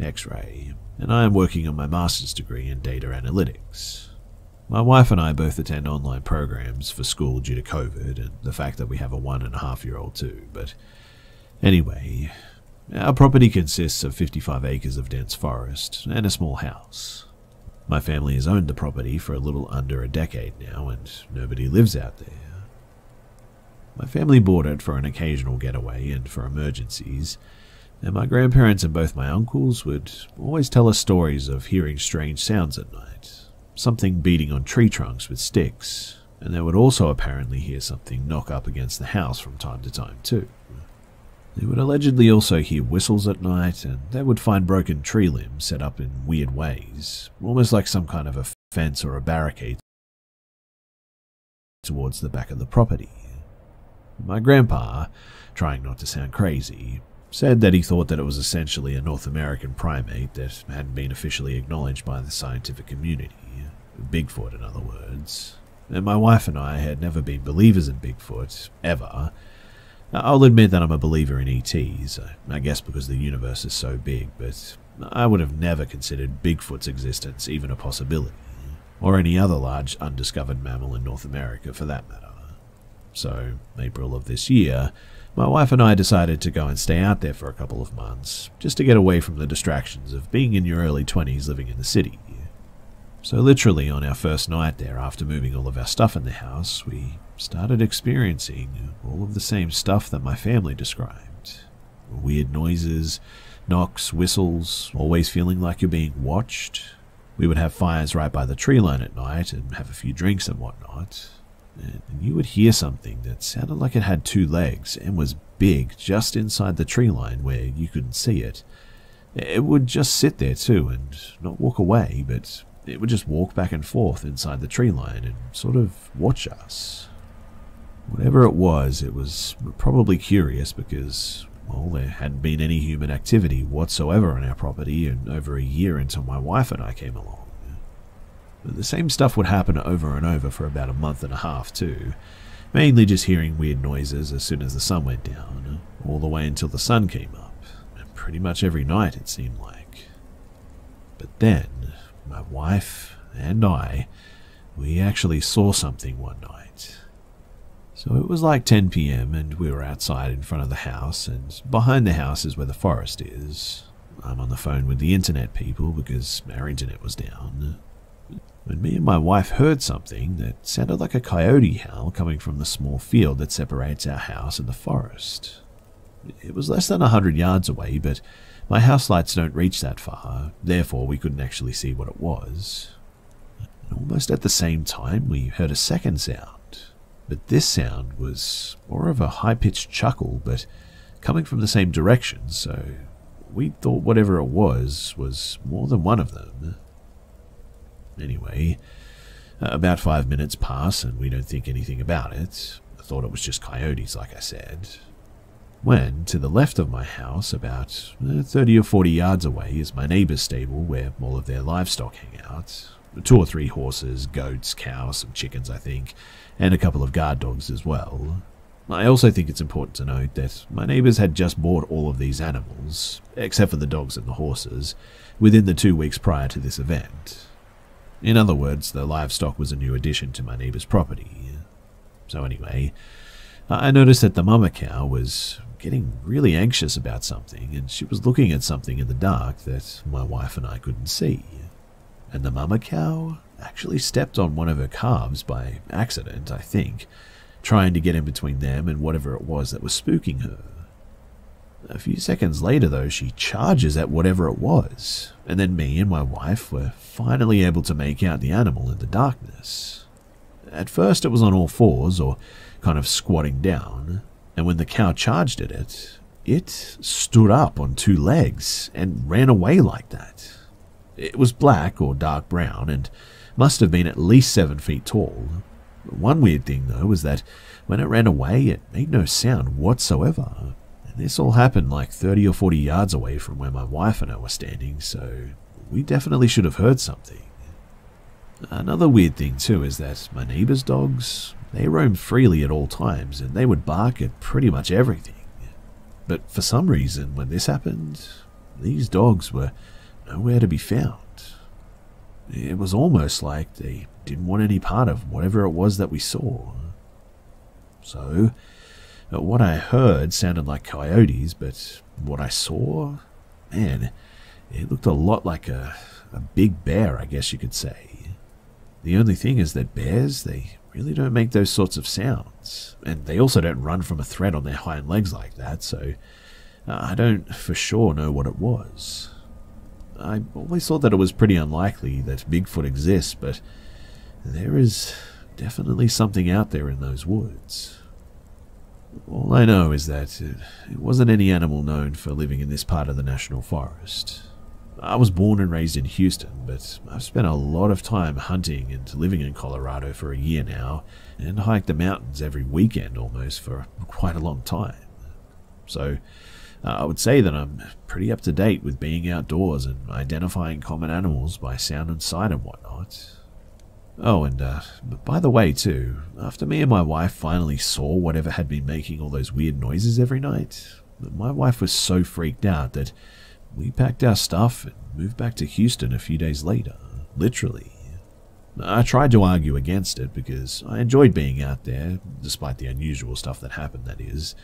X-ray, and I am working on my master's degree in data analytics. My wife and I both attend online programs for school due to COVID and the fact that we have a 1.5-year-old too, but anyway, our property consists of 55 acres of dense forest and a small house. My family has owned the property for a little under a decade now, and nobody lives out there. My family bought it for an occasional getaway and for emergencies, and my grandparents and both my uncles would always tell us stories of hearing strange sounds at night, something beating on tree trunks with sticks, and they would also apparently hear something knock up against the house from time to time too. They would allegedly also hear whistles at night, and they would find broken tree limbs set up in weird ways, almost like some kind of a fence or a barricade towards the back of the property. My grandpa, trying not to sound crazy, said that he thought that it was essentially a North American primate that hadn't been officially acknowledged by the scientific community. Bigfoot, in other words. And my wife and I had never been believers in Bigfoot, ever. I'll admit that I'm a believer in ETs, I guess because the universe is so big, but I would have never considered Bigfoot's existence even a possibility, or any other large undiscovered mammal in North America for that matter. So, April of this year, my wife and I decided to go and stay out there for a couple of months, just to get away from the distractions of being in your early 20s living in the city. So literally on our first night there, after moving all of our stuff in the house, we started experiencing all of the same stuff that my family described. Weird noises, knocks, whistles, always feeling like you're being watched. We would have fires right by the tree line at night and have a few drinks and whatnot. And you would hear something that sounded like it had 2 legs and was big just inside the tree line where you couldn't see it. It would just sit there too and not walk away, but it would just walk back and forth inside the tree line and sort of watch us. Whatever it was probably curious because, well, there hadn't been any human activity whatsoever on our property in over a year until my wife and I came along. But the same stuff would happen over and over for about a month and a half too, mainly just hearing weird noises as soon as the sun went down, all the way until the sun came up, and pretty much every night it seemed like. But then, my wife and I, we actually saw something one night. So it was like 10 p.m. and we were outside in front of the house, and behind the house is where the forest is. I'm on the phone with the internet people because our internet was down. When me and my wife heard something that sounded like a coyote howl coming from the small field that separates our house and the forest. It was less than 100 yards away, but my house lights don't reach that far, therefore we couldn't actually see what it was. And almost at the same time, we heard a second sound, but this sound was more of a high-pitched chuckle, but coming from the same direction, so we thought whatever it was more than one of them. Anyway, about 5 minutes pass and we don't think anything about it. I thought it was just coyotes, like I said. When, to the left of my house, about 30 or 40 yards away, is my neighbour's stable where all of their livestock hang out. 2 or 3 horses, goats, cows, some chickens, I think, and a couple of guard dogs as well. I also think it's important to note that my neighbours had just bought all of these animals, except for the dogs and the horses, within the 2 weeks prior to this event. In other words, the livestock was a new addition to my neighbour's property. So anyway, I noticed that the mama cow was getting really anxious about something, and she was looking at something in the dark that my wife and I couldn't see. And the mama cow actually stepped on one of her calves by accident, I think, trying to get in between them and whatever it was that was spooking her. A few seconds later, though, she charges at whatever it was, and then me and my wife were finally able to make out the animal in the darkness. At first it was on all fours, or kind of squatting down, and when the cow charged at it, it stood up on 2 legs and ran away like that. It was black or dark brown and must have been at least 7 feet tall. One weird thing, though, was that when it ran away, it made no sound whatsoever. This all happened like 30 or 40 yards away from where my wife and I were standing, so we definitely should have heard something. Another weird thing too is that my neighbour's dogs, they roam freely at all times and they would bark at pretty much everything. But for some reason, when this happened, these dogs were nowhere to be found. It was almost like they didn't want any part of whatever it was that we saw. So, what I heard sounded like coyotes, but what I saw, man, it looked a lot like a big bear, I guess you could say. The only thing is that bears, they really don't make those sorts of sounds, and they also don't run from a threat on their hind legs like that, so I don't for sure know what it was. I always thought that it was pretty unlikely that Bigfoot exists, but there is definitely something out there in those woods. All I know is that it wasn't any animal known for living in this part of the national forest. I was born and raised in Houston, but I've spent a lot of time hunting and living in Colorado for a year now, and hiked the mountains every weekend almost for quite a long time. So I would say that I'm pretty up to date with being outdoors and identifying common animals by sound and sight and whatnot. Oh, and by the way too, after me and my wife finally saw whatever had been making all those weird noises every night, my wife was so freaked out that we packed our stuff and moved back to Houston a few days later, literally. I tried to argue against it because I enjoyed being out there, despite the unusual stuff that happened, that is.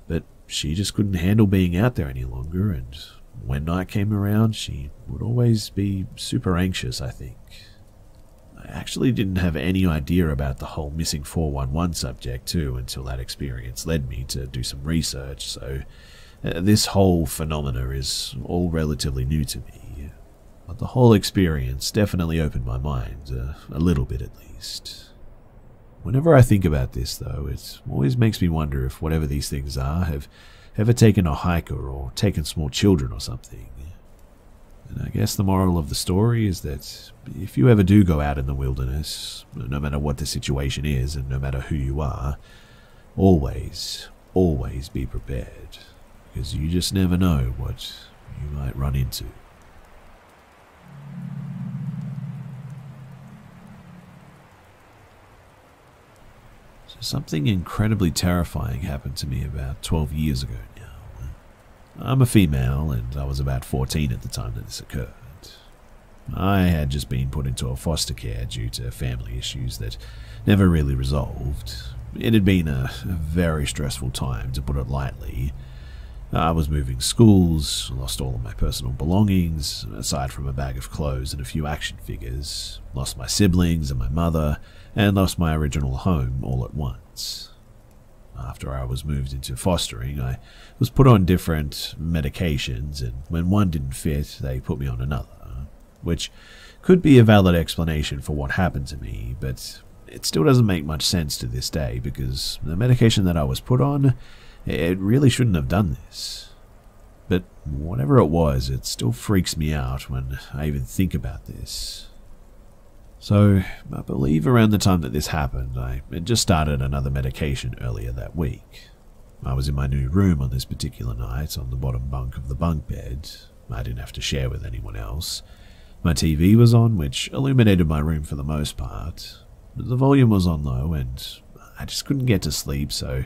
But she just couldn't handle being out there any longer, and when night came around, she would always be super anxious, I think. I actually didn't have any idea about the whole missing 411 subject too until that experience led me to do some research, so this whole phenomena is all relatively new to me. But the whole experience definitely opened my mind, a little bit at least. Whenever I think about this though, it always makes me wonder if whatever these things are have ever taken a hiker or taken small children or something. And I guess the moral of the story is that if you ever do go out in the wilderness, no matter what the situation is and no matter who you are, always be prepared, because you just never know what you might run into. So something incredibly terrifying happened to me about 12 years ago now. I'm a female, and I was about 14 at the time that this occurred. I had just been put into a foster care due to family issues that never really resolved. It had been a very stressful time, to put it lightly. I was moving schools, lost all of my personal belongings, aside from a bag of clothes and a few action figures, lost my siblings and my mother, and lost my original home all at once. After I was moved into fostering, I was put on different medications, and when one didn't fit, they put me on another, which could be a valid explanation for what happened to me, but it still doesn't make much sense to this day, because the medication that I was put on, it really shouldn't have done this. But whatever it was, it still freaks me out when I even think about this. So, I believe around the time that this happened, I had just started another medication earlier that week. I was in my new room on this particular night, on the bottom bunk of the bunk bed. I didn't have to share with anyone else. My TV was on, which illuminated my room for the most part. The volume was on low, and I just couldn't get to sleep, so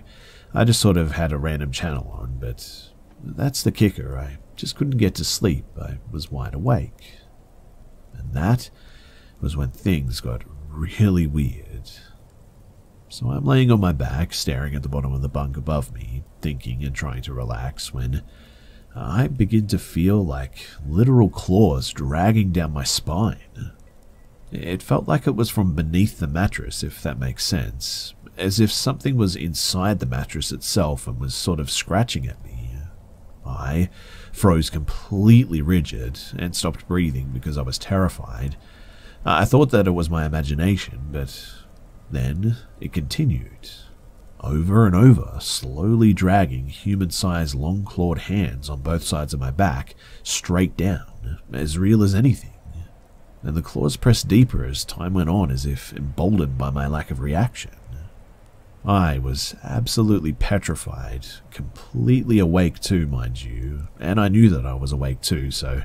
I just sort of had a random channel on, but that's the kicker. I just couldn't get to sleep. I was wide awake. And that was when things got really weird. So I'm laying on my back, staring at the bottom of the bunk above me, thinking and trying to relax, when I begin to feel like literal claws dragging down my spine. It felt like it was from beneath the mattress, if that makes sense, as if something was inside the mattress itself and was sort of scratching at me. I froze completely rigid and stopped breathing because I was terrified. I thought that it was my imagination, but then it continued, over and over, slowly dragging human-sized long-clawed hands on both sides of my back, straight down, as real as anything. And the claws pressed deeper as time went on, as if emboldened by my lack of reaction. I was absolutely petrified, completely awake too, mind you, and I knew that I was awake too, so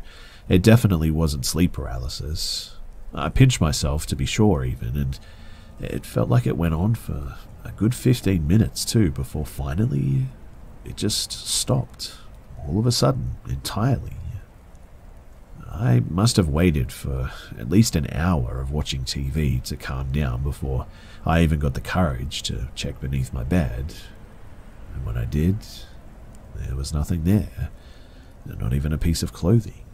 it definitely wasn't sleep paralysis. I pinched myself to be sure even, and it felt like it went on for a good 15 minutes too, before finally it just stopped, all of a sudden, entirely. I must have waited for at least an hour of watching TV to calm down before I even got the courage to check beneath my bed. And when I did, there was nothing there, not even a piece of clothing.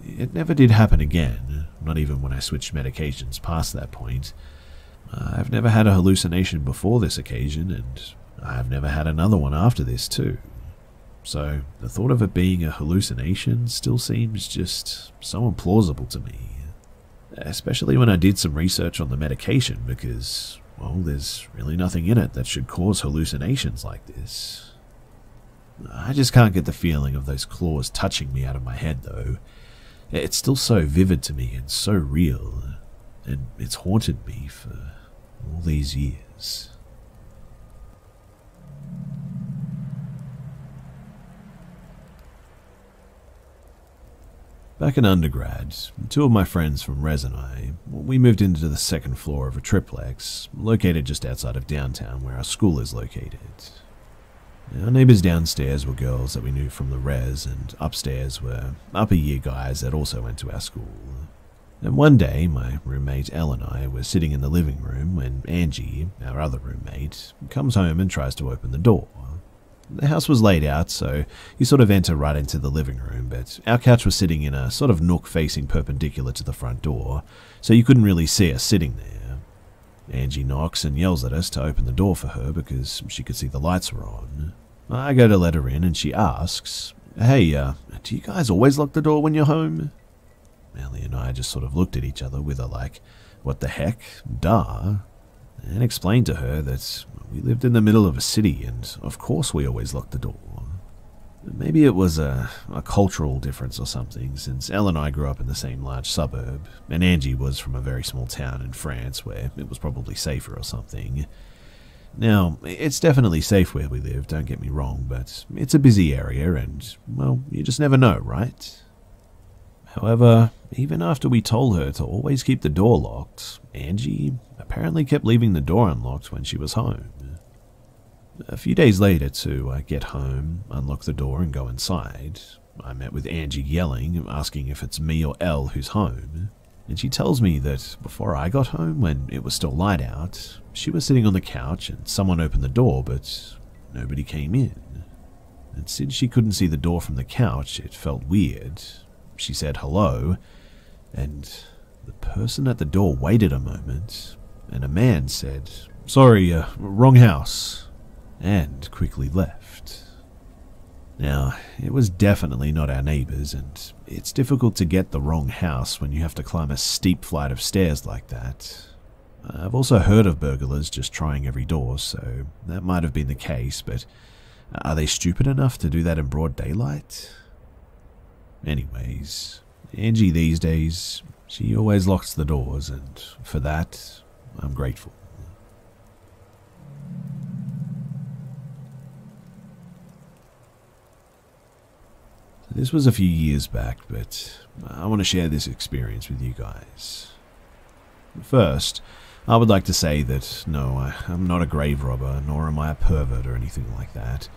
It never did happen again, not even when I switched medications past that point. I've never had a hallucination before this occasion, and I've never had another one after this too. So the thought of it being a hallucination still seems just so implausible to me. Especially when I did some research on the medication because, well, there's really nothing in it that should cause hallucinations like this. I just can't get the feeling of those claws touching me out of my head though. It's still so vivid to me and so real, and it's haunted me for all these years. Back in undergrad, two of my friends from Res and I, we moved into the second floor of a triplex located just outside of downtown where our school is located. Our neighbours downstairs were girls that we knew from the Res, and upstairs were upper year guys that also went to our school. And one day, my roommate Elle and I were sitting in the living room when Angie, our other roommate, comes home and tries to open the door. The house was laid out, so you sort of enter right into the living room, but our couch was sitting in a sort of nook facing perpendicular to the front door, so you couldn't really see us sitting there. Angie knocks and yells at us to open the door for her because she could see the lights were on. I go to let her in and she asks, "Hey, do you guys always lock the door when you're home?" Ellie and I just sort of looked at each other with a like, "What the heck? Duh," and explained to her that we lived in the middle of a city and of course we always locked the door. Maybe it was a cultural difference or something, since Elle and I grew up in the same large suburb, and Angie was from a very small town in France where it was probably safer or something. Now, it's definitely safe where we live, don't get me wrong, but it's a busy area and, well, you just never know, right? However, even after we told her to always keep the door locked, Angie apparently kept leaving the door unlocked when she was home. A few days later, too, I get home, unlock the door and go inside. I met with Angie yelling, asking if it's me or Elle who's home, and she tells me that before I got home, when it was still light out, she was sitting on the couch and someone opened the door, but nobody came in. And since she couldn't see the door from the couch, it felt weird. She said hello, and the person at the door waited a moment, and a man said, "Sorry, wrong house," and quickly left. Now, it was definitely not our neighbours, and it's difficult to get the wrong house when you have to climb a steep flight of stairs like that. I've also heard of burglars just trying every door, so that might have been the case, but are they stupid enough to do that in broad daylight? Anyways, Angie these days, she always locks the doors, and for that, I'm grateful. This was a few years back, but I want to share this experience with you guys. First, I would like to say that no, I'm not a grave robber, nor am I a pervert or anything like that,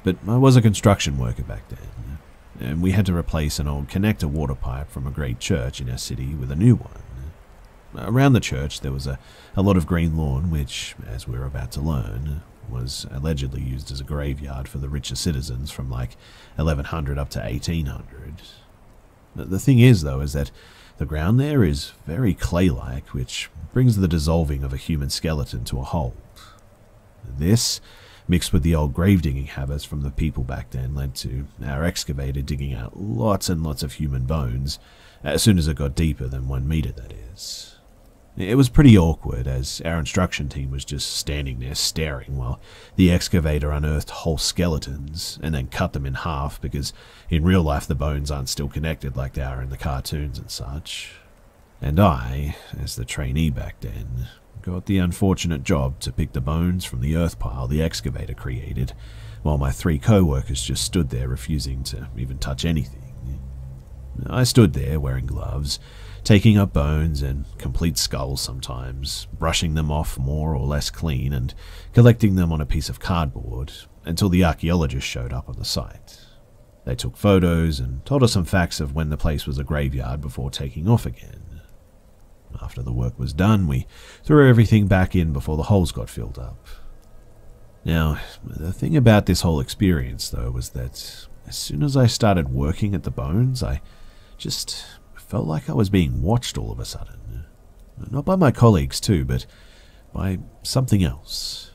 but I was a construction worker back then, and we had to replace an old connector water pipe from a great church in our city with a new one. Around the church there was a lot of green lawn which, as we're about to learn, was allegedly used as a graveyard for the richer citizens from like 1100 up to 1800. The thing is, though, is that the ground there is very clay-like, which brings the dissolving of a human skeleton to a halt. This, mixed with the old grave-digging habits from the people back then, led to our excavator digging out lots and lots of human bones as soon as it got deeper than 1 meter, that is. It was pretty awkward, as our instruction team was just standing there staring while the excavator unearthed whole skeletons and then cut them in half, because in real life the bones aren't still connected like they are in the cartoons and such. And I, as the trainee back then, got the unfortunate job to pick the bones from the earth pile the excavator created, while my 3 co-workers just stood there refusing to even touch anything. I stood there wearing gloves, taking up bones and complete skulls sometimes, brushing them off more or less clean and collecting them on a piece of cardboard until the archaeologist showed up on the site. They took photos and told us some facts of when the place was a graveyard before taking off again. After the work was done, we threw everything back in before the holes got filled up. Now, the thing about this whole experience, though, was that as soon as I started working at the bones, I just felt like I was being watched all of a sudden. Not by my colleagues, too, but by something else.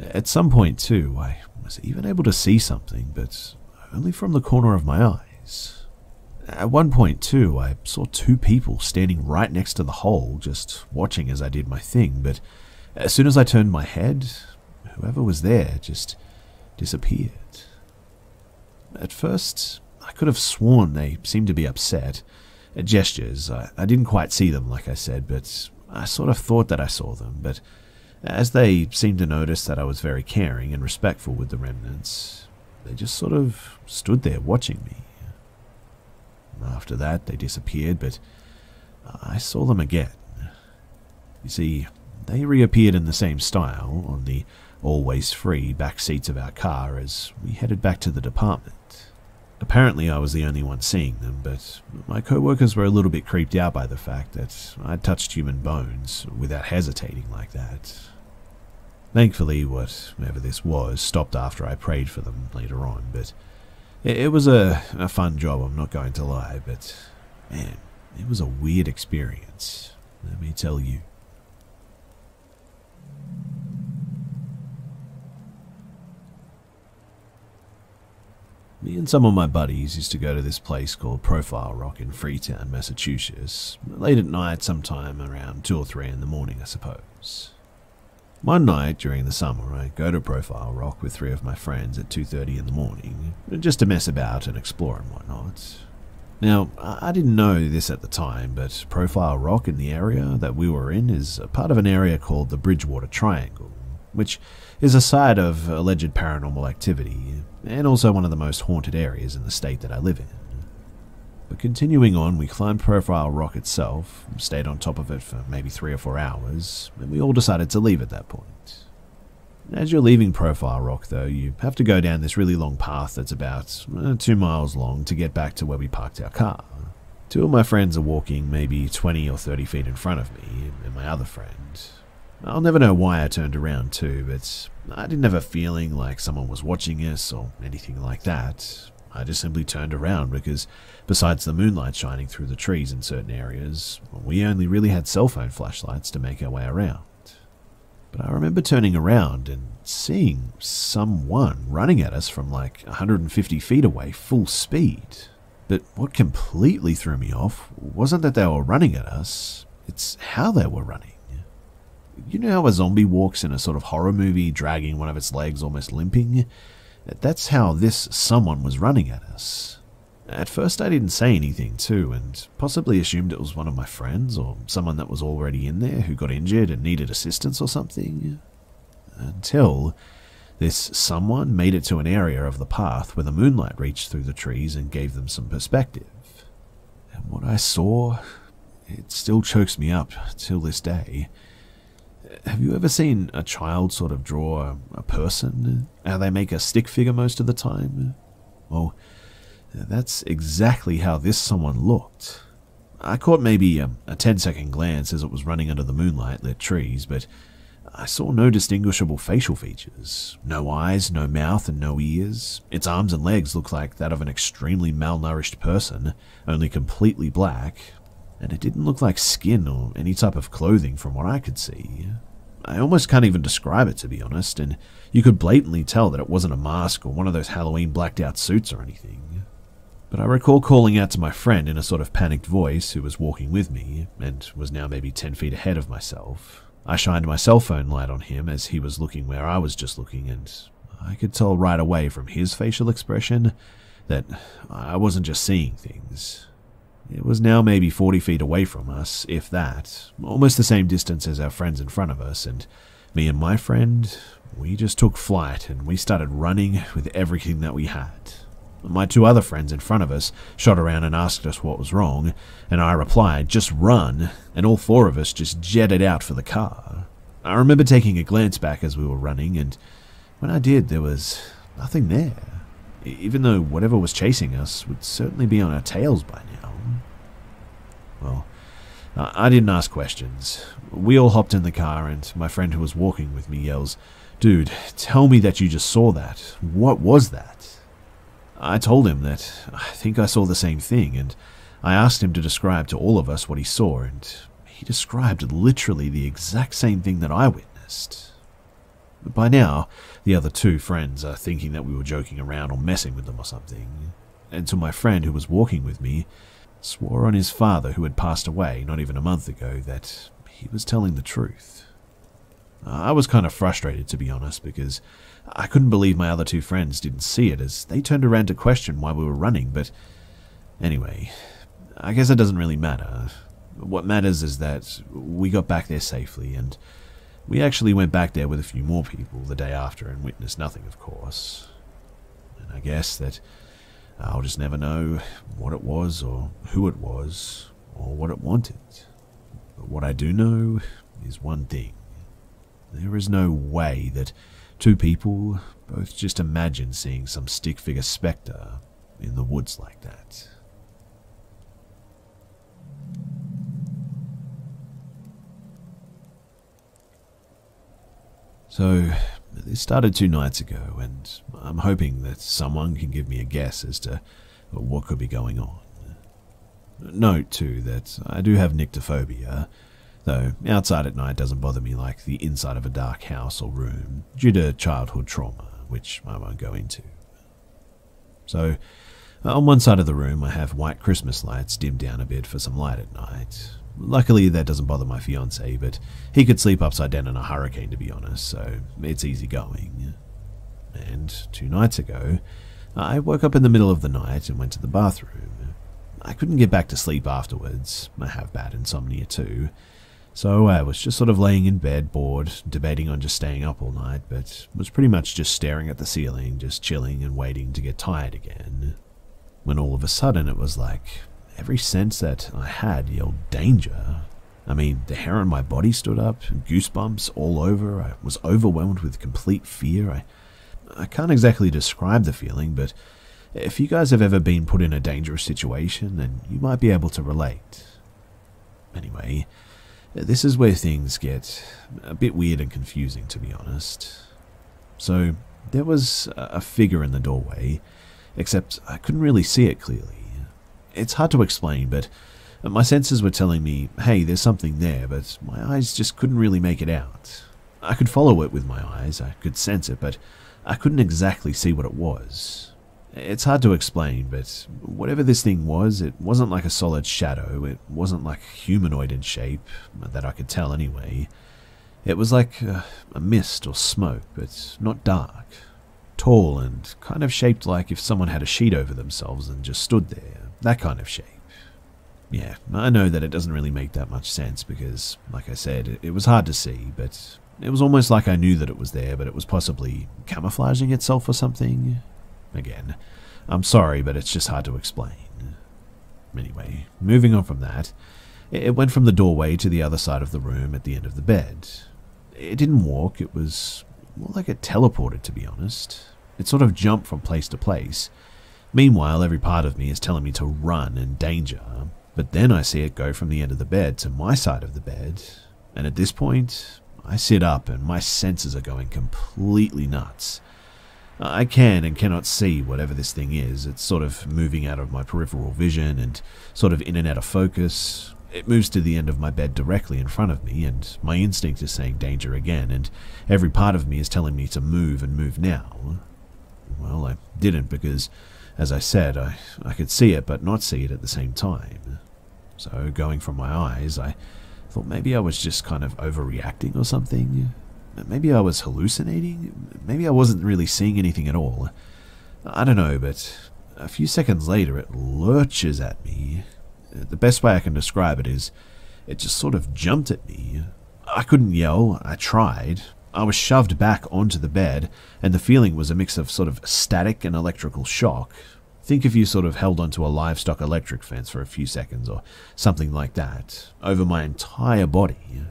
At some point, too, I was even able to see something, but only from the corner of my eyes. At one point, too, I saw two people standing right next to the hole, just watching as I did my thing, but as soon as I turned my head, whoever was there just disappeared. At first, I could have sworn they seemed to be upset. At gestures, I didn't quite see them, like I said, but I sort of thought that I saw them, but as they seemed to notice that I was very caring and respectful with the remnants, they just sort of stood there watching me. After that, they disappeared, but I saw them again. You see, they reappeared in the same style on the always free back seats of our car as we headed back to the department. Apparently I was the only one seeing them, but my co-workers were a little bit creeped out by the fact that I'd touched human bones without hesitating like that. Thankfully, whatever this was stopped after I prayed for them later on, but it was a fun job, I'm not going to lie, but man, it was a weird experience, let me tell you. Me and some of my buddies used to go to this place called Profile Rock in Freetown, Massachusetts, late at night, sometime around 2 or 3 in the morning, I suppose. One night during the summer, I go to Profile Rock with 3 of my friends at 2:30 in the morning, just to mess about and explore and whatnot. Now, I didn't know this at the time, but Profile Rock in the area that we were in is a part of an area called the Bridgewater Triangle, which is a site of alleged paranormal activity, and also one of the most haunted areas in the state that I live in. But continuing on, we climbed Profile Rock itself, stayed on top of it for maybe 3 or 4 hours, and we all decided to leave at that point. As you're leaving Profile Rock, though, you have to go down this really long path that's about 2 miles long to get back to where we parked our car. 2 of my friends are walking maybe 20 or 30 feet in front of me, and my other friend. I'll never know why I turned around too, but I didn't have a feeling like someone was watching us or anything like that. I just simply turned around because, besides the moonlight shining through the trees in certain areas, we only really had cell phone flashlights to make our way around. But I remember turning around and seeing someone running at us from like 150 feet away, full speed. But what completely threw me off wasn't that they were running at us, it's how they were running. You know how a zombie walks in a sort of horror movie, dragging one of its legs, almost limping? That's how this someone was running at us. At first I didn't say anything too, and possibly assumed it was one of my friends, or someone that was already in there who got injured and needed assistance or something. Until this someone made it to an area of the path where the moonlight reached through the trees and gave them some perspective. And what I saw, it still chokes me up till this day. Have you ever seen a child sort of draw a person? How they make a stick figure most of the time? Well, that's exactly how this someone looked. I caught maybe a 10-second glance as it was running under the moonlight-lit trees, but I saw no distinguishable facial features. No eyes, no mouth, and no ears. Its arms and legs looked like that of an extremely malnourished person, only completely black. And it didn't look like skin or any type of clothing from what I could see. I almost can't even describe it, to be honest, and you could blatantly tell that it wasn't a mask or one of those Halloween blacked out suits or anything. But I recall calling out to my friend in a sort of panicked voice who was walking with me, and was now maybe 10 feet ahead of myself. I shined my cell phone light on him as he was looking where I was just looking, and I could tell right away from his facial expression that I wasn't just seeing things. It was now maybe 40 feet away from us, if that, almost the same distance as our friends in front of us, and me and my friend, we just took flight and we started running with everything that we had. My 2 other friends in front of us shot around and asked us what was wrong, and I replied, "Just run," and all 4 of us just jetted out for the car. I remember taking a glance back as we were running, and when I did, there was nothing there. even though whatever was chasing us would certainly be on our tails by now. Well, I didn't ask questions. We all hopped in the car, and my friend who was walking with me yells, "Dude, tell me that you just saw that. What was that?" I told him that I think I saw the same thing, and I asked him to describe to all of us what he saw, and he described literally the exact same thing that I witnessed. But by now, the other two friends are thinking that we were joking around or messing with them or something, and so my friend who was walking with me swore on his father, who had passed away not even a month ago, that he was telling the truth. I was kind of frustrated, to be honest, because I couldn't believe my other two friends didn't see it, as they turned around to question why we were running, but anyway, I guess it doesn't really matter. What matters is that we got back there safely, and we actually went back there with a few more people the day after and witnessed nothing, of course. And I guess that I'll just never know what it was or who it was or what it wanted. But what I do know is one thing. There is no way that two people both just imagined seeing some stick figure spectre in the woods like that. So, this started 2 nights ago, and I'm hoping that someone can give me a guess as to what could be going on. Note, too, that I do have nyctophobia, though outside at night doesn't bother me like the inside of a dark house or room, due to childhood trauma, which I won't go into. So, on one side of the room I have white Christmas lights dimmed down a bit for some light at night. Luckily that doesn't bother my fiancé, but he could sleep upside down in a hurricane, to be honest, so it's easy going. And 2 nights ago, I woke up in the middle of the night and went to the bathroom. I couldn't get back to sleep afterwards. I have bad insomnia too. So I was just sort of laying in bed, bored, debating on just staying up all night, but was pretty much just staring at the ceiling, just chilling and waiting to get tired again. When all of a sudden it was like every sense that I had yelled danger. I mean, the hair on my body stood up, goosebumps all over. I was overwhelmed with complete fear. I can't exactly describe the feeling, but if you guys have ever been put in a dangerous situation, then you might be able to relate. Anyway, this is where things get a bit weird and confusing, to be honest. So, there was a figure in the doorway, except I couldn't really see it clearly. It's hard to explain, but my senses were telling me, hey, there's something there, but my eyes just couldn't really make it out. I could follow it with my eyes, I could sense it, but I couldn't exactly see what it was. It's hard to explain, but whatever this thing was, it wasn't like a solid shadow, it wasn't like humanoid in shape, that I could tell anyway. It was like a mist or smoke, but not dark. Tall and kind of shaped like if someone had a sheet over themselves and just stood there, that kind of shape. Yeah, I know that it doesn't really make that much sense because, like I said, it was hard to see, but it was almost like I knew that it was there, but it was possibly camouflaging itself or something. Again, I'm sorry, but it's just hard to explain. Anyway, moving on from that, it went from the doorway to the other side of the room at the end of the bed. It didn't walk, it was more like it teleported, to be honest. It sort of jumped from place to place. Meanwhile, every part of me is telling me to run and danger, but then I see it go from the end of the bed to my side of the bed, and at this point, I sit up and my senses are going completely nuts. I can and cannot see whatever this thing is. It's sort of moving out of my peripheral vision and sort of in and out of focus. It moves to the end of my bed directly in front of me, and my instinct is saying danger again, and every part of me is telling me to move and move now. Well, I didn't because, as I said, I could see it but not see it at the same time. So, going from my eyes, I thought maybe I was just kind of overreacting or something. Maybe I was hallucinating. Maybe I wasn't really seeing anything at all. I don't know, but a few seconds later it lurches at me. The best way I can describe it is it just sort of jumped at me. I couldn't yell. I tried. I was shoved back onto the bed, and the feeling was a mix of sort of static and electrical shock. Think if you sort of held onto a livestock electric fence for a few seconds or something like that, over my entire body.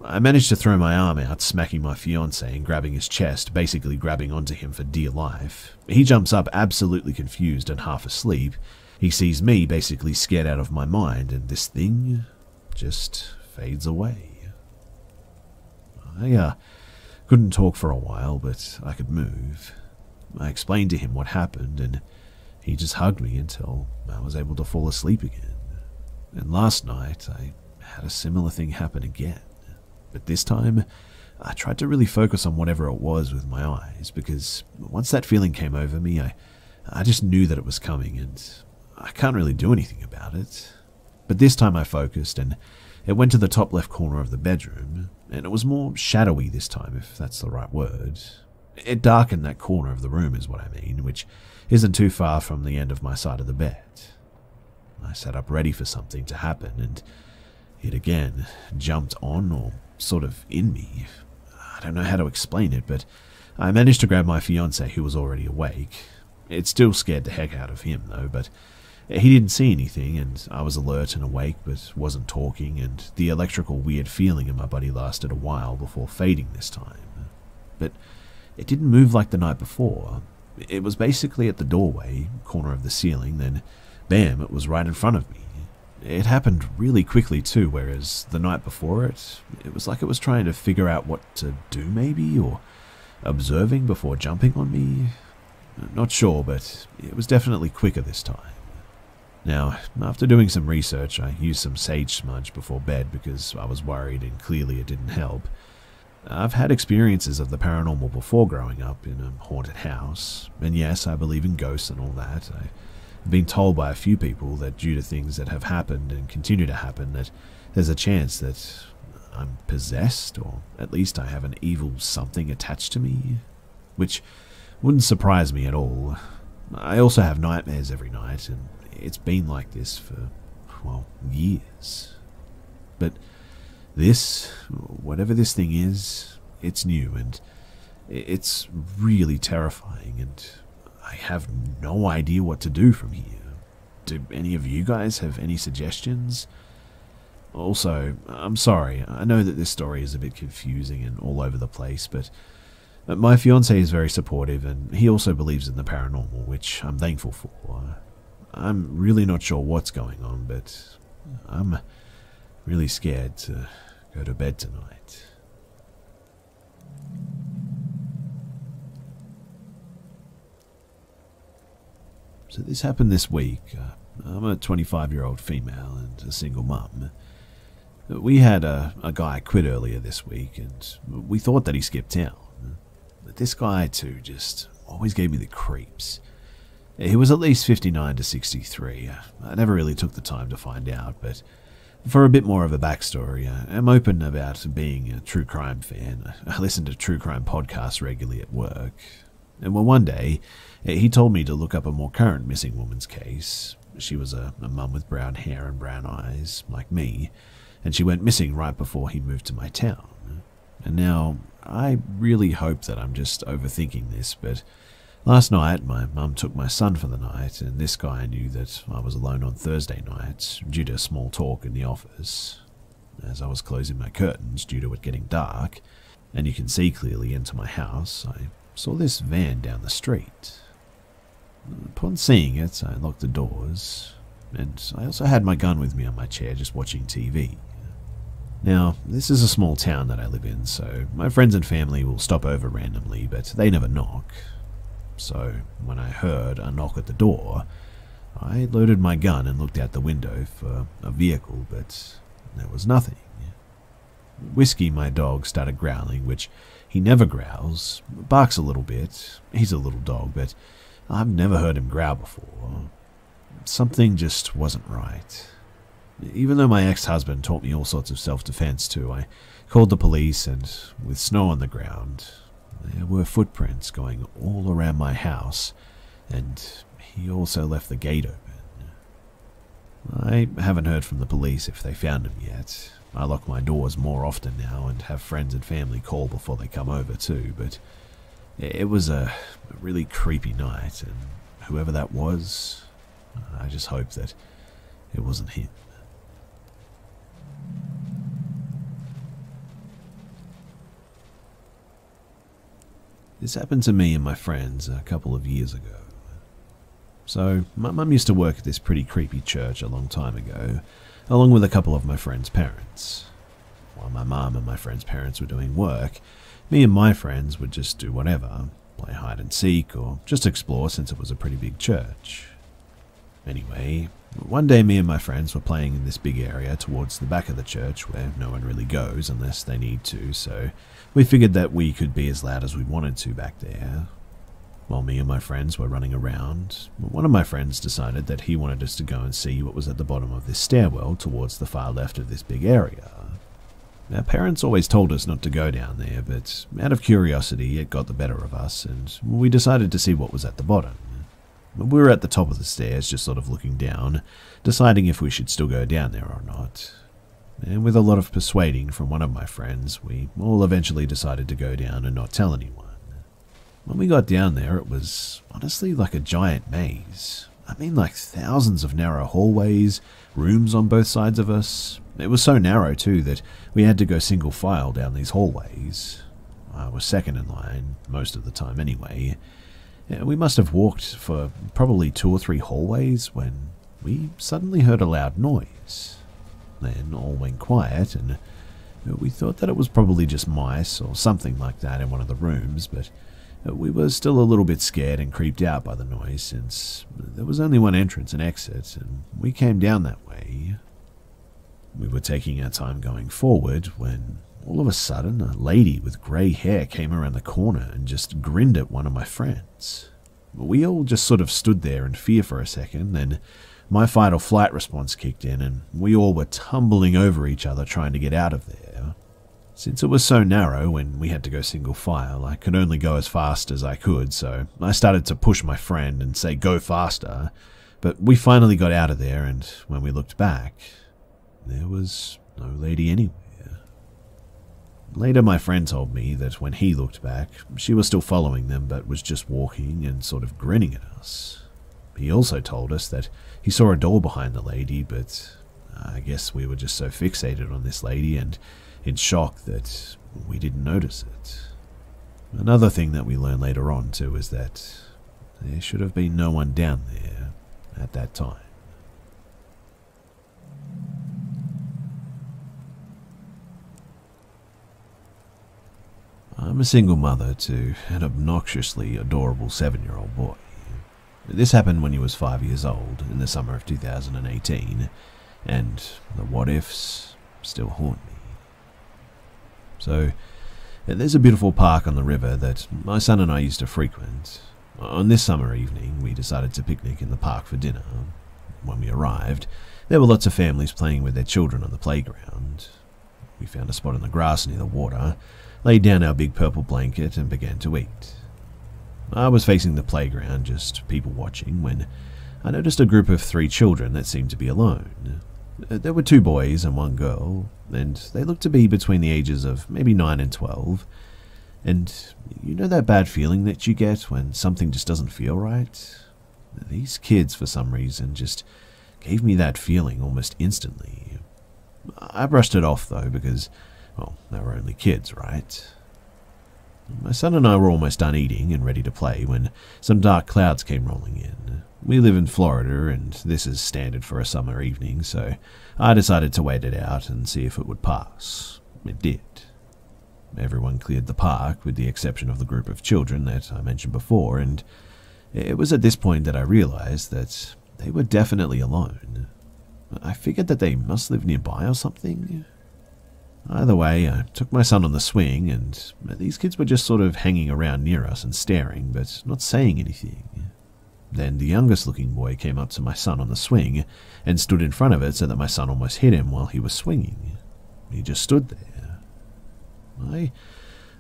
I managed to throw my arm out, smacking my fiancé and grabbing his chest, basically grabbing onto him for dear life. He jumps up absolutely confused and half asleep. He sees me basically scared out of my mind, and this thing just fades away. I couldn't talk for a while, but I could move. I explained to him what happened, and he just hugged me until I was able to fall asleep again. And last night, I had a similar thing happen again. But this time, I tried to really focus on whatever it was with my eyes, because once that feeling came over me, I just knew that it was coming, and I can't really do anything about it. But this time I focused, and it went to the top left corner of the bedroom, and it was more shadowy this time, if that's the right word. It darkened that corner of the room is what I mean, which isn't too far from the end of my side of the bed. I sat up ready for something to happen, and it again jumped on, or sort of in me. I don't know how to explain it, but I managed to grab my fiancé, who was already awake. It still scared the heck out of him, though, but he didn't see anything, and I was alert and awake, but wasn't talking, and the electrical weird feeling in my body lasted a while before fading this time. But it didn't move like the night before. It was basically at the doorway, corner of the ceiling, then bam, it was right in front of me. It happened really quickly too, whereas the night before it was like it was trying to figure out what to do maybe, or observing before jumping on me. Not sure, but it was definitely quicker this time. Now, after doing some research, I used some sage smudge before bed because I was worried and clearly it didn't help. I've had experiences of the paranormal before growing up in a haunted house, and yes, I believe in ghosts and all that. I've been told by a few people that due to things that have happened and continue to happen, that there's a chance that I'm possessed, or at least I have an evil something attached to me, which wouldn't surprise me at all. I also have nightmares every night, and it's been like this for, well, years. But this, whatever this thing is, it's new, and it's really terrifying, and I have no idea what to do from here. Do any of you guys have any suggestions? Also, I'm sorry, I know that this story is a bit confusing and all over the place, but my fiancé is very supportive, and he also believes in the paranormal, which I'm thankful for. I'm really not sure what's going on, but I'm really scared to go to bed tonight. So this happened this week. I'm a 25-year-old female and a single mum. We had a guy quit earlier this week, and we thought that he skipped town. But this guy, too, just always gave me the creeps. He was at least 59 to 63. I never really took the time to find out, but for a bit more of a backstory, I'm open about being a true crime fan. I listen to true crime podcasts regularly at work. And well, one day, he told me to look up a more current missing woman's case. She was a mum with brown hair and brown eyes, like me, and she went missing right before he moved to my town. And now, I really hope that I'm just overthinking this, but last night, my mum took my son for the night, and this guy knew that I was alone on Thursday night due to small talk in the office. As I was closing my curtains due to it getting dark, and you can see clearly into my house, I saw this van down the street. Upon seeing it, I locked the doors, and I also had my gun with me on my chair just watching TV. Now, this is a small town that I live in, so my friends and family will stop over randomly, but they never knock. So, when I heard a knock at the door, I loaded my gun and looked out the window for a vehicle, but there was nothing. Whiskey, my dog, started growling, which he never growls, barks a little bit. He's a little dog, but I've never heard him growl before. Something just wasn't right. Even though my ex-husband taught me all sorts of self-defense too, I called the police, and with snow on the ground, there were footprints going all around my house, and he also left the gate open. I haven't heard from the police if they found him yet. I lock my doors more often now and have friends and family call before they come over too, but it was a really creepy night, and whoever that was, I just hope that it wasn't him. This happened to me and my friends a couple of years ago. So, my mum used to work at this pretty creepy church a long time ago, along with a couple of my friends' parents. While my mum and my friends' parents were doing work, me and my friends would just do whatever, play hide and seek, or just explore since it was a pretty big church. Anyway, one day me and my friends were playing in this big area towards the back of the church where no one really goes unless they need to, so we figured that we could be as loud as we wanted to back there. While me and my friends were running around, one of my friends decided that he wanted us to go and see what was at the bottom of this stairwell towards the far left of this big area. Our parents always told us not to go down there, but out of curiosity it got the better of us and we decided to see what was at the bottom. We were at the top of the stairs, just sort of looking down, deciding if we should still go down there or not. And with a lot of persuading from one of my friends, we all eventually decided to go down and not tell anyone. When we got down there, it was honestly like a giant maze. I mean, like thousands of narrow hallways, rooms on both sides of us. It was so narrow too that we had to go single file down these hallways. I was second in line, most of the time anyway. We must have walked for probably 2 or 3 hallways when we suddenly heard a loud noise. Then all went quiet and we thought that it was probably just mice or something like that in one of the rooms, but we were still a little bit scared and creeped out by the noise since there was only one entrance and exit and we came down that way. We were taking our time going forward when all of a sudden a lady with grey hair came around the corner and just grinned at one of my friends. We all just sort of stood there in fear for a second, then my fight or flight response kicked in and we all were tumbling over each other trying to get out of there. Since it was so narrow and we had to go single file, I could only go as fast as I could, so I started to push my friend and say go faster, but we finally got out of there and when we looked back, there was no lady anywhere. Later my friend told me that when he looked back, she was still following them but was just walking and sort of grinning at us. He also told us that he saw a door behind the lady, but I guess we were just so fixated on this lady and in shock that we didn't notice it. Another thing that we learned later on too is that there should have been no one down there at that time. I'm a single mother to an obnoxiously adorable 7-year-old boy. This happened when he was 5 years old in the summer of 2018, and the what-ifs still haunt me. So, there's a beautiful park on the river that my son and I used to frequent. On this summer evening, we decided to picnic in the park for dinner. When we arrived, there were lots of families playing with their children on the playground. We found a spot in the grass near the water, laid down our big purple blanket and began to eat. I was facing the playground, just people watching, when I noticed a group of 3 children that seemed to be alone. There were 2 boys and 1 girl, and they looked to be between the ages of maybe 9 and 12. And you know that bad feeling that you get when something just doesn't feel right? These kids, for some reason, just gave me that feeling almost instantly. I brushed it off, though, because, well, they were only kids, right? My son and I were almost done eating and ready to play when some dark clouds came rolling in. We live in Florida, and this is standard for a summer evening, so I decided to wait it out and see if it would pass. It did. Everyone cleared the park, with the exception of the group of children that I mentioned before, and it was at this point that I realized that they were definitely alone. I figured that they must live nearby or something. Either way, I took my son on the swing, and these kids were just sort of hanging around near us and staring, but not saying anything. Then the youngest looking boy came up to my son on the swing and stood in front of it so that my son almost hit him while he was swinging. He just stood there. I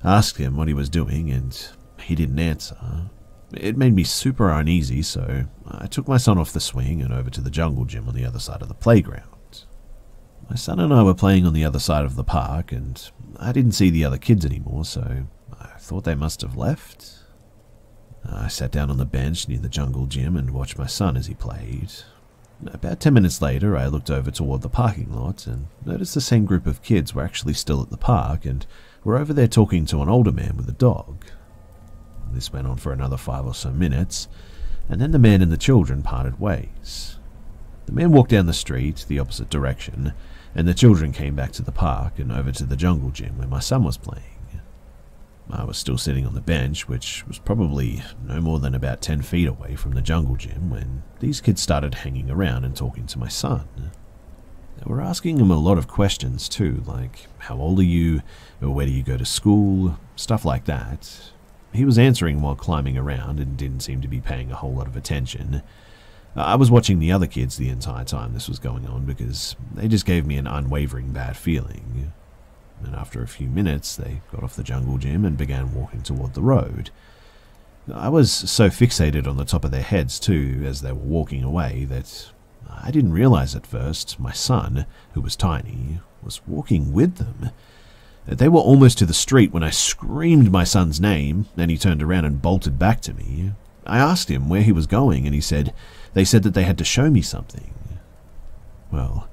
asked him what he was doing, and he didn't answer. It made me super uneasy, so I took my son off the swing and over to the jungle gym on the other side of the playground. My son and I were playing on the other side of the park, and I didn't see the other kids anymore, so I thought they must have left. I sat down on the bench near the jungle gym and watched my son as he played. About 10 minutes later, I looked over toward the parking lot and noticed the same group of kids were actually still at the park and were over there talking to an older man with a dog. This went on for another 5 or so minutes, and then the man and the children parted ways. The man walked down the street the opposite direction, and the children came back to the park and over to the jungle gym where my son was playing. I was still sitting on the bench, which was probably no more than about 10 feet away from the jungle gym, when these kids started hanging around and talking to my son. They were asking him a lot of questions too, like, how old are you, or where do you go to school, stuff like that. He was answering while climbing around and didn't seem to be paying a whole lot of attention. I was watching the other kids the entire time this was going on because they just gave me an unwavering bad feeling. And after a few minutes, they got off the jungle gym and began walking toward the road. I was so fixated on the top of their heads too as they were walking away that I didn't realize at first my son, who was tiny, was walking with them. They were almost to the street when I screamed my son's name, and he turned around and bolted back to me. I asked him where he was going, and they said that they had to show me something. Well,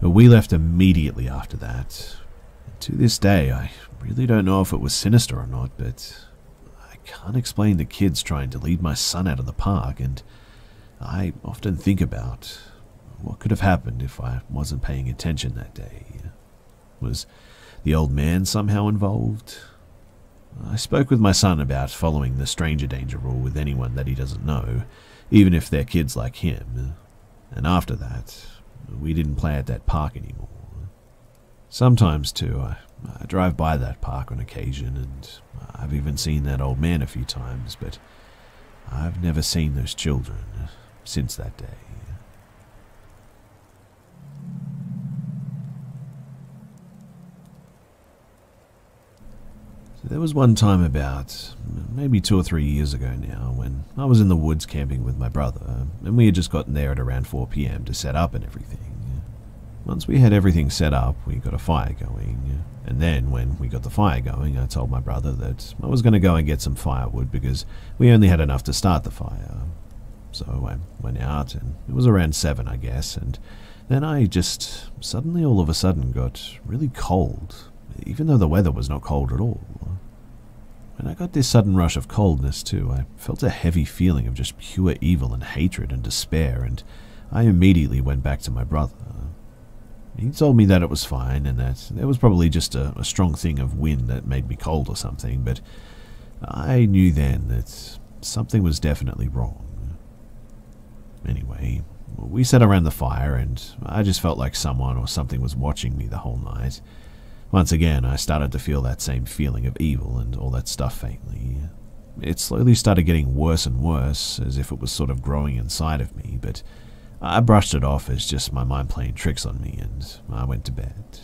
we left immediately after that. To this day, I really don't know if it was sinister or not, but I can't explain the kids trying to lead my son out of the park, and I often think about what could have happened if I wasn't paying attention that day. Was the old man somehow involved? I spoke with my son about following the stranger danger rule with anyone that he doesn't know, even if they're kids like him, and after that, we didn't play at that park anymore. Sometimes, too, I drive by that park on occasion, and I've even seen that old man a few times, but I've never seen those children since that day. So there was one time about maybe 2 or 3 years ago now when I was in the woods camping with my brother, and we had just gotten there at around 4 p.m. to set up and everything. Once we had everything set up, we got a fire going, and then when we got the fire going, I told my brother that I was going to go and get some firewood because we only had enough to start the fire. So I went out, and it was around 7, I guess, and then I just suddenly all of a sudden got really cold, even though the weather was not cold at all. When I got this sudden rush of coldness too, I felt a heavy feeling of just pure evil and hatred and despair, and I immediately went back to my brother. He told me that it was fine and that there was probably just a strong thing of wind that made me cold or something, but I knew then that something was definitely wrong. Anyway, we sat around the fire and I just felt like someone or something was watching me the whole night. Once again, I started to feel that same feeling of evil and all that stuff faintly. It slowly started getting worse and worse, as if it was sort of growing inside of me, but I brushed it off as just my mind playing tricks on me, and I went to bed.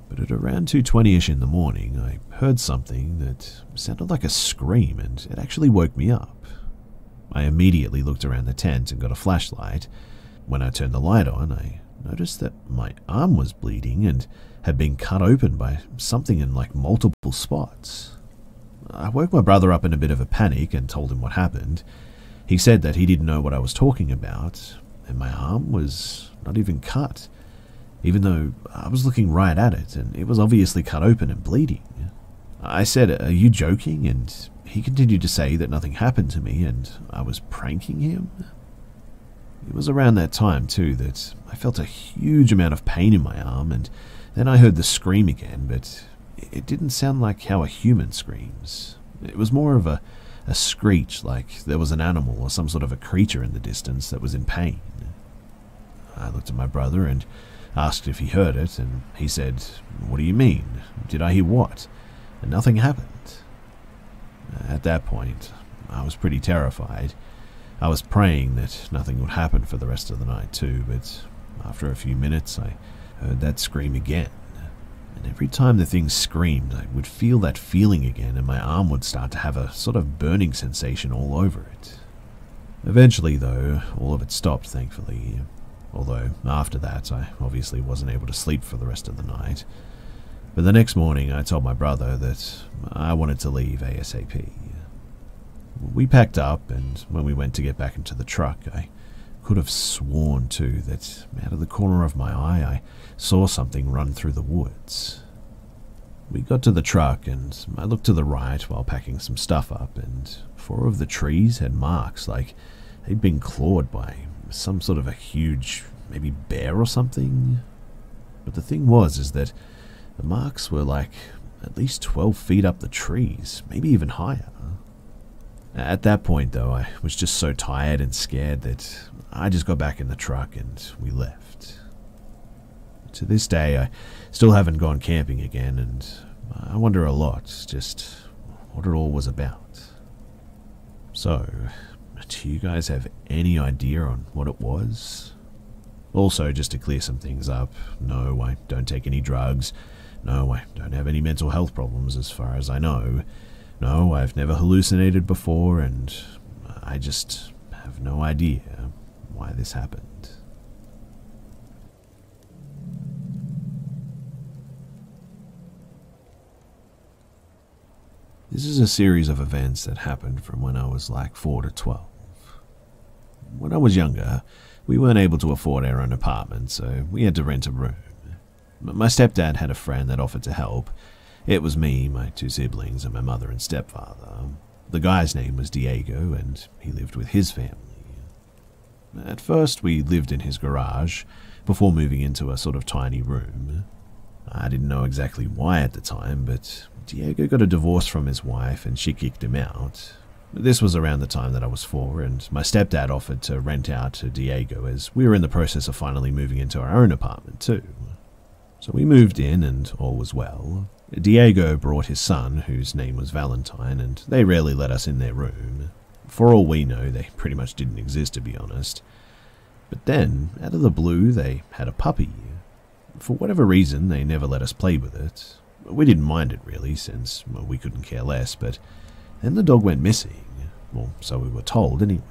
But at around 2:20ish in the morning, I heard something that sounded like a scream, and it actually woke me up. I immediately looked around the tent and got a flashlight. When I turned the light on, I noticed that my arm was bleeding and had been cut open by something in like multiple spots. I woke my brother up in a bit of a panic and told him what happened. He said that he didn't know what I was talking about, and my arm was not even cut, even though I was looking right at it, and it was obviously cut open and bleeding. I said, "Are you joking?" And he continued to say that nothing happened to me, and I was pranking him. It was around that time, too, that I felt a huge amount of pain in my arm, and then I heard the scream again, but it didn't sound like how a human screams. It was more of a screech, like there was an animal or some sort of a creature in the distance that was in pain. I looked at my brother and asked if he heard it, and he said, "What do you mean? Did I hear what?" And nothing happened. At that point, I was pretty terrified. I was praying that nothing would happen for the rest of the night too, but after a few minutes I heard that scream again. And every time the thing screamed, I would feel that feeling again, and my arm would start to have a sort of burning sensation all over it. Eventually, though, all of it stopped, thankfully. Although, after that, I obviously wasn't able to sleep for the rest of the night. But the next morning, I told my brother that I wanted to leave ASAP. We packed up, and when we went to get back into the truck, I could have sworn, too, that out of the corner of my eye, I saw something run through the woods. We got to the truck and I looked to the right while packing some stuff up, and 4 of the trees had marks like they'd been clawed by some sort of a huge, maybe bear or something. But the thing is that the marks were like at least 12 feet up the trees, maybe even higher. At that point though, I was just so tired and scared that I just got back in the truck and we left. To this day, I still haven't gone camping again, and I wonder a lot just what it all was about. So, do you guys have any idea on what it was? Also, just to clear some things up, no, I don't take any drugs. No, I don't have any mental health problems as far as I know. No, I've never hallucinated before, and I just have no idea why this happened. This is a series of events that happened from when I was like 4 to 12. When I was younger, we weren't able to afford our own apartment, so we had to rent a room. My stepdad had a friend that offered to help. It was me, my 2 siblings, and my mother and stepfather. The guy's name was Diego, and he lived with his family. At first, we lived in his garage, before moving into a sort of tiny room. I didn't know exactly why at the time, but Diego got a divorce from his wife and she kicked him out. This was around the time that I was 4, and my stepdad offered to rent out to Diego as we were in the process of finally moving into our own apartment too. So we moved in and all was well. Diego brought his son, whose name was Valentine, and they rarely let us in their room. For all we know, they pretty much didn't exist, to be honest. But then, out of the blue, they had a puppy. For whatever reason, they never let us play with it. We didn't mind it really, since we couldn't care less, but then the dog went missing. Well, so we were told anyway.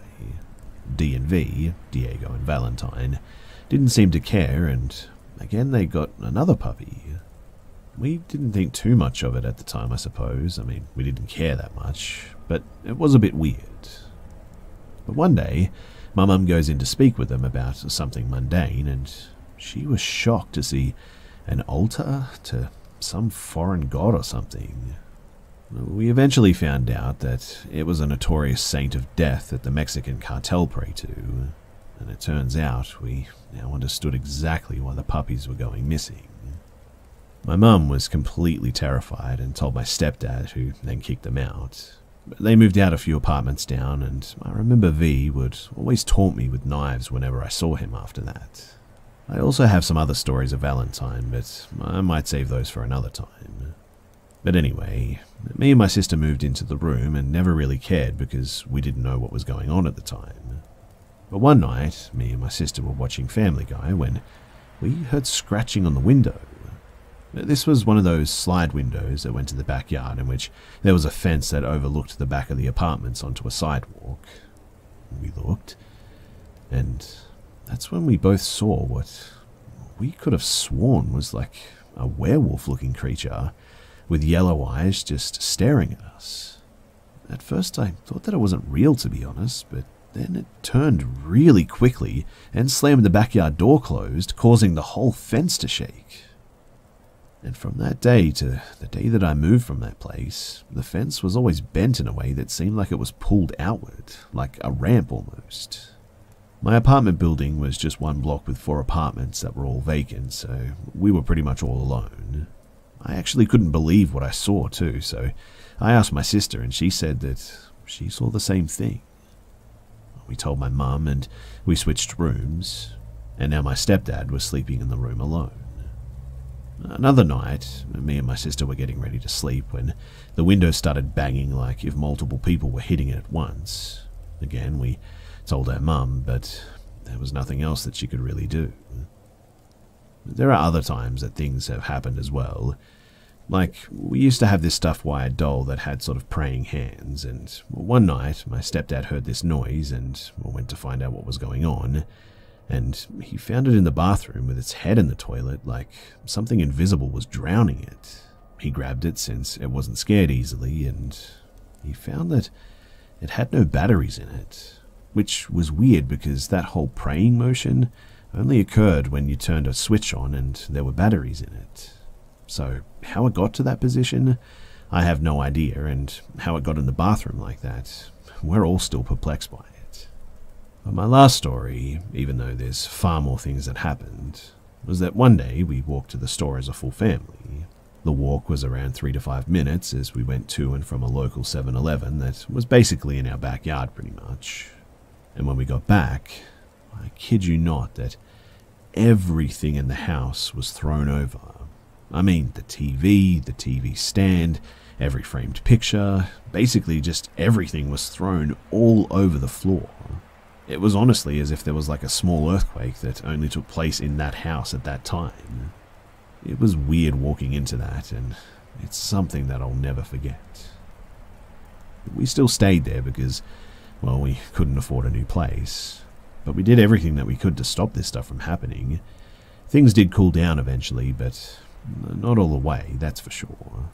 D and V, Diego and Valentine, didn't seem to care, and again they got another puppy. We didn't think too much of it at the time, I suppose. I mean, we didn't care that much, but it was a bit weird. But one day, my mum goes in to speak with them about something mundane, and she was shocked to see an altar to some foreign god or something. We eventually found out that it was a notorious saint of death that the Mexican cartel prayed to, and it turns out we now understood exactly why the puppies were going missing. My mum was completely terrified and told my stepdad, who then kicked them out. They moved out a few apartments down, and I remember V would always taunt me with knives whenever I saw him after that. I also have some other stories of Valentine, but I might save those for another time. But anyway, me and my sister moved into the room and never really cared because we didn't know what was going on at the time. But one night, me and my sister were watching Family Guy when we heard scratching on the window. This was one of those slide windows that went to the backyard, in which there was a fence that overlooked the back of the apartments onto a sidewalk. We looked, and that's when we both saw what we could have sworn was like a werewolf-looking creature with yellow eyes just staring at us. At first I thought that it wasn't real, to be honest, but then it turned really quickly and slammed the backyard door closed, causing the whole fence to shake. And from that day to the day that I moved from that place, the fence was always bent in a way that seemed like it was pulled outward, like a ramp almost. My apartment building was just one block with 4 apartments that were all vacant, so we were pretty much all alone. I actually couldn't believe what I saw too, so I asked my sister and she said that she saw the same thing. We told my mum and we switched rooms, and now my stepdad was sleeping in the room alone. Another night, me and my sister were getting ready to sleep when the window started banging like if multiple people were hitting it at once. Again, we told our mum, but there was nothing else that she could really do. There are other times that things have happened as well. Like, we used to have this stuffed wire doll that had sort of praying hands, and one night my stepdad heard this noise and went to find out what was going on, and he found it in the bathroom with its head in the toilet like something invisible was drowning it. He grabbed it since it wasn't scared easily, and he found that it had no batteries in it, which was weird because that whole praying motion only occurred when you turned a switch on and there were batteries in it. So how it got to that position, I have no idea, and how it got in the bathroom like that, we're all still perplexed by it. But my last story, even though there's far more things that happened, was that one day we walked to the store as a full family. The walk was around 3 to 5 minutes as we went to and from a local 7-Eleven that was basically in our backyard pretty much. And when we got back, I kid you not that everything in the house was thrown over. I mean, the TV stand, every framed picture, basically just everything was thrown all over the floor. It was honestly as if there was like a small earthquake that only took place in that house at that time. It was weird walking into that, and it's something that I'll never forget. We still stayed there because, well, we couldn't afford a new place. But we did everything that we could to stop this stuff from happening. Things did cool down eventually, but not all the way, that's for sure.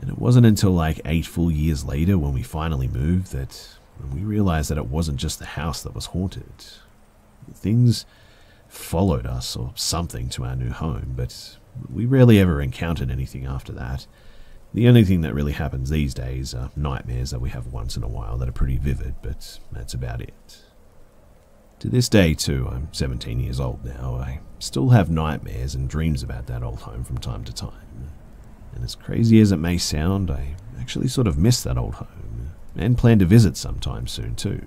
And it wasn't until like 8 full years later when we finally moved that we realized that it wasn't just the house that was haunted. Things followed us or something to our new home, but we rarely ever encountered anything after that. The only thing that really happens these days are nightmares that we have once in a while that are pretty vivid, but that's about it. To this day too, I'm 17 years old now, I still have nightmares and dreams about that old home from time to time. And as crazy as it may sound, I actually sort of miss that old home, and plan to visit sometime soon too,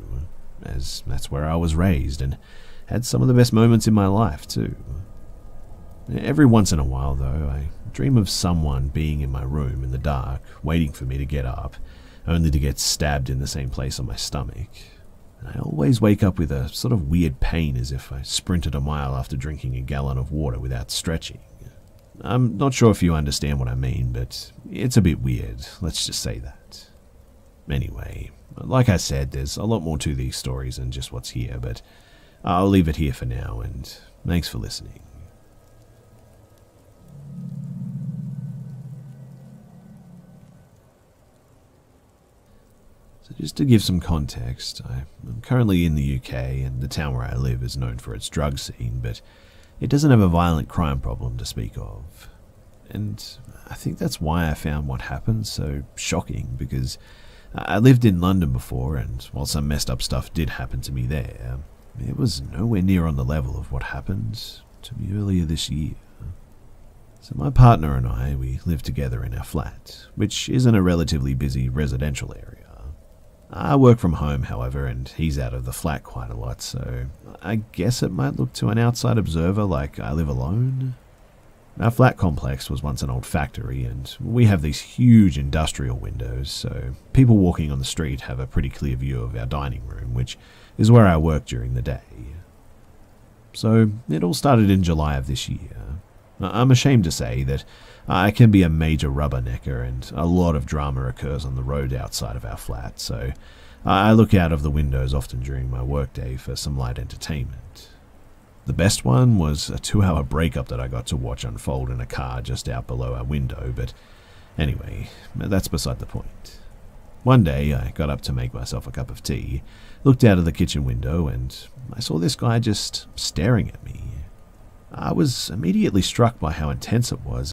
as that's where I was raised and had some of the best moments in my life too. Every once in a while though, I dream of someone being in my room in the dark, waiting for me to get up, only to get stabbed in the same place on my stomach. And I always wake up with a sort of weird pain as if I sprinted a mile after drinking a gallon of water without stretching. I'm not sure if you understand what I mean, but it's a bit weird, let's just say that. Anyway, like I said, there's a lot more to these stories than just what's here, but I'll leave it here for now, and thanks for listening. So just to give some context, I'm currently in the UK, and the town where I live is known for its drug scene, but it doesn't have a violent crime problem to speak of. And I think that's why I found what happened so shocking, because I lived in London before, and while some messed up stuff did happen to me there, it was nowhere near on the level of what happened to me earlier this year. So my partner and I, we live together in our flat, which is in a relatively busy residential area. I work from home, however, and he's out of the flat quite a lot, so I guess it might look to an outside observer like I live alone. Our flat complex was once an old factory, and we have these huge industrial windows, so people walking on the street have a pretty clear view of our dining room, which is where I work during the day. So it all started in July of this year. I'm ashamed to say that I can be a major rubbernecker, and a lot of drama occurs on the road outside of our flat, so I look out of the windows often during my workday for some light entertainment. The best one was a 2-hour breakup that I got to watch unfold in a car just out below our window, but anyway, that's beside the point. One day, I got up to make myself a cup of tea, looked out of the kitchen window, and I saw this guy just staring at me. I was immediately struck by how intense it was,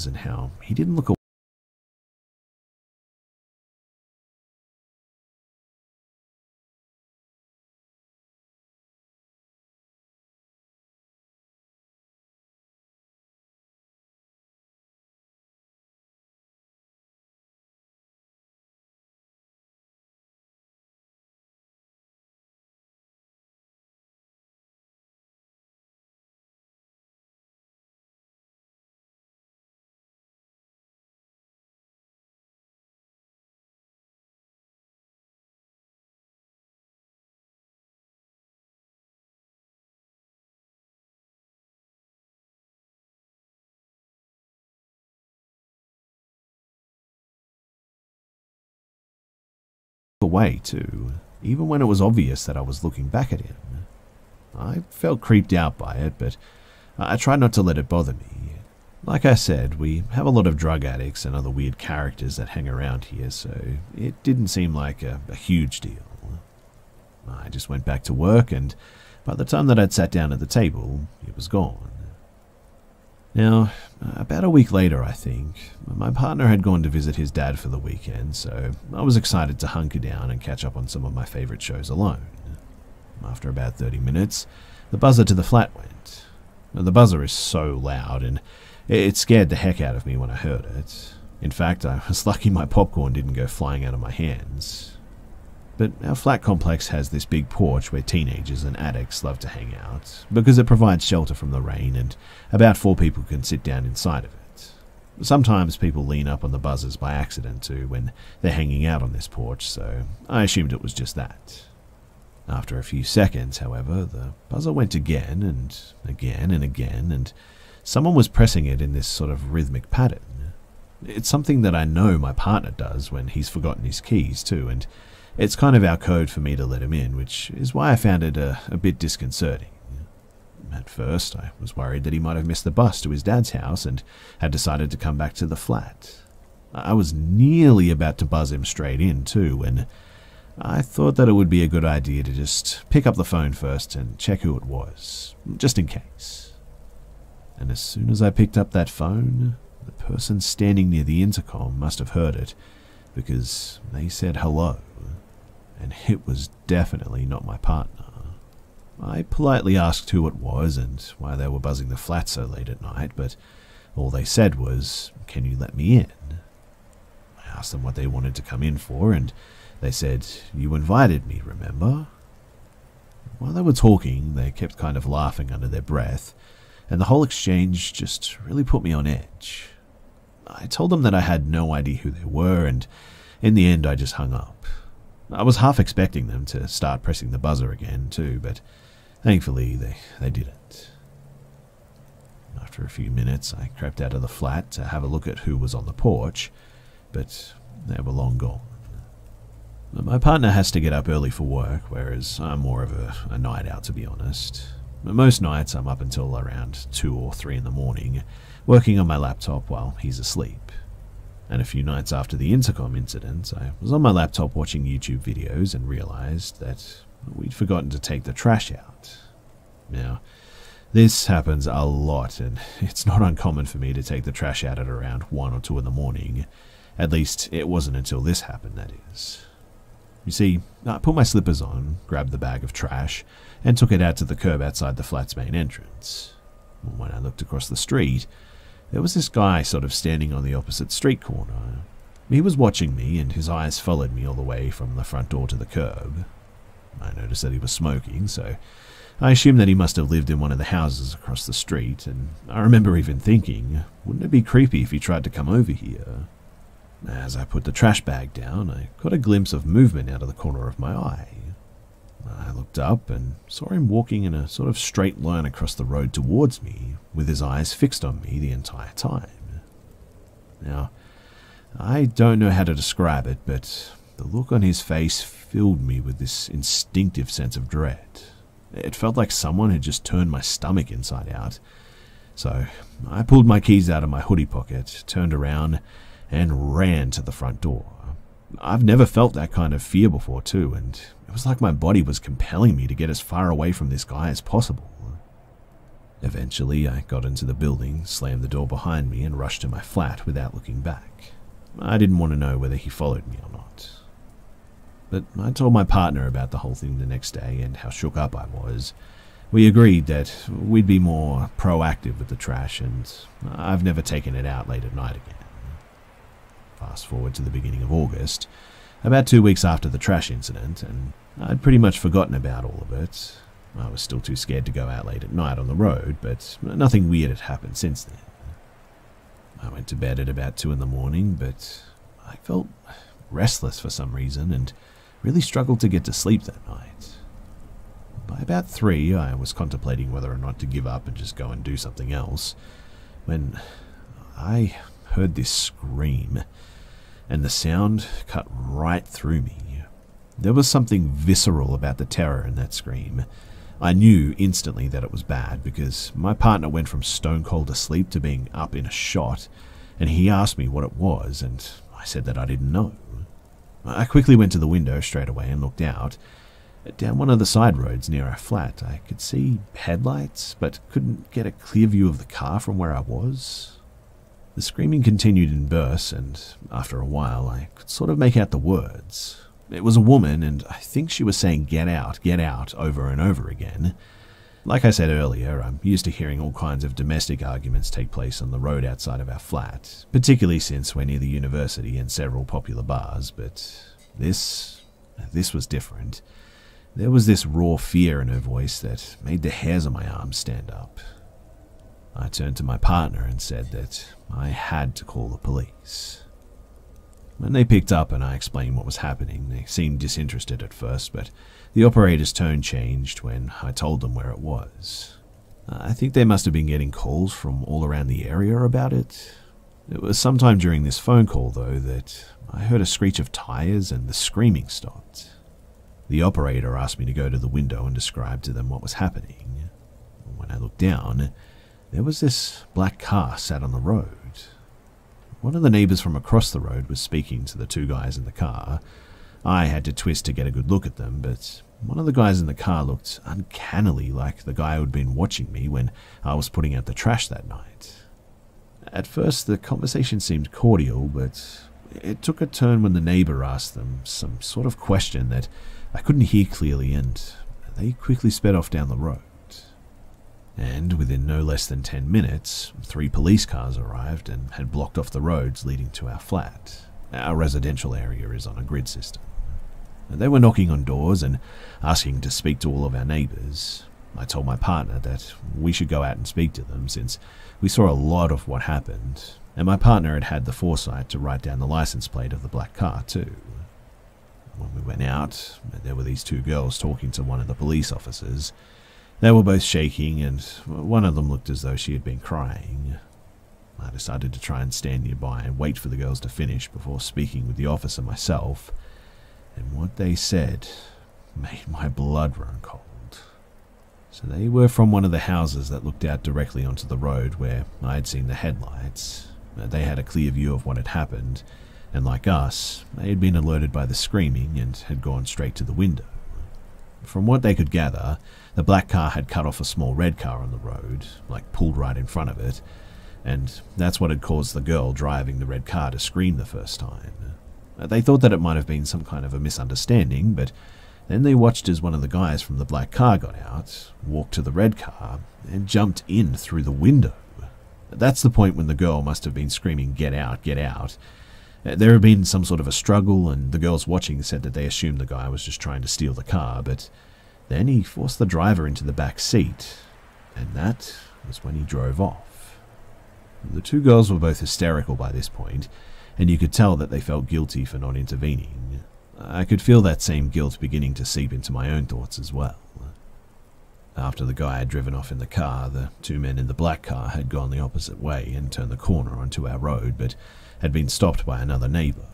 was and how he didn't look away too, even when it was obvious that I was looking back at him. I felt creeped out by it, but I tried not to let it bother me. Like I said, we have a lot of drug addicts and other weird characters that hang around here, so it didn't seem like a huge deal. I just went back to work, and by the time that I'd sat down at the table, it was gone. Now, about a week later, I think, my partner had gone to visit his dad for the weekend, so I was excited to hunker down and catch up on some of my favorite shows alone. After about 30 minutes, the buzzer to the flat went. The buzzer is so loud, and it scared the heck out of me when I heard it. In fact, I was lucky my popcorn didn't go flying out of my hands. But our flat complex has this big porch where teenagers and addicts love to hang out, because it provides shelter from the rain and about 4 people can sit down inside of it. Sometimes people lean up on the buzzers by accident too when they're hanging out on this porch, so I assumed it was just that. After a few seconds, however, the buzzer went again and again and again, and someone was pressing it in this sort of rhythmic pattern. It's something that I know my partner does when he's forgotten his keys too, and it's kind of our code for me to let him in, which is why I found it a bit disconcerting. At first, I was worried that he might have missed the bus to his dad's house and had decided to come back to the flat. I was nearly about to buzz him straight in too, when I thought that it would be a good idea to just pick up the phone first and check who it was, just in case. And as soon as I picked up that phone, the person standing near the intercom must have heard it, because they said hello. And it was definitely not my partner. I politely asked who it was and why they were buzzing the flat so late at night, but all they said was, "Can you let me in?" I asked them what they wanted to come in for, and they said, "You invited me, remember?" While they were talking, they kept kind of laughing under their breath, and the whole exchange just really put me on edge. I told them that I had no idea who they were, and in the end I just hung up. I was half expecting them to start pressing the buzzer again too, but thankfully they didn't. After a few minutes, I crept out of the flat to have a look at who was on the porch, but they were long gone. My partner has to get up early for work, whereas I'm more of a night out, to be honest. Most nights I'm up until around 2 or 3 in the morning, working on my laptop while he's asleep. And a few nights after the intercom incident, I was on my laptop watching YouTube videos and realized that we'd forgotten to take the trash out. Now, this happens a lot, and it's not uncommon for me to take the trash out at around 1 or 2 in the morning. At least, it wasn't until this happened, that is. You see, I put my slippers on, grabbed the bag of trash, and took it out to the curb outside the flat's main entrance. When I looked across the street, there was this guy sort of standing on the opposite street corner. He was watching me, and his eyes followed me all the way from the front door to the curb. I noticed that he was smoking, so I assumed that he must have lived in one of the houses across the street, and I remember even thinking, wouldn't it be creepy if he tried to come over here? As I put the trash bag down, I caught a glimpse of movement out of the corner of my eye. I looked up and saw him walking in a sort of straight line across the road towards me, with his eyes fixed on me the entire time. Now, I don't know how to describe it, but the look on his face filled me with this instinctive sense of dread. It felt like someone had just turned my stomach inside out. So I pulled my keys out of my hoodie pocket, turned around, and ran to the front door. I've never felt that kind of fear before too, and it was like my body was compelling me to get as far away from this guy as possible. Eventually, I got into the building, slammed the door behind me, and rushed to my flat without looking back. I didn't want to know whether he followed me or not. But I told my partner about the whole thing the next day and how shook up I was. We agreed that we'd be more proactive with the trash, and I've never taken it out late at night again. Fast forward to the beginning of August, about 2 weeks after the trash incident, and I'd pretty much forgotten about all of it. I was still too scared to go out late at night on the road, but nothing weird had happened since then. I went to bed at about 2 in the morning, but I felt restless for some reason and really struggled to get to sleep that night. By about 3, I was contemplating whether or not to give up and just go and do something else, when I heard this scream, and the sound cut right through me. There was something visceral about the terror in that scream. I knew instantly that it was bad because my partner went from stone cold asleep to being up in a shot, and he asked me what it was, and I said that I didn't know. I quickly went to the window straight away and looked out. Down one of the side roads near our flat, I could see headlights, but couldn't get a clear view of the car from where I was. The screaming continued in bursts, and after a while I could sort of make out the words. It was a woman, and I think she was saying get out, over and over again. Like I said earlier, I'm used to hearing all kinds of domestic arguments take place on the road outside of our flat, particularly since we're near the university and several popular bars, but this was different. There was this raw fear in her voice that made the hairs on my arms stand up. I turned to my partner and said that I had to call the police. When they picked up and I explained what was happening, they seemed disinterested at first, but the operator's tone changed when I told them where it was. I think they must have been getting calls from all around the area about it. It was sometime during this phone call, though, that I heard a screech of tires and the screaming stopped. The operator asked me to go to the window and describe to them what was happening. When I looked down, there was this black car sat on the road. One of the neighbors from across the road was speaking to the 2 guys in the car. I had to twist to get a good look at them, but one of the guys in the car looked uncannily like the guy who'd been watching me when I was putting out the trash that night. At first, the conversation seemed cordial, but it took a turn when the neighbor asked them some sort of question that I couldn't hear clearly, and they quickly sped off down the road. And within no less than 10 minutes, 3 police cars arrived and had blocked off the roads leading to our flat. Our residential area is on a grid system. They were knocking on doors and asking to speak to all of our neighbors. I told my partner that we should go out and speak to them since we saw a lot of what happened, and my partner had had the foresight to write down the license plate of the black car too. When we went out, there were these 2 girls talking to one of the police officers. They were both shaking, and one of them looked as though she had been crying. I decided to try and stand nearby and wait for the girls to finish before speaking with the officer myself, and what they said made my blood run cold. So they were from one of the houses that looked out directly onto the road where I had seen the headlights. They had a clear view of what had happened, and like us, they had been alerted by the screaming and had gone straight to the window. From what they could gather, the black car had cut off a small red car on the road, like pulled right in front of it, and that's what had caused the girl driving the red car to scream the first time. They thought that it might have been some kind of a misunderstanding, but then they watched as one of the guys from the black car got out, walked to the red car, and jumped in through the window. That's the point when the girl must have been screaming, "Get out, get out." There had been some sort of a struggle, and the girls watching said that they assumed the guy was just trying to steal the car, but then he forced the driver into the back seat, and that was when he drove off. The 2 girls were both hysterical by this point, and you could tell that they felt guilty for not intervening. I could feel that same guilt beginning to seep into my own thoughts as well. After the guy had driven off in the car, the 2 men in the black car had gone the opposite way and turned the corner onto our road, but had been stopped by another neighbor.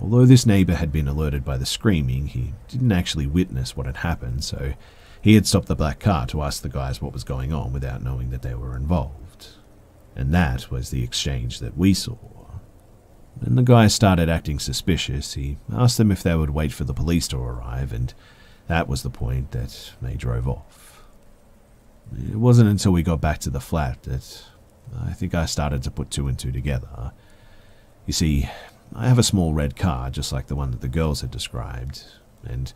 Although this neighbor had been alerted by the screaming, he didn't actually witness what had happened, so he had stopped the black car to ask the guys what was going on without knowing that they were involved. And that was the exchange that we saw. When the guys started acting suspicious, he asked them if they would wait for the police to arrive, and that was the point that they drove off. It wasn't until we got back to the flat that I think I started to put two and two together. You see, I have a small red car just like the one that the girls had described, and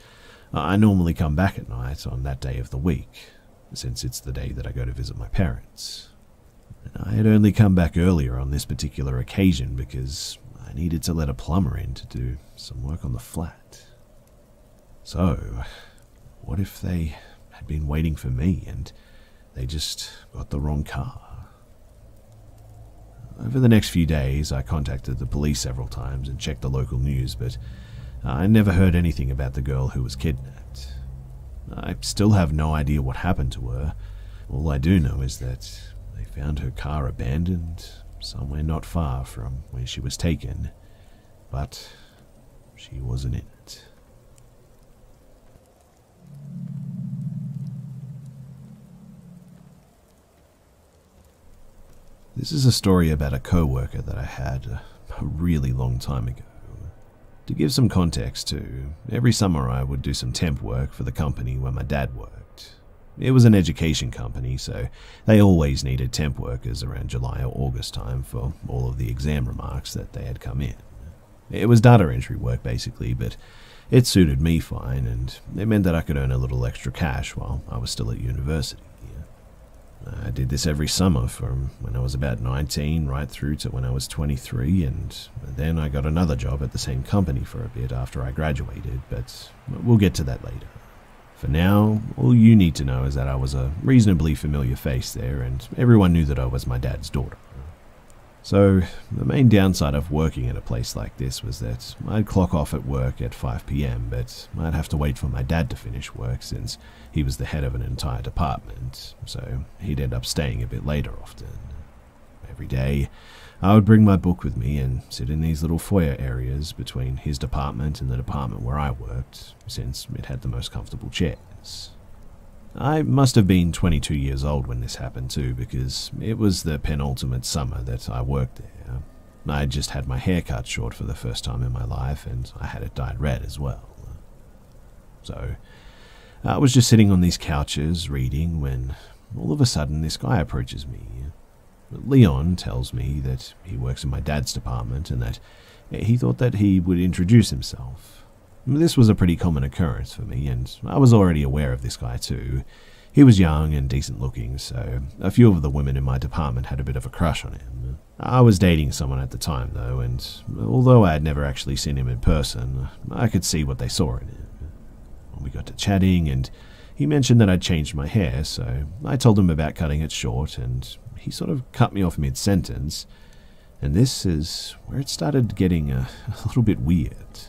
I normally come back at night on that day of the week, since it's the day that I go to visit my parents. And I had only come back earlier on this particular occasion because I needed to let a plumber in to do some work on the flat. So, what if they had been waiting for me and they just got the wrong car? Over the next few days, I contacted the police several times and checked the local news, but I never heard anything about the girl who was kidnapped. I still have no idea what happened to her. All I do know is that they found her car abandoned somewhere not far from where she was taken, but she wasn't in it. This is a story about a co-worker that I had a really long time ago. To give some context too, every summer I would do some temp work for the company where my dad worked. It was an education company, so they always needed temp workers around July or August time for all of the exam remarks that they had come in. It was data entry work basically, but it suited me fine, and it meant that I could earn a little extra cash while I was still at university. I did this every summer from when I was about 19 right through to when I was 23, and then I got another job at the same company for a bit after I graduated, but we'll get to that later. For now, all you need to know is that I was a reasonably familiar face there, and everyone knew that I was my dad's daughter. So, the main downside of working at a place like this was that I'd clock off at work at 5 PM, but I'd have to wait for my dad to finish work since he was the head of an entire department, so he'd end up staying a bit later often. Every day, I would bring my book with me and sit in these little foyer areas between his department and the department where I worked, since it had the most comfortable chairs. I must have been 22 years old when this happened too, because it was the penultimate summer that I worked there. I'd just had my hair cut short for the first time in my life, and I had it dyed red as well. So, I was just sitting on these couches reading when all of a sudden this guy approaches me. Leon tells me that he works in my dad's department and that he thought that he would introduce himself. This was a pretty common occurrence for me, and I was already aware of this guy too. He was young and decent looking, so a few of the women in my department had a bit of a crush on him. I was dating someone at the time though, and although I had never actually seen him in person, I could see what they saw in him. We got to chatting, and he mentioned that I'd changed my hair, so I told him about cutting it short, and he sort of cut me off mid-sentence, and this is where it started getting a little bit weird.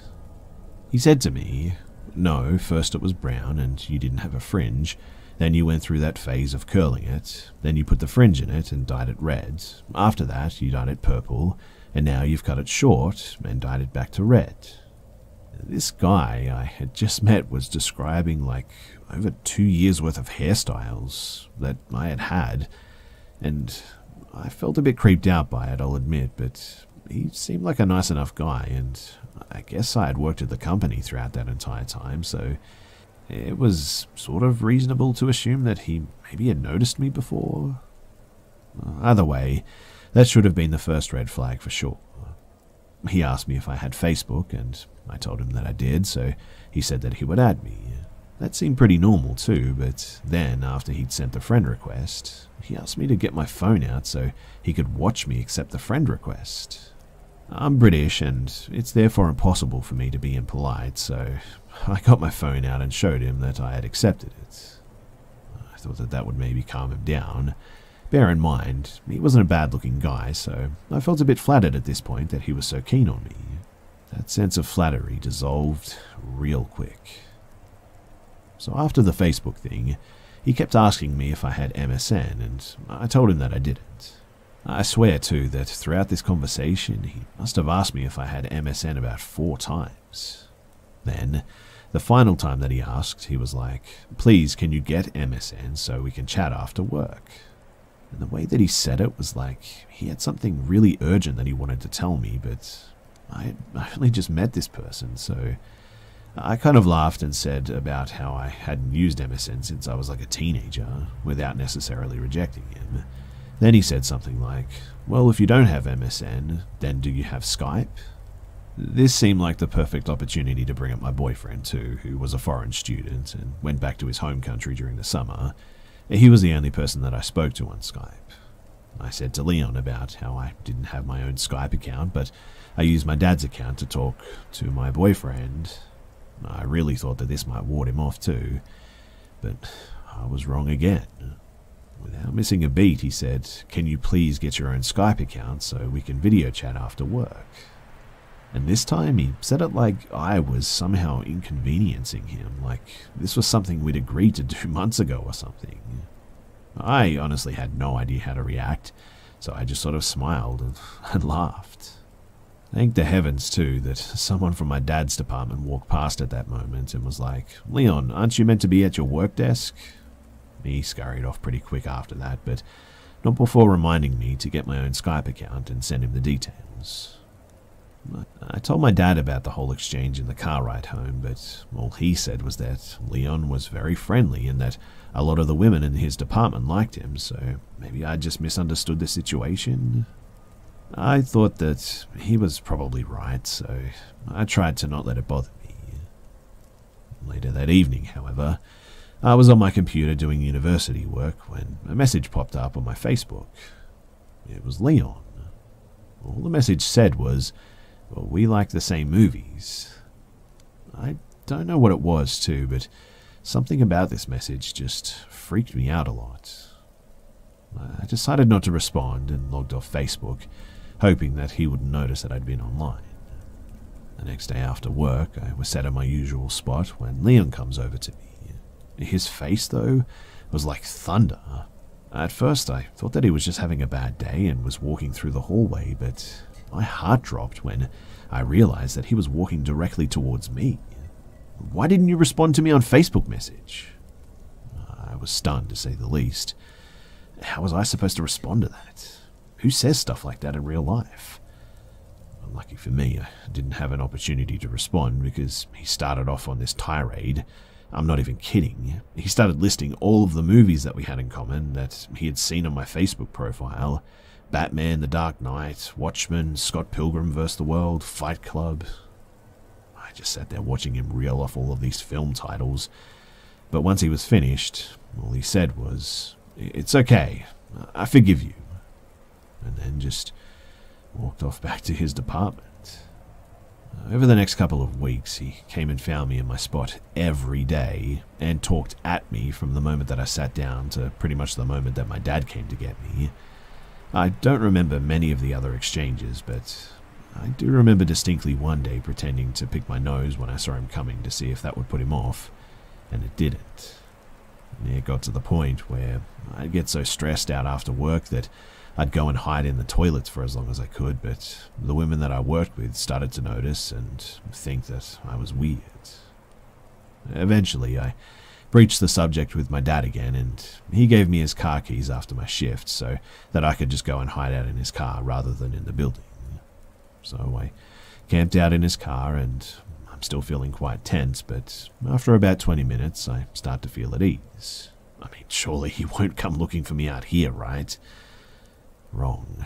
He said to me, "No, first it was brown and you didn't have a fringe, then you went through that phase of curling it, then you put the fringe in it and dyed it red, after that you dyed it purple, and now you've cut it short and dyed it back to red." This guy I had just met was describing like over 2 years worth of hairstyles that I had had, and I felt a bit creeped out by it, I'll admit, but he seemed like a nice enough guy, and I guess I had worked at the company throughout that entire time, so it was sort of reasonable to assume that he maybe had noticed me before. Either way, that should have been the first red flag for sure. He asked me if I had Facebook, and I told him that I did, so he said that he would add me. That seemed pretty normal too, but then, after he'd sent the friend request, he asked me to get my phone out so he could watch me accept the friend request. I'm British, and it's therefore impossible for me to be impolite, so I got my phone out and showed him that I had accepted it. I thought that that would maybe calm him down. Bear in mind, he wasn't a bad-looking guy, so I felt a bit flattered at this point that he was so keen on me. That sense of flattery dissolved real quick. So after the Facebook thing, he kept asking me if I had MSN, and I told him that I didn't. I swear, too, that throughout this conversation, he must have asked me if I had MSN about 4 times. Then, the final time that he asked, he was like, "Please, can you get MSN so we can chat after work?" And the way that he said it was like he had something really urgent that he wanted to tell me, but I only just met this person, so I kind of laughed and said about how I hadn't used MSN since I was like a teenager, without necessarily rejecting him. Then he said something like, "Well, if you don't have MSN, then do you have Skype?" This seemed like the perfect opportunity to bring up my boyfriend too, who was a foreign student and went back to his home country during the summer. He was the only person that I spoke to on Skype. I said to Leon about how I didn't have my own Skype account, but I used my dad's account to talk to my boyfriend. I really thought that this might ward him off too, but I was wrong again. Without missing a beat, he said, "Can you please get your own Skype account so we can video chat after work?" And this time he said it like I was somehow inconveniencing him, like this was something we'd agreed to do months ago or something. I honestly had no idea how to react, so I just sort of smiled and laughed. Thank the heavens, too, that someone from my dad's department walked past at that moment and was like, "Leon, aren't you meant to be at your work desk?" He scurried off pretty quick after that, but not before reminding me to get my own Skype account and send him the details. I told my dad about the whole exchange in the car ride home, but all he said was that Leon was very friendly and that a lot of the women in his department liked him, so maybe I just misunderstood the situation. I thought that he was probably right, so I tried to not let it bother me. Later that evening, however, I was on my computer doing university work when a message popped up on my Facebook. It was Leon. All the message said was, "Well, we like the same movies." I don't know what it was too, but something about this message just freaked me out a lot. I decided not to respond and logged off Facebook, hoping that he wouldn't notice that I'd been online. The next day after work, I was sat at my usual spot when Leon comes over to me. His face, though, was like thunder. At first, I thought that he was just having a bad day and was walking through the hallway, but my heart dropped when I realized that he was walking directly towards me. "Why didn't you respond to me on Facebook message?" I was stunned, to say the least. How was I supposed to respond to that? Who says stuff like that in real life? Lucky for me, I didn't have an opportunity to respond because he started off on this tirade. I'm not even kidding. He started listing all of the movies that we had in common that he had seen on my Facebook profile. Batman, The Dark Knight, Watchmen, Scott Pilgrim vs. the World, Fight Club. I just sat there watching him reel off all of these film titles. But once he was finished, all he said was, "It's okay, I forgive you." And then just walked off back to his department. Over the next couple of weeks, he came and found me in my spot every day and talked at me from the moment that I sat down to pretty much the moment that my dad came to get me. I don't remember many of the other exchanges, but I do remember distinctly one day pretending to pick my nose when I saw him coming to see if that would put him off, and it didn't. It got to the point where I'd get so stressed out after work that I'd go and hide in the toilets for as long as I could, but the women that I worked with started to notice and think that I was weird. Eventually, I breached the subject with my dad again, and he gave me his car keys after my shift so that I could just go and hide out in his car rather than in the building. So I camped out in his car, and I'm still feeling quite tense, but after about 20 minutes, I start to feel at ease. I mean, surely he won't come looking for me out here, right? Wrong.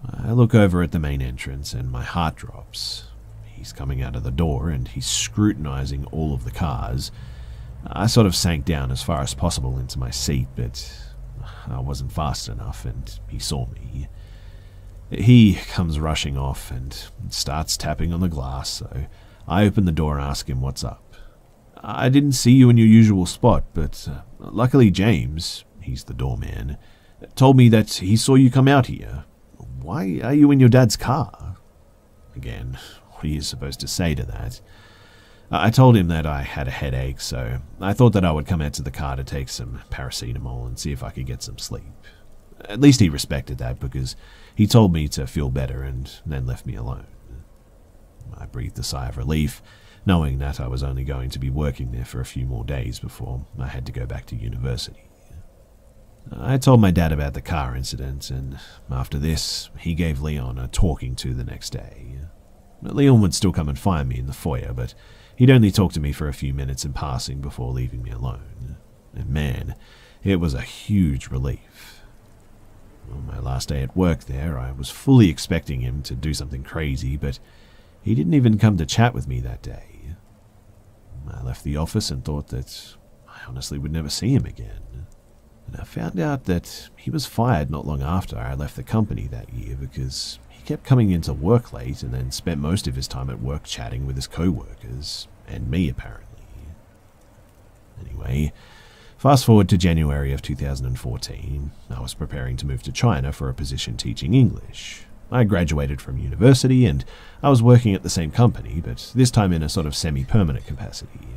I look over at the main entrance and my heart drops. He's coming out of the door and he's scrutinizing all of the cars. I sort of sank down as far as possible into my seat, but I wasn't fast enough and he saw me. He comes rushing off and starts tapping on the glass, so I open the door and ask him what's up. "I didn't see you in your usual spot, but luckily James," he's the doorman, "told me that he saw you come out here. Why are you in your dad's car?" Again, what are you supposed to say to that? I told him that I had a headache, so I thought that I would come out to the car to take some paracetamol and see if I could get some sleep. At least he respected that because he told me to feel better and then left me alone. I breathed a sigh of relief, knowing that I was only going to be working there for a few more days before I had to go back to university. I told my dad about the car incident, and after this, he gave Leon a talking to the next day. Leon would still come and find me in the foyer, but he'd only talk to me for a few minutes in passing before leaving me alone. And man, it was a huge relief. On my last day at work there, I was fully expecting him to do something crazy, but he didn't even come to chat with me that day. I left the office and thought that I honestly would never see him again. And I found out that he was fired not long after I left the company that year because he kept coming into work late and then spent most of his time at work chatting with his co-workers, and me apparently. Anyway, fast forward to January of 2014, I was preparing to move to China for a position teaching English. I graduated from university and I was working at the same company, but this time in a sort of semi-permanent capacity.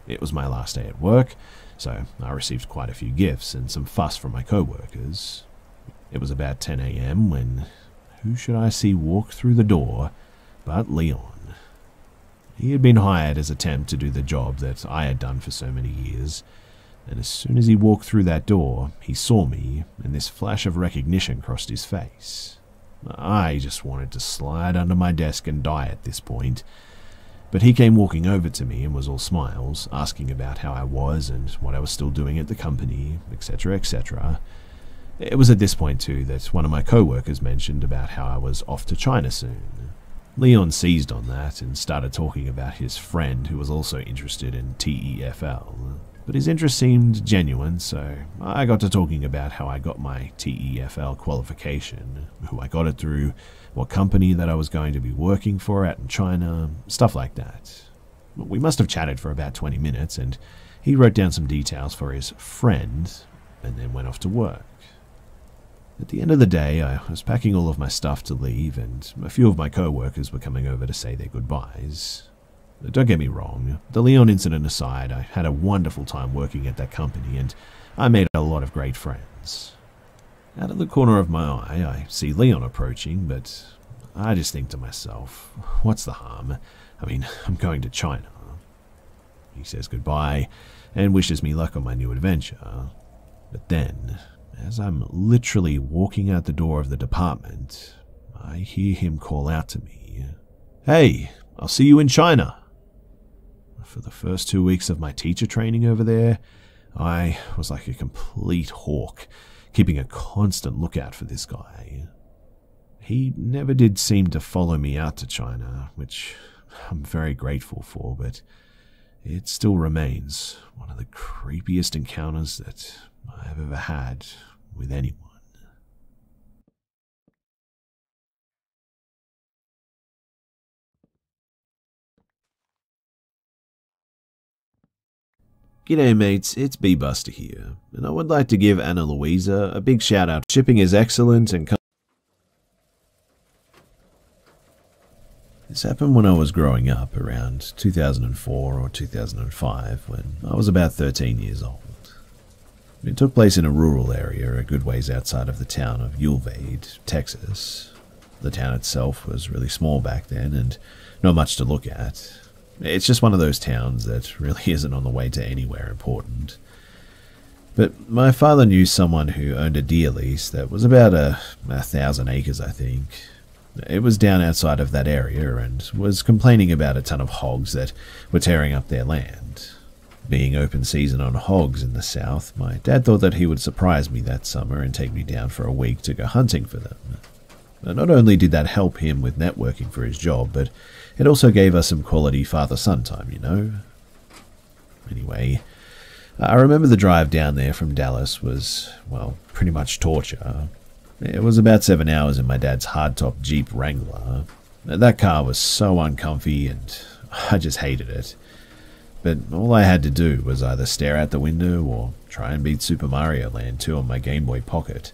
It was my last day at work, so I received quite a few gifts and some fuss from my co-workers. It was about 10 a.m. when who should I see walk through the door but Leon. He had been hired as a temp to do the job that I had done for so many years, and as soon as he walked through that door, he saw me, and this flash of recognition crossed his face. I just wanted to slide under my desk and die at this point, but he came walking over to me and was all smiles, asking about how I was and what I was still doing at the company, etc., etc. It was at this point too that one of my co-workers mentioned about how I was off to China soon. Leon seized on that and started talking about his friend who was also interested in TEFL. But his interest seemed genuine, so I got to talking about how I got my TEFL qualification, who I got it through, what company that I was going to be working for out in China, stuff like that. We must have chatted for about 20 minutes, and he wrote down some details for his friend, and then went off to work. At the end of the day, I was packing all of my stuff to leave, and a few of my co-workers were coming over to say their goodbyes. Don't get me wrong, the Leon incident aside, I had a wonderful time working at that company and I made a lot of great friends. Out of the corner of my eye, I see Leon approaching, but I just think to myself, what's the harm? I mean, I'm going to China. He says goodbye and wishes me luck on my new adventure. But then, as I'm literally walking out the door of the department, I hear him call out to me, "Hey, I'll see you in China." For the first 2 weeks of my teacher training over there, I was like a complete hawk, keeping a constant lookout for this guy. He never did seem to follow me out to China, which I'm very grateful for, but it still remains one of the creepiest encounters that I've ever had with anyone. G'day mates, it's B-Buster here, and I would like to give Ana Luisa a big shout out. Shipping is excellent and this happened when I was growing up around 2004 or 2005 when I was about 13 years old. It took place in a rural area a good ways outside of the town of Uvalde, Texas. The town itself was really small back then and not much to look at. It's just one of those towns that really isn't on the way to anywhere important. But my father knew someone who owned a deer lease that was about 1,000 acres, I think. It was down outside of that area and was complaining about a ton of hogs that were tearing up their land. Being open season on hogs in the south, my dad thought that he would surprise me that summer and take me down for a week to go hunting for them. Not only did that help him with networking for his job, but it also gave us some quality father-son time, you know? Anyway, I remember the drive down there from Dallas was, well, pretty much torture. It was about 7 hours in my dad's hardtop Jeep Wrangler. That car was so uncomfy and I just hated it. But all I had to do was either stare out the window or try and beat Super Mario Land 2 on my Game Boy Pocket.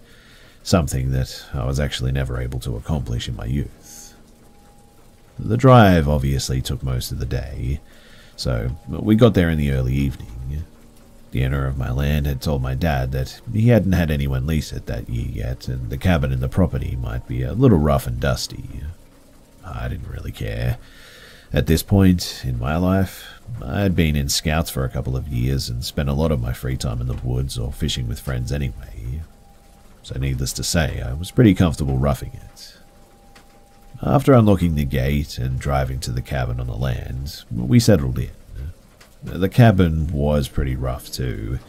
Something that I was actually never able to accomplish in my youth. The drive obviously took most of the day, so we got there in the early evening. The owner of my land had told my dad that he hadn't had anyone lease it that year yet, and the cabin and the property might be a little rough and dusty. I didn't really care. At this point in my life, I had been in scouts for a couple of years and spent a lot of my free time in the woods or fishing with friends anyway. So needless to say, I was pretty comfortable roughing it. After unlocking the gate and driving to the cabin on the land, we settled in. The cabin was pretty rough too.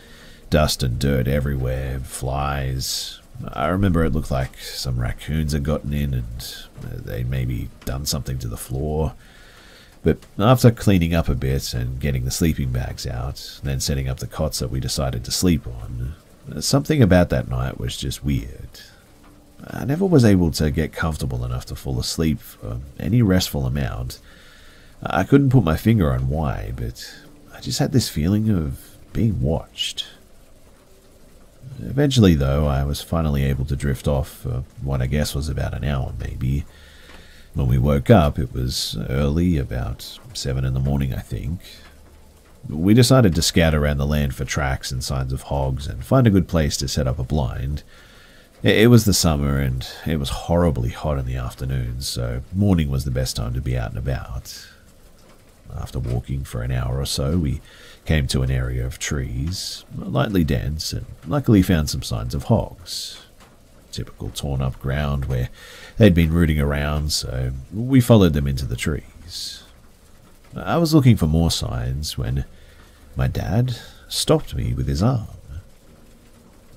Dust and dirt everywhere, flies. I remember it looked like some raccoons had gotten in and they'd maybe done something to the floor. But after cleaning up a bit and getting the sleeping bags out, then setting up the cots that we decided to sleep on, something about that night was just weird. I never was able to get comfortable enough to fall asleep for any restful amount. I couldn't put my finger on why, but I just had this feeling of being watched. Eventually, though, I was finally able to drift off for what I guess was about an hour, maybe. When we woke up, it was early, about 7 in the morning, I think. We decided to scout around the land for tracks and signs of hogs and find a good place to set up a blind. It was the summer and it was horribly hot in the afternoons, so morning was the best time to be out and about. After walking for an hour or so, we came to an area of trees, lightly dense, and luckily found some signs of hogs. Typical torn-up ground where they'd been rooting around, so we followed them into the trees. I was looking for more signs when my dad stopped me with his arm.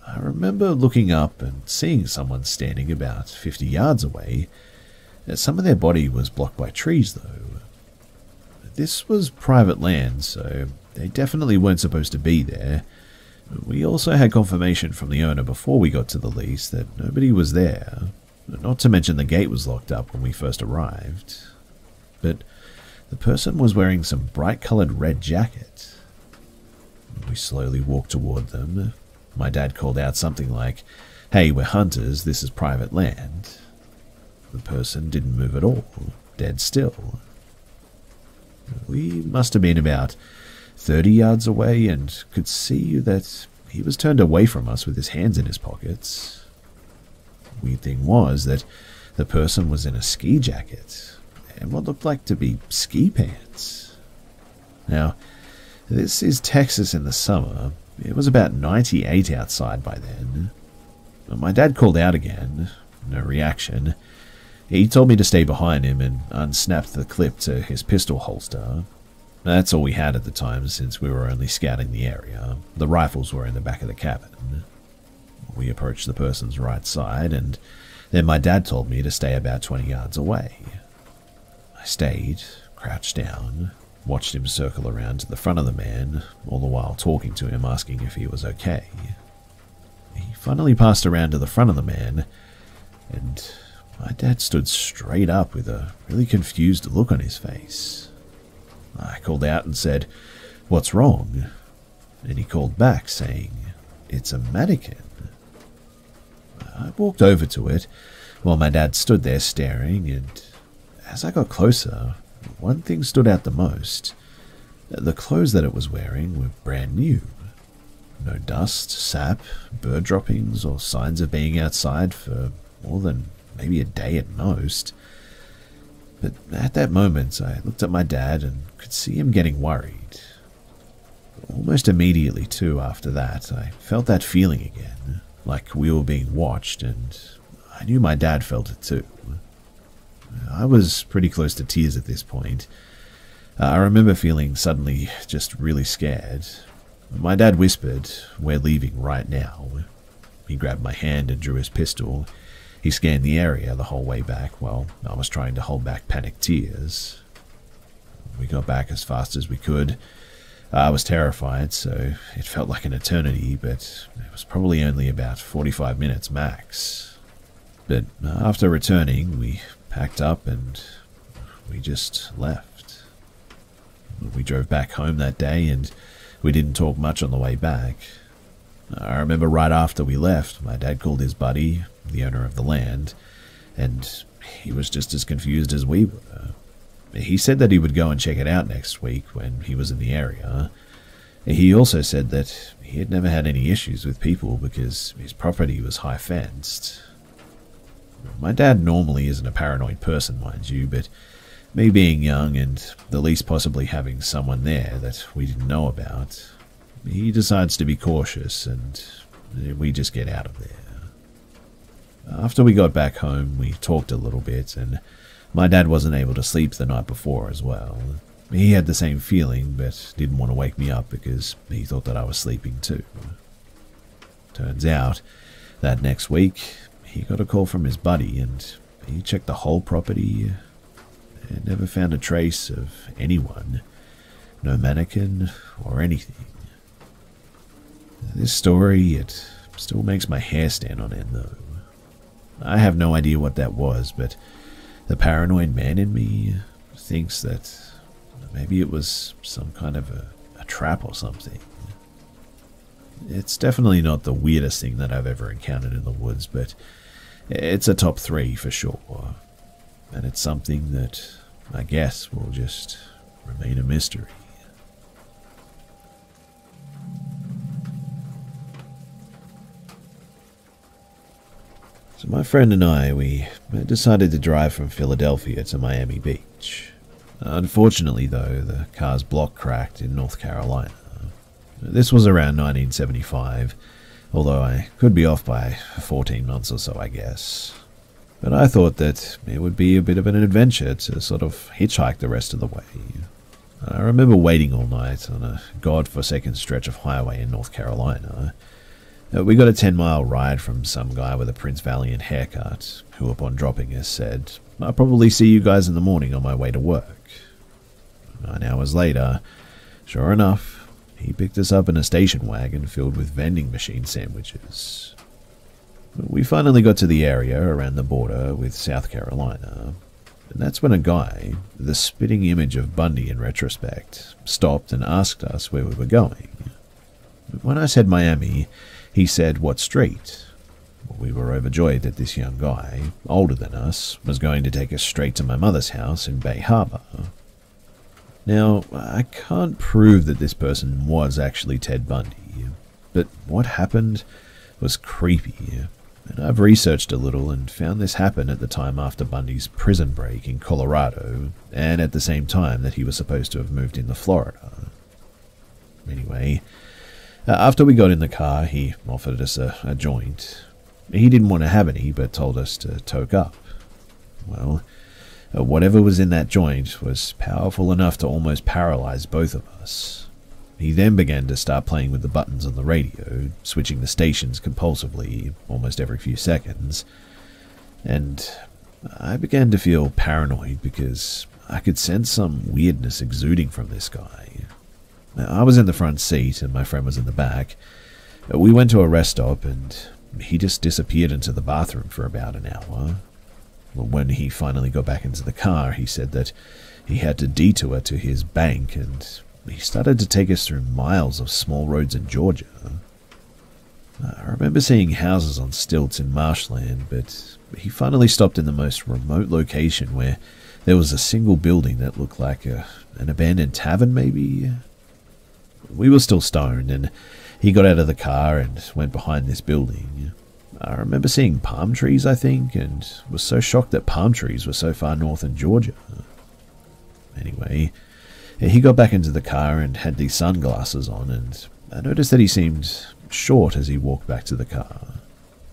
I remember looking up and seeing someone standing about 50 yards away. Some of their body was blocked by trees, though. This was private land, so they definitely weren't supposed to be there. We also had confirmation from the owner before we got to the lease that nobody was there, not to mention the gate was locked up when we first arrived. But the person was wearing some bright-coloured red jacket. We slowly walked toward them. My dad called out something like, "Hey, we're hunters, this is private land." The person didn't move at all, dead still. We must have been about 30 yards away and could see that he was turned away from us with his hands in his pockets. Weird thing was that the person was in a ski jacket and what looked like to be ski pants. Now, this is Texas in the summer. It was about 98 outside by then. My dad called out again. No reaction. He told me to stay behind him and unsnapped the clip to his pistol holster. That's all we had at the time since we were only scouting the area. The rifles were in the back of the cabin. We approached the person's right side and then my dad told me to stay about 20 yards away. I stayed, crouched down, watched him circle around to the front of the man, all the while talking to him, asking if he was okay. He finally passed around to the front of the man, and my dad stood straight up with a really confused look on his face. I called out and said, "What's wrong?" And he called back saying, "It's a mannequin." I walked over to it while my dad stood there staring, and as I got closer, one thing stood out the most. The clothes that it was wearing were brand new. No dust, sap, bird droppings, or signs of being outside for more than maybe a day at most. But at that moment, I looked at my dad and could see him getting worried. Almost immediately, too, after that, I felt that feeling again, like we were being watched, and I knew my dad felt it too. I was pretty close to tears at this point. I remember feeling suddenly just really scared. My dad whispered, "We're leaving right now." He grabbed my hand and drew his pistol. He scanned the area the whole way back while I was trying to hold back panicked tears. We got back as fast as we could. I was terrified, so it felt like an eternity, but it was probably only about 45 minutes max. But after returning, we packed up and we just left. We drove back home that day and we didn't talk much on the way back. I remember right after we left, my dad called his buddy, the owner of the land, and he was just as confused as we were. He said that he would go and check it out next week when he was in the area. He also said that he had never had any issues with people because his property was high fenced. My dad normally isn't a paranoid person, mind you, but me being young and the lease possibly having someone there that we didn't know about, he decides to be cautious and we just get out of there. After we got back home, we talked a little bit and My dad wasn't able to sleep the night before as well. He had the same feeling, but didn't want to wake me up because he thought that I was sleeping too. Turns out that next week, he got a call from his buddy and he checked the whole property and never found a trace of anyone, no mannequin or anything. This story, it still makes my hair stand on end though. I have no idea what that was, but the paranoid man in me thinks that maybe it was some kind of a trap or something. It's definitely not the weirdest thing that I've ever encountered in the woods, but it's a top 3 for sure. And it's something that I guess will just remain a mystery. So my friend and I, we decided to drive from Philadelphia to Miami Beach. Unfortunately though, the car's block cracked in North Carolina. This was around 1975, although I could be off by 14 months or so, I guess. But I thought that it would be a bit of an adventure to sort of hitchhike the rest of the way. I remember waiting all night on a god-forsaken stretch of highway in North Carolina. We got a 10-mile ride from some guy with a Prince Valiant haircut, who upon dropping us said, "I'll probably see you guys in the morning on my way to work." 9 hours later, sure enough, he picked us up in a station wagon filled with vending machine sandwiches. We finally got to the area around the border with South Carolina, and that's when a guy, the spitting image of Bundy in retrospect, stopped and asked us where we were going. When I said Miami, he said, "What street?" We were overjoyed that this young guy, older than us, was going to take us straight to my mother's house in Bay Harbor. Now, I can't prove that this person was actually Ted Bundy, but what happened was creepy, and I've researched a little and found this happened at the time after Bundy's prison break in Colorado, and at the same time that he was supposed to have moved into Florida. Anyway, after we got in the car, he offered us a joint. He didn't want to have any, but told us to toke up. Well, whatever was in that joint was powerful enough to almost paralyze both of us. He then began to start playing with the buttons on the radio, switching the stations compulsively almost every few seconds, and I began to feel paranoid because I could sense some weirdness exuding from this guy. I was in the front seat and my friend was in the back. We went to a rest stop and he just disappeared into the bathroom for about an hour. When he finally got back into the car, he said that he had to detour to his bank and he started to take us through miles of small roads in Georgia. I remember seeing houses on stilts in marshland, but he finally stopped in the most remote location where there was a single building that looked like an abandoned tavern, maybe. We were still stoned, and he got out of the car and went behind this building. I remember seeing palm trees, I think, and was so shocked that palm trees were so far north in Georgia. Anyway, he got back into the car and had these sunglasses on, and I noticed that he seemed short as he walked back to the car.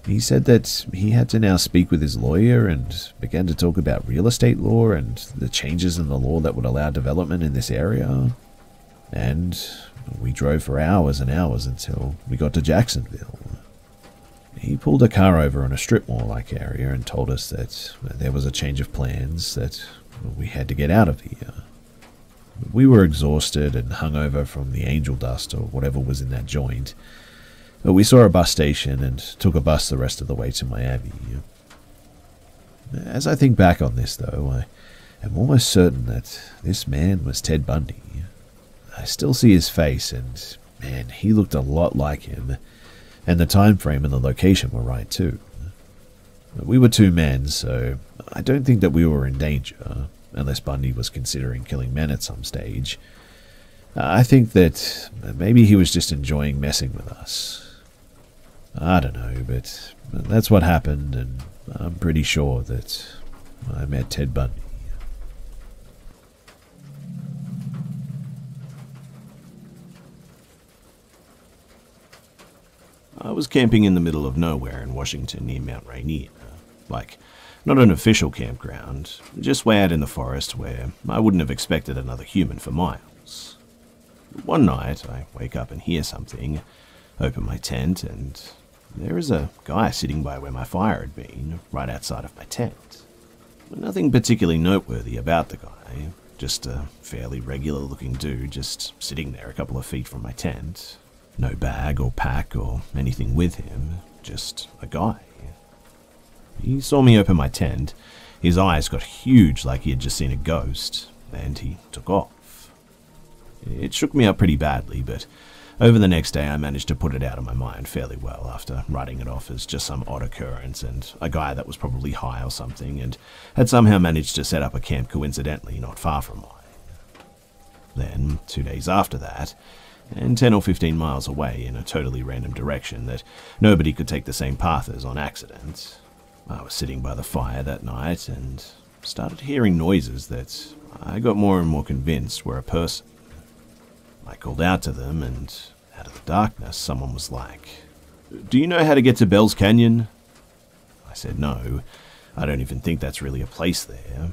He said that he had to now speak with his lawyer and began to talk about real estate law and the changes in the law that would allow development in this area. And we drove for hours and hours until we got to Jacksonville. He pulled a car over on a strip mall-like area and told us that there was a change of plans, that we had to get out of here. We were exhausted and hungover from the angel dust or whatever was in that joint. We saw a bus station and took a bus the rest of the way to Miami. As I think back on this, though, I am almost certain that this man was Ted Bundy. I still see his face, and man, he looked a lot like him, and the time frame and the location were right too. We were 2 men, so I don't think that we were in danger, unless Bundy was considering killing men at some stage. I think that maybe he was just enjoying messing with us. I don't know, but that's what happened, and I'm pretty sure that I met Ted Bundy. I was camping in the middle of nowhere in Washington near Mount Rainier, like Not an official campground, just way out in the forest where I wouldn't have expected another human for miles. One night, I wake up and hear something, open my tent, and there is a guy sitting by where my fire had been, right outside of my tent. Nothing particularly noteworthy about the guy, just a fairly regular-looking dude just sitting there a couple of feet from my tent. No bag or pack or anything with him, just a guy. He saw me open my tent, his eyes got huge like he had just seen a ghost, and he took off. It shook me up pretty badly, but over the next day I managed to put it out of my mind fairly well after writing it off as just some odd occurrence and a guy that was probably high or something and had somehow managed to set up a camp coincidentally not far from mine. Then, 2 days after that, and 10 or 15 miles away in a totally random direction that nobody could take the same path as on accident, I was sitting by the fire that night and started hearing noises that I got more and more convinced were a person. I called out to them, and out of the darkness, someone was like, "Do you know how to get to Bell's Canyon?" I said, "No, I don't even think that's really a place there."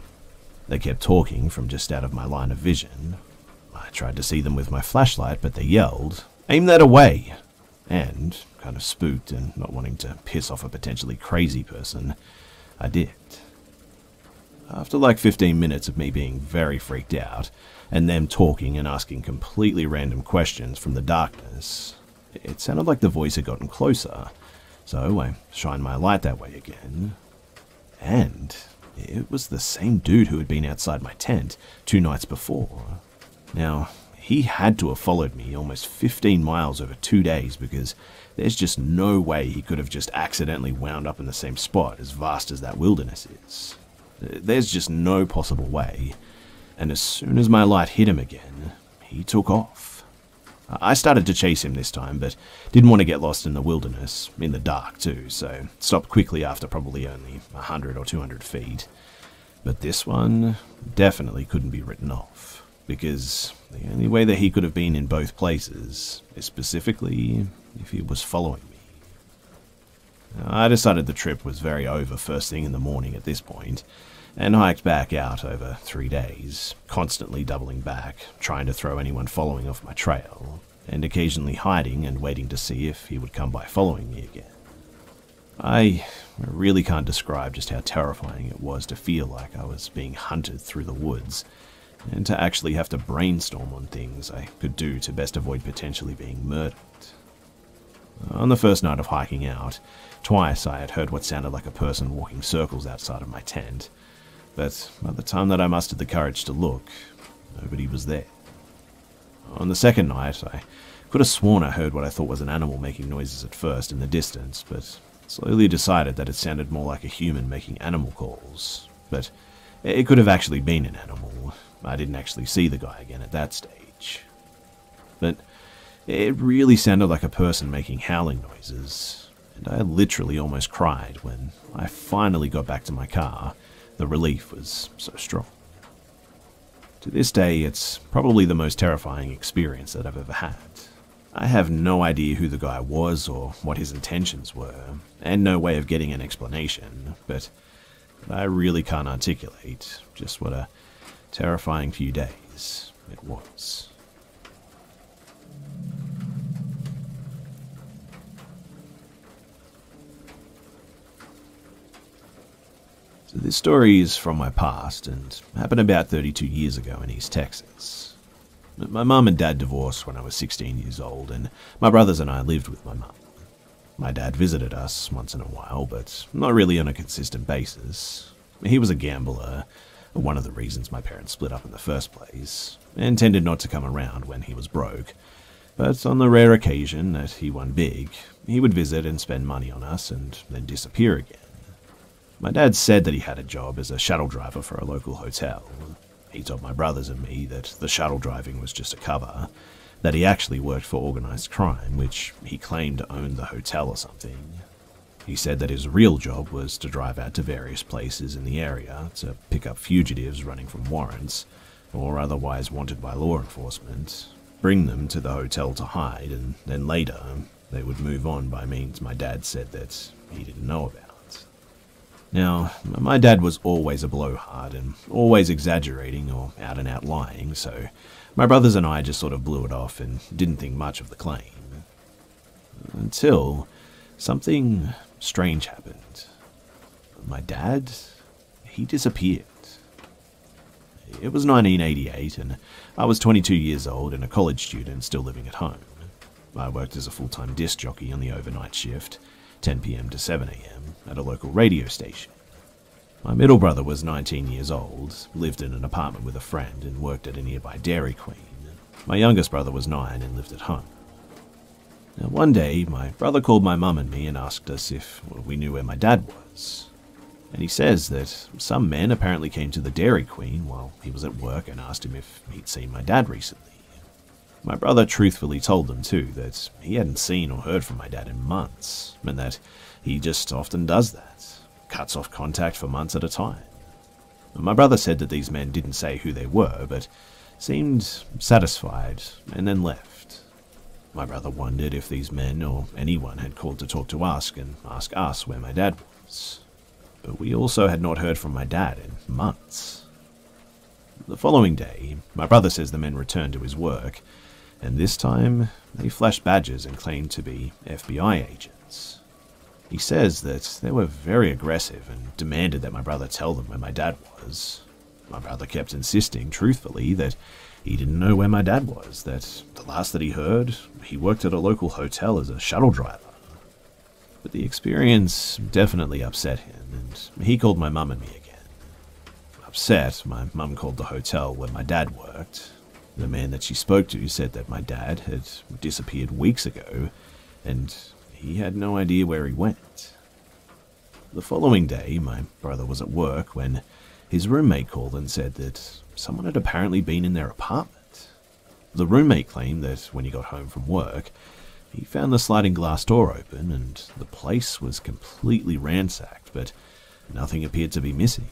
They kept talking from just out of my line of vision. I tried to see them with my flashlight, but they yelled, "Aim that away!" And, kind of spooked and not wanting to piss off a potentially crazy person, I did. After like 15 minutes of me being very freaked out, and them talking and asking completely random questions from the darkness, it sounded like the voice had gotten closer, so I shined my light that way again. And it was the same dude who had been outside my tent 2 nights before. Now, he had to have followed me almost 15 miles over 2 days because there's just no way he could have just accidentally wound up in the same spot as vast as that wilderness is. There's just no possible way. And as soon as my light hit him again, he took off. I started to chase him this time, but didn't want to get lost in the wilderness, in the dark too, so stopped quickly after probably only 100 or 200 feet. But this one definitely couldn't be written off, because the only way that he could have been in both places is specifically if he was following me. I decided the trip was very over first thing in the morning at this point, and hiked back out over 3 days, constantly doubling back, trying to throw anyone following off my trail, and occasionally hiding and waiting to see if he would come by following me again. I really can't describe just how terrifying it was to feel like I was being hunted through the woods, and to actually have to brainstorm on things I could do to best avoid potentially being murdered. On the first night of hiking out, twice I had heard what sounded like a person walking circles outside of my tent, but by the time that I mustered the courage to look, nobody was there. On the second night, I could have sworn I heard what I thought was an animal making noises at first in the distance, but slowly decided that it sounded more like a human making animal calls. But it could have actually been an animal. I didn't actually see the guy again at that stage. But it really sounded like a person making howling noises, and I literally almost cried when I finally got back to my car. The relief was so strong. To this day, it's probably the most terrifying experience that I've ever had. I have no idea who the guy was or what his intentions were, and no way of getting an explanation, but I really can't articulate just what a terrifying few days it was. So this story is from my past and happened about 32 years ago in East Texas. My mum and dad divorced when I was 16 years old, and my brothers and I lived with my mum. My dad visited us once in a while, but not really on a consistent basis. He was a gambler, one of the reasons my parents split up in the first place, and tended not to come around when he was broke. But on the rare occasion that he won big, he would visit and spend money on us and then disappear again. My dad said that he had a job as a shuttle driver for a local hotel. He told my brothers and me that the shuttle driving was just a cover, that he actually worked for organized crime, which he claimed owned the hotel or something. He said that his real job was to drive out to various places in the area to pick up fugitives running from warrants, or otherwise wanted by law enforcement, bring them to the hotel to hide, and then later they would move on by means my dad said that he didn't know about. Now, my dad was always a blowhard and always exaggerating or out-and-out lying, so my brothers and I just sort of blew it off and didn't think much of the claim. Until something strange happened. My dad, he disappeared. It was 1988 and I was 22 years old and a college student still living at home. I worked as a full-time disc jockey on the overnight shift, 10 p.m. to 7 a.m. at a local radio station. My middle brother was 19 years old, lived in an apartment with a friend and worked at a nearby Dairy Queen. My youngest brother was 9 and lived at home. Now, one day, my brother called my mum and me and asked us if we knew where my dad was. And he says that some men apparently came to the Dairy Queen while he was at work and asked him if he'd seen my dad recently. My brother truthfully told them too that he hadn't seen or heard from my dad in months, and that he just often does that, cuts off contact for months at a time. My brother said that these men didn't say who they were, but seemed satisfied and then left. My brother wondered if these men or anyone had called to talk to us and ask us where my dad was. But we also had not heard from my dad in months. The following day, my brother says the men returned to his work, and this time they flashed badges and claimed to be FBI agents. He says that they were very aggressive and demanded that my brother tell them where my dad was. My brother kept insisting, truthfully, that he didn't know where my dad was, that the last that he heard, he worked at a local hotel as a shuttle driver. But the experience definitely upset him, and he called my mum and me again. Upset, my mum called the hotel where my dad worked. The man that she spoke to said that my dad had disappeared weeks ago, and he had no idea where he went. The following day, my brother was at work when his roommate called and said that someone had apparently been in their apartment. The roommate claimed that when he got home from work, he found the sliding glass door open and the place was completely ransacked, but nothing appeared to be missing.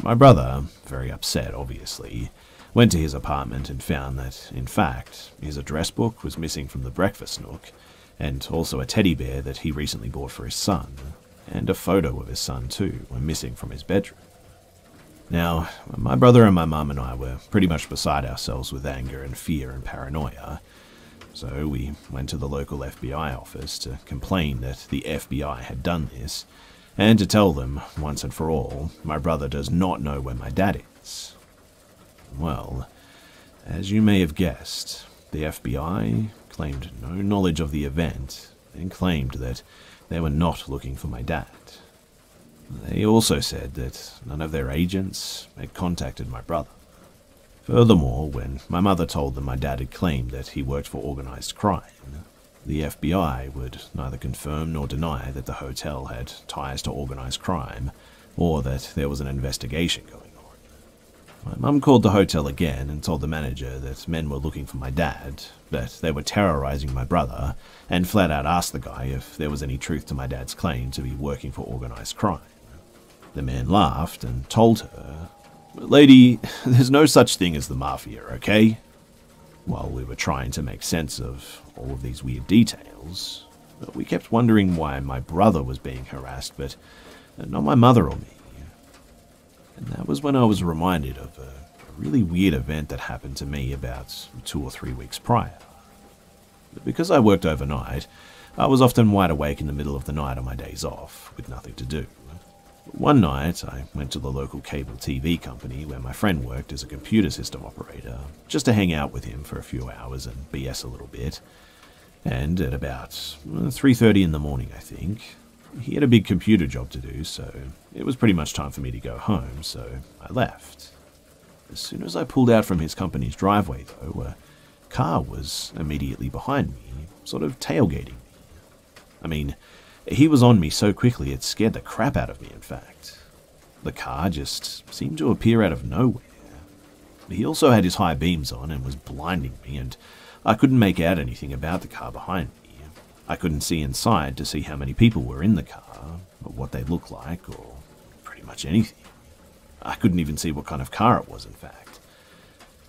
My brother, very upset obviously, went to his apartment and found that, in fact, his address book was missing from the breakfast nook, and also a teddy bear that he recently bought for his son, and a photo of his son too were missing from his bedroom. Now, my brother and my mum and I were pretty much beside ourselves with anger and fear and paranoia, so we went to the local FBI office to complain that the FBI had done this, and to tell them, once and for all, my brother does not know where my dad is. Well, as you may have guessed, the FBI claimed no knowledge of the event and claimed that they were not looking for my dad. They also said that none of their agents had contacted my brother. Furthermore, when my mother told them my dad had claimed that he worked for organized crime, the FBI would neither confirm nor deny that the hotel had ties to organized crime, or that there was an investigation going on. My mum called the hotel again and told the manager that men were looking for my dad, that they were terrorizing my brother, and flat out asked the guy if there was any truth to my dad's claim to be working for organized crime. The man laughed and told her, "Lady, there's no such thing as the mafia, okay?" While we were trying to make sense of all of these weird details, we kept wondering why my brother was being harassed, but not my mother or me. And that was when I was reminded of a really weird event that happened to me about 2 or 3 weeks prior. Because I worked overnight, I was often wide awake in the middle of the night on my days off, with nothing to do. One night, I went to the local cable TV company where my friend worked as a computer system operator, just to hang out with him for a few hours and BS a little bit. And at about 3:30 in the morning, I think, he had a big computer job to do, so it was pretty much time for me to go home, so I left. As soon as I pulled out from his company's driveway, though, a car was immediately behind me, sort of tailgating me. I mean, he was on me so quickly it scared the crap out of me, in fact. The car just seemed to appear out of nowhere. He also had his high beams on and was blinding me, and I couldn't make out anything about the car behind me. I couldn't see inside to see how many people were in the car, or what they looked like, or pretty much anything. I couldn't even see what kind of car it was, in fact.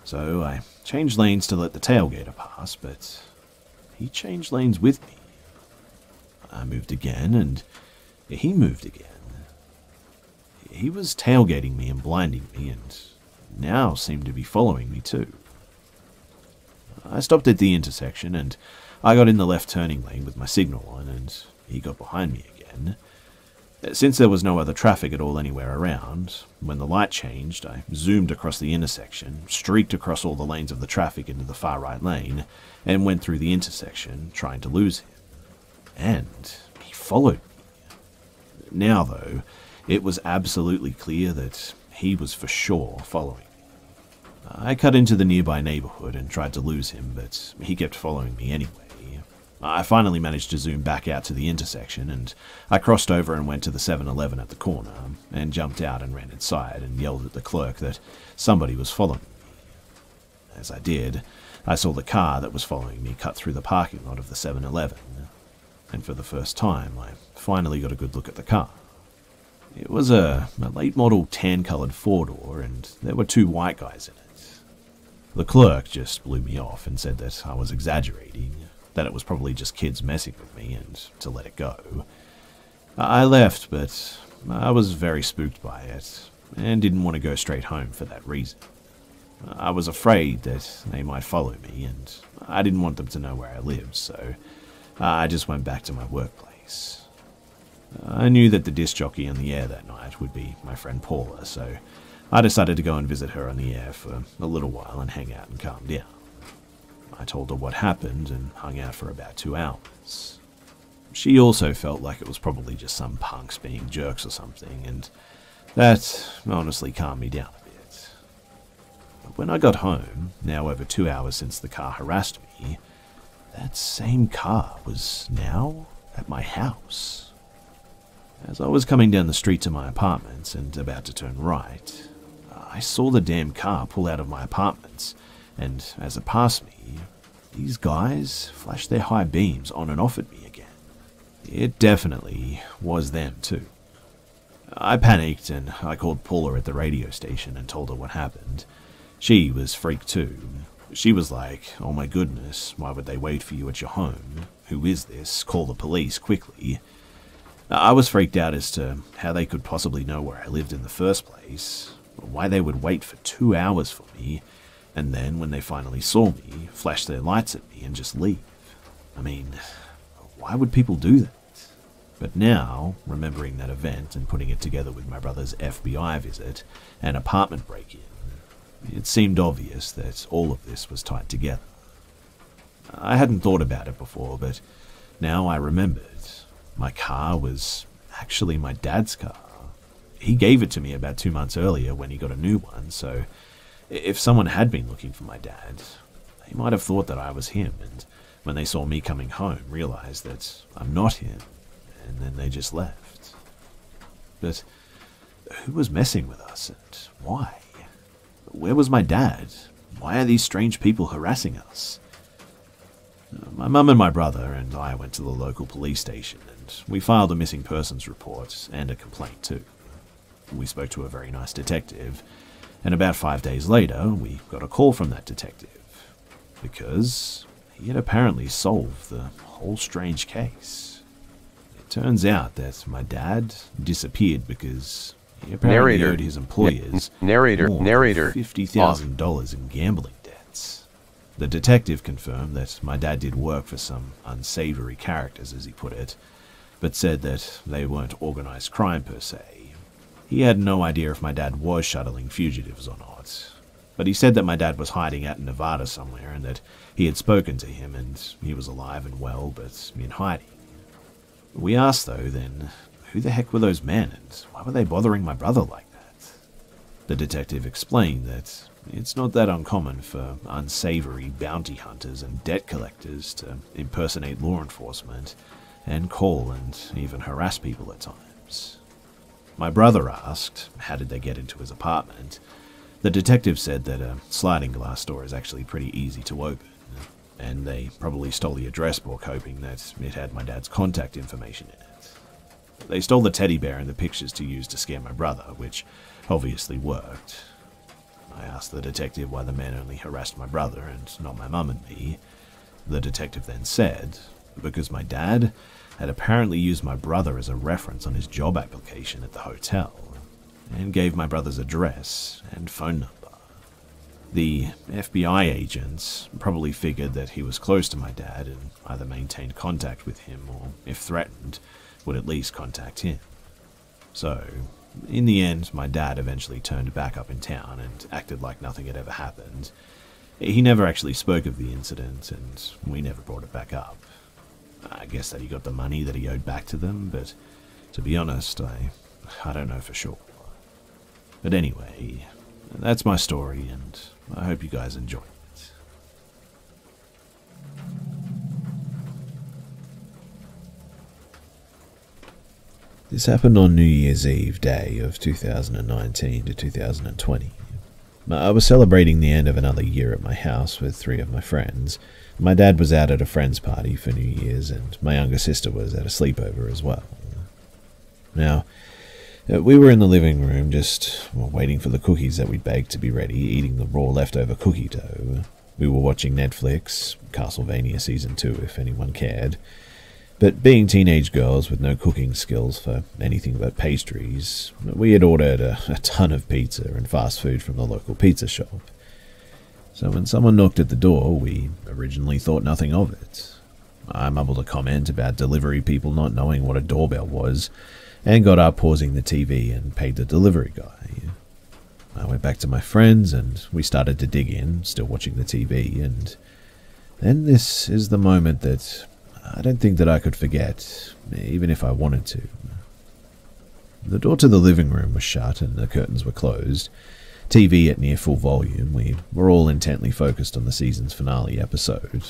So I changed lanes to let the tailgater pass, but he changed lanes with me. I moved again, and he moved again. he was tailgating me and blinding me, and now seemed to be following me too. I stopped at the intersection, and I got in the left turning lane with my signal on, and he got behind me again. Since there was no other traffic at all anywhere around, when the light changed, I zoomed across the intersection, streaked across all the lanes of the traffic into the far right lane, and went through the intersection, trying to lose him. And he followed me. Now, though, it was absolutely clear that he was for sure following me. I cut into the nearby neighborhood and tried to lose him, but he kept following me anyway. I finally managed to zoom back out to the intersection, and I crossed over and went to the 7-Eleven at the corner, and jumped out and ran inside and yelled at the clerk that somebody was following me. As I did, I saw the car that was following me cut through the parking lot of the 7-Eleven, and for the first time I finally got a good look at the car. It was a late model tan-coloured four-door, and there were two white guys in it. The clerk just blew me off and said that I was exaggerating, that it was probably just kids messing with me, and to let it go. I left, but I was very spooked by it, and didn't want to go straight home for that reason. I was afraid that they might follow me, and I didn't want them to know where I lived, so I just went back to my workplace. I knew that the disc jockey on the air that night would be my friend Paula, so I decided to go and visit her on the air for a little while and hang out and calm down. I told her what happened and hung out for about 2 hours. She also felt like it was probably just some punks being jerks or something, and that honestly calmed me down a bit. But when I got home, now over 2 hours since the car harassed me, that same car was now at my house. As I was coming down the street to my apartment and about to turn right, I saw the damn car pull out of my apartment, and as it passed me, these guys flashed their high beams on and off at me again. It definitely was them too. I panicked and I called Paula at the radio station and told her what happened. She was freaked too. She was like, "Oh my goodness, why would they wait for you at your home? Who is this? Call the police, quickly." I was freaked out as to how they could possibly know where I lived in the first place, why they would wait for 2 hours for me, and then, when they finally saw me, flash their lights at me and just leave. I mean, why would people do that? But now, remembering that event and putting it together with my brother's FBI visit and apartment break-in, it seemed obvious that all of this was tied together. I hadn't thought about it before, but now I remembered. My car was actually my dad's car. He gave it to me about 2 months earlier when he got a new one, so if someone had been looking for my dad, they might have thought that I was him, and when they saw me coming home, realized that I'm not him, and then they just left. But who was messing with us, and why? Where was my dad? Why are these strange people harassing us? My mum and my brother and I went to the local police station, and we filed a missing persons report and a complaint too. We spoke to a very nice detective, and about 5 days later, we got a call from that detective, because he had apparently solved the whole strange case. It turns out that my dad disappeared because he apparently owed his employers more than $50,000 in gambling debts. The detective confirmed that my dad did work for some unsavory characters, as he put it, but said that they weren't organized crime per se. He had no idea if my dad was shuttling fugitives or not, but he said that my dad was hiding out in Nevada somewhere and that he had spoken to him and he was alive and well, but in hiding. We asked, though, then, who the heck were those men and why were they bothering my brother like that? The detective explained that it's not that uncommon for unsavory bounty hunters and debt collectors to impersonate law enforcement and call and even harass people at times. My brother asked, how did they get into his apartment? The detective said that a sliding glass door is actually pretty easy to open, and they probably stole the address book hoping that it had my dad's contact information in it. They stole the teddy bear and the pictures to use to scare my brother, which obviously worked. I asked the detective why the men only harassed my brother and not my mum and me. The detective then said, because my dad had apparently used my brother as a reference on his job application at the hotel, and gave my brother's address and phone number. The FBI agents probably figured that he was close to my dad and either maintained contact with him or, if threatened, would at least contact him. So, in the end, my dad eventually turned back up in town and acted like nothing had ever happened. He never actually spoke of the incident, and we never brought it back up. I guess that he got the money that he owed back to them, but to be honest, I don't know for sure. But anyway, that's my story, and I hope you guys enjoy it. This happened on New Year's Eve day of 2019 to 2020. I was celebrating the end of another year at my house with 3 of my friends. My dad was out at a friend's party for New Year's, and my younger sister was at a sleepover as well. Now, we were in the living room just waiting for the cookies that we'd baked to be ready, eating the raw leftover cookie dough. We were watching Netflix, Castlevania Season 2 if anyone cared. But being teenage girls with no cooking skills for anything but pastries, we had ordered a ton of pizza and fast food from the local pizza shop. So when someone knocked at the door, we originally thought nothing of it. I mumbled a comment about delivery people not knowing what a doorbell was, and got up pausing the TV and paid the delivery guy. I went back to my friends and we started to dig in, still watching the TV, and then this is the moment that I don't think that I could forget, even if I wanted to. The door to the living room was shut and the curtains were closed. TV at near full volume. We were all intently focused on the season's finale episode.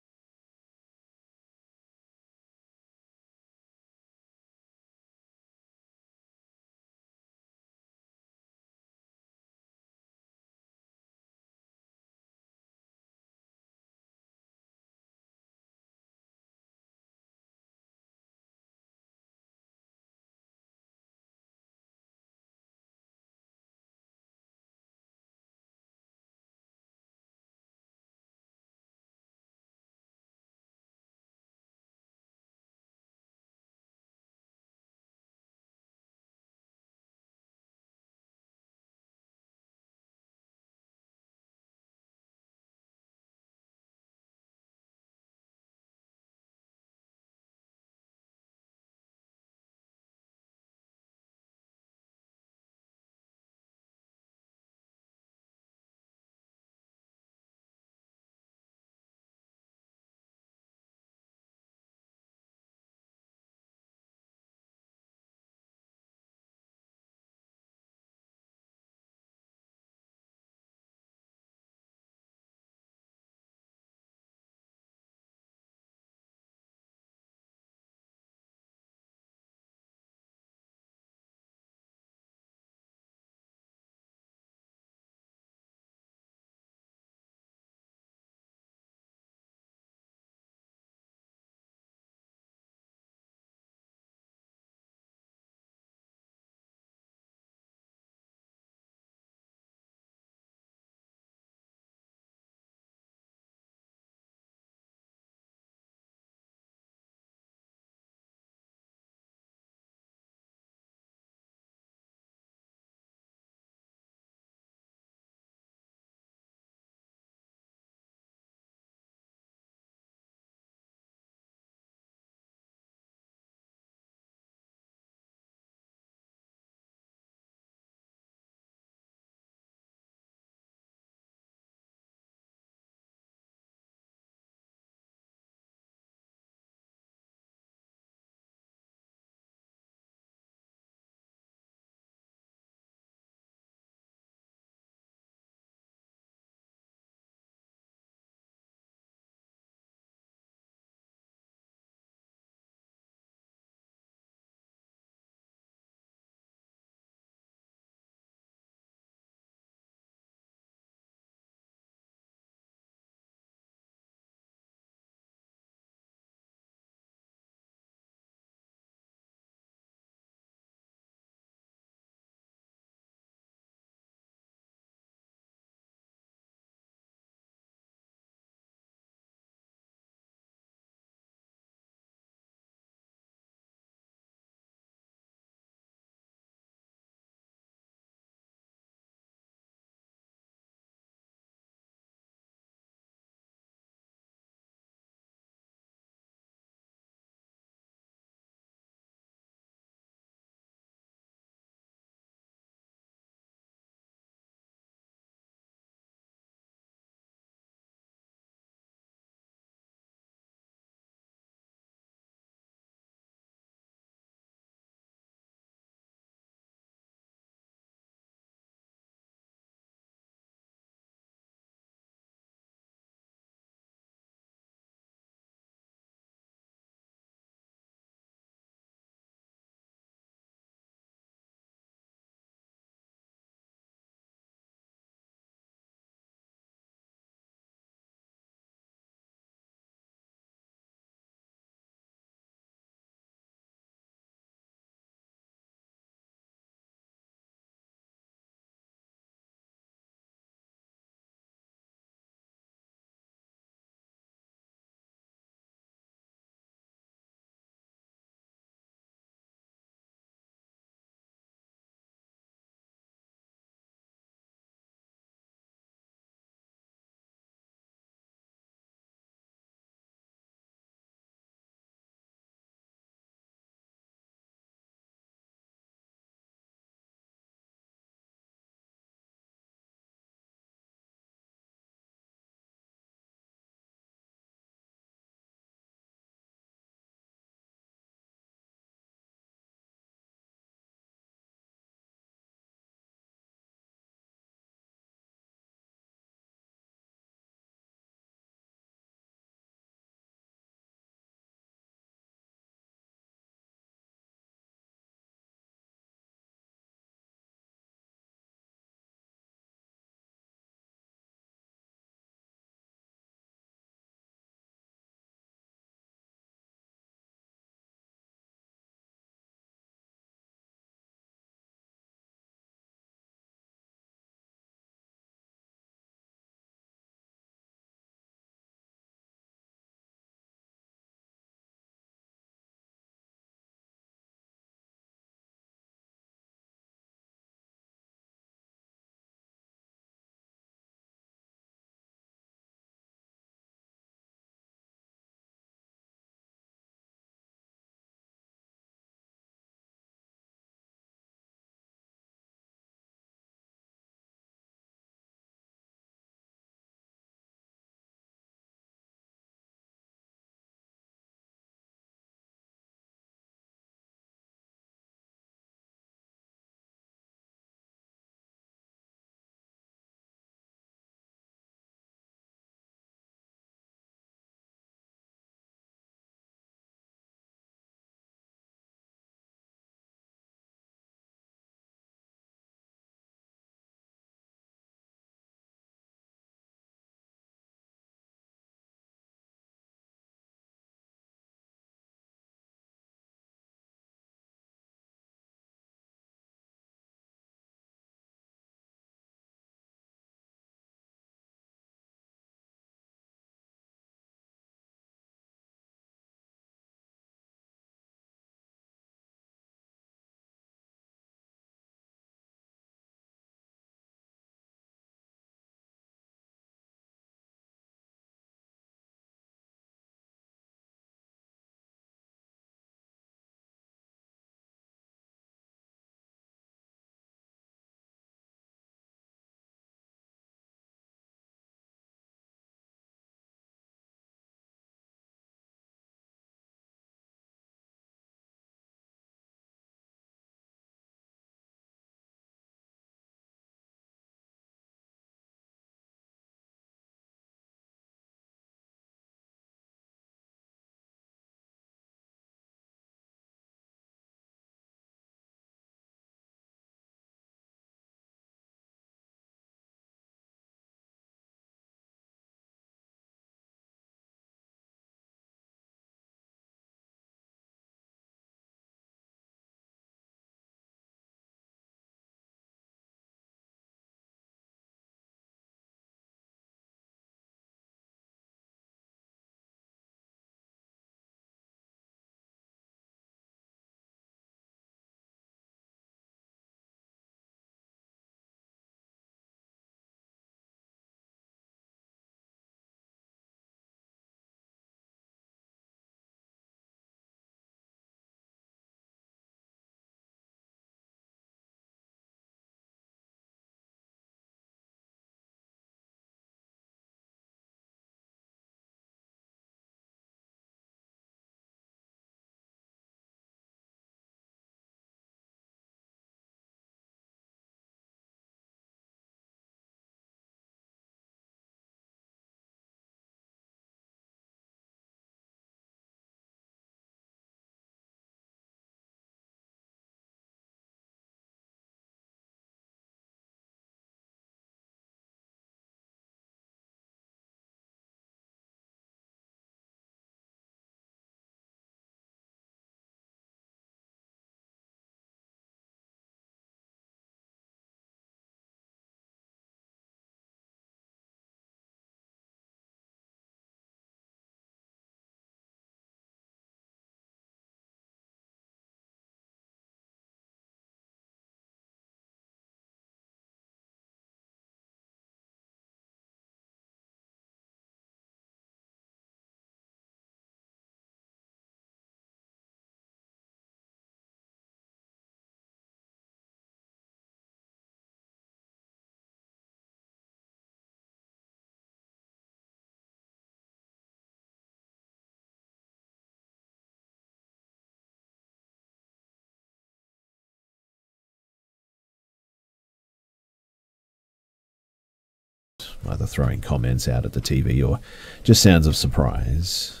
either throwing comments out at the TV or just sounds of surprise.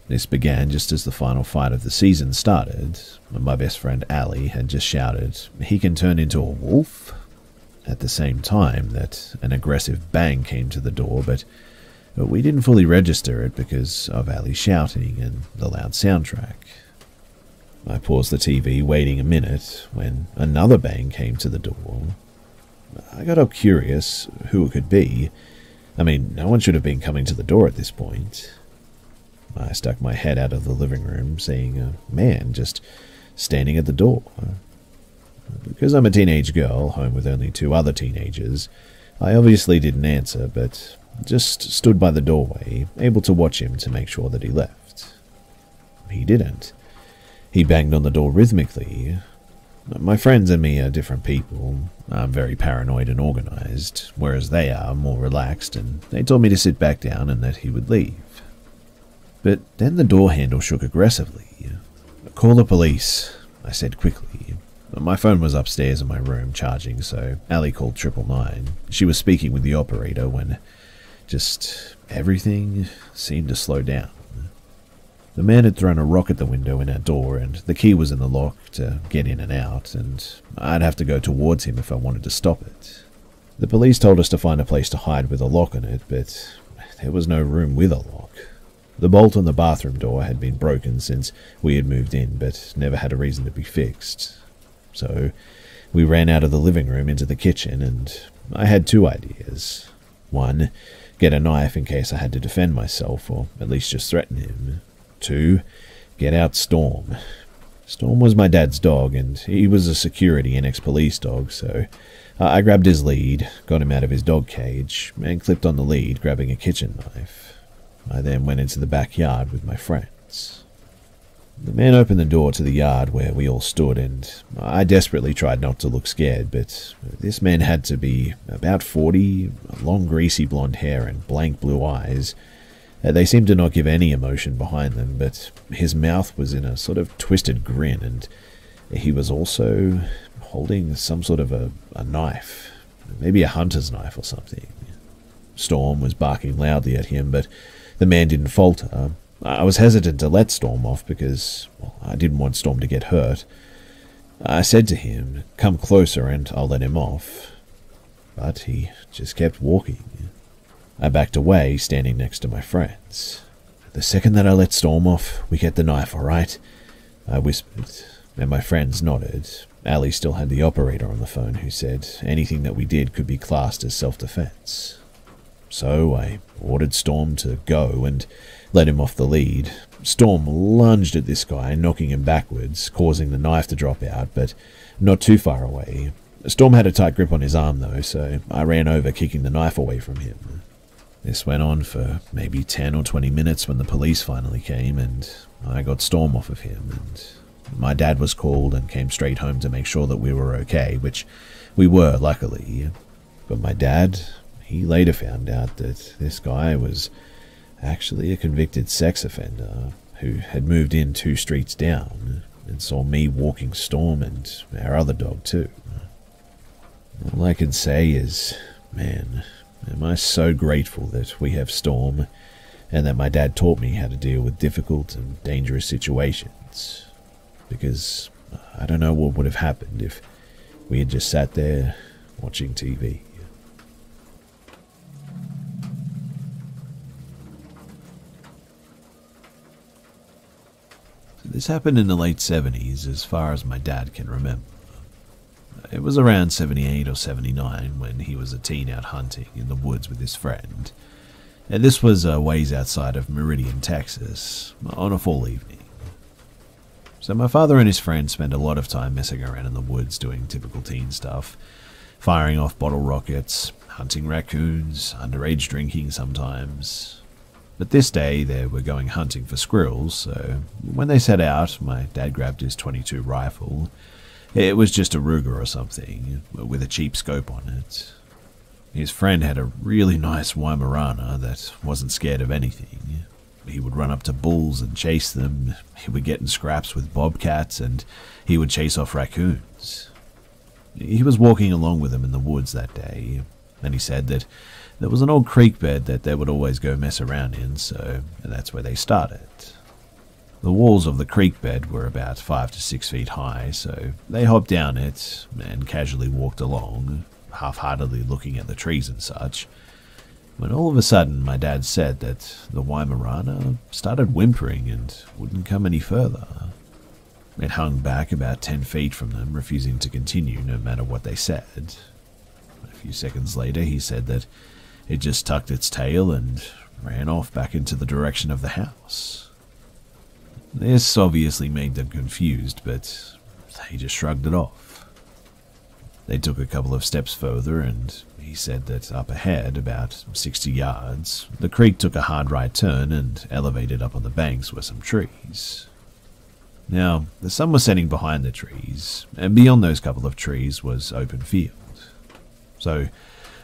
This began just as the final fight of the season started, when my best friend Ali had just shouted, "He can turn into a wolf?" At the same time that an aggressive bang came to the door, but we didn't fully register it because of Ali shouting and the loud soundtrack. I paused the TV, waiting a minute, when another bang came to the door. I got up curious who it could be. I mean, no one should have been coming to the door at this point. I stuck my head out of the living room, seeing a man just standing at the door. Because I'm a teenage girl, home with only 2 other teenagers, I obviously didn't answer, but just stood by the doorway, able to watch him to make sure that he left. He didn't. He banged on the door rhythmically. My friends and me are different people. I'm very paranoid and organized, whereas they are more relaxed, and they told me to sit back down and that he would leave. But then the door handle shook aggressively. "Call the police," I said quickly. My phone was upstairs in my room charging, so Ali called 999. She was speaking with the operator when just everything seemed to slow down. The man had thrown a rock at the window in our door, and the key was in the lock to get in and out, and I'd have to go towards him if I wanted to stop it. The police told us to find a place to hide with a lock on it, but there was no room with a lock. The bolt on the bathroom door had been broken since we had moved in, but never had a reason to be fixed. So we ran out of the living room into the kitchen, and I had 2 ideas. One, get a knife in case I had to defend myself, or at least just threaten him. 2, get out Storm. Storm was my dad's dog, and he was a security and ex-police dog, so I grabbed his lead, got him out of his dog cage, and clipped on the lead, grabbing a kitchen knife. I then went into the backyard with my friends. The man opened the door to the yard where we all stood, and I desperately tried not to look scared, but this man had to be about 40, long greasy blonde hair and blank blue eyes. They seemed to not give any emotion behind them, but his mouth was in a sort of twisted grin, and he was also holding some sort of a knife, maybe a hunter's knife or something. Storm was barking loudly at him, but the man didn't falter. I was hesitant to let Storm off because I didn't want Storm to get hurt. I said to him, "Come closer and I'll let him off." But he just kept walking. I backed away, standing next to my friends. "The second that I let Storm off, we get the knife, all right?" I whispered, and my friends nodded. Ali still had the operator on the phone, who said anything that we did could be classed as self-defense. So I ordered Storm to go and let him off the lead. Storm lunged at this guy, knocking him backwards, causing the knife to drop out, but not too far away. Storm had a tight grip on his arm, though, so I ran over, kicking the knife away from him. This went on for maybe 10 or 20 minutes when the police finally came, and I got Storm off of him, and my dad was called and came straight home to make sure that we were okay, which we were, luckily. But my dad, he later found out that this guy was actually a convicted sex offender who had moved in 2 streets down and saw me walking Storm and our other dog too. All I can say is, man, am I so grateful that we have Storm and that my dad taught me how to deal with difficult and dangerous situations, because I don't know what would have happened if we had just sat there watching TV. This happened in the late 70s, as far as my dad can remember. It was around 78 or 79 when he was a teen out hunting in the woods with his friend. And this was a ways outside of Meridian, Texas, on a fall evening. So my father and his friend spent a lot of time messing around in the woods doing typical teen stuff, firing off bottle rockets, hunting raccoons, underage drinking sometimes. But this day they were going hunting for squirrels, so when they set out, my dad grabbed his .22 rifle. It was just a Ruger or something, with a cheap scope on it. His friend had a really nice Weimaraner that wasn't scared of anything. He would run up to bulls and chase them, he would get in scraps with bobcats, and he would chase off raccoons. He was walking along with them in the woods that day. And he said that there was an old creek bed that they would always go mess around in, so that's where they started. The walls of the creek bed were about 5 to 6 feet high, so they hopped down it and casually walked along, half-heartedly looking at the trees and such, when all of a sudden my dad said that the Weimaraner started whimpering and wouldn't come any further. It hung back about 10 feet from them, refusing to continue no matter what they said. A few seconds later he said that it just tucked its tail and ran off back into the direction of the house. This obviously made them confused, but they just shrugged it off. They took a couple of steps further, and he said that up ahead, about 60 yards, the creek took a hard right turn and elevated up on the banks were some trees. Now, the sun was setting behind the trees, and beyond those couple of trees was open field. So,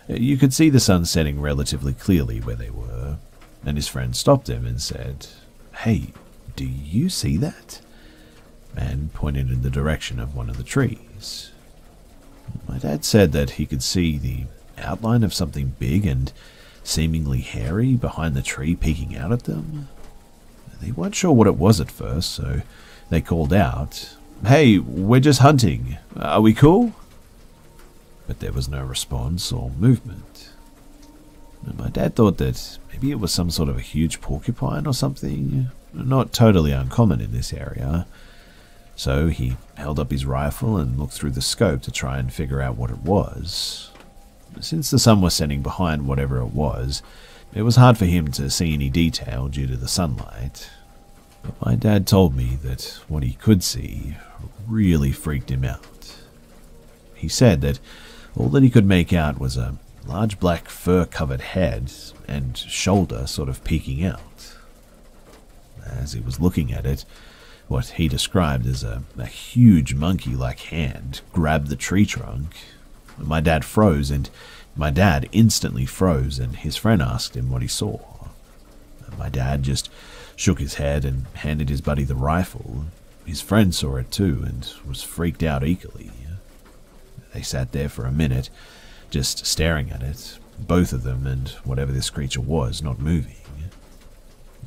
you could see the sun setting relatively clearly where they were, and his friend stopped him and said, "Hey, do you see that?" and pointed in the direction of one of the trees. My dad said that he could see the outline of something big and seemingly hairy behind the tree peeking out at them. They weren't sure what it was at first, so they called out, "Hey, we're just hunting. Are we cool?" But there was no response or movement. And my dad thought that maybe it was some sort of a huge porcupine or something, not totally uncommon in this area. So he held up his rifle and looked through the scope to try and figure out what it was. Since the sun was setting behind whatever it was hard for him to see any detail due to the sunlight. But my dad told me that what he could see really freaked him out. He said that all that he could make out was a large black fur-covered head and shoulder sort of peeking out. As he was looking at it, what he described as a huge monkey-like hand grabbed the tree trunk. My dad froze, and my dad instantly froze, and his friend asked him what he saw. My dad just shook his head and handed his buddy the rifle. His friend saw it too and was freaked out equally. They sat there for a minute, just staring at it, both of them and whatever this creature was not moving.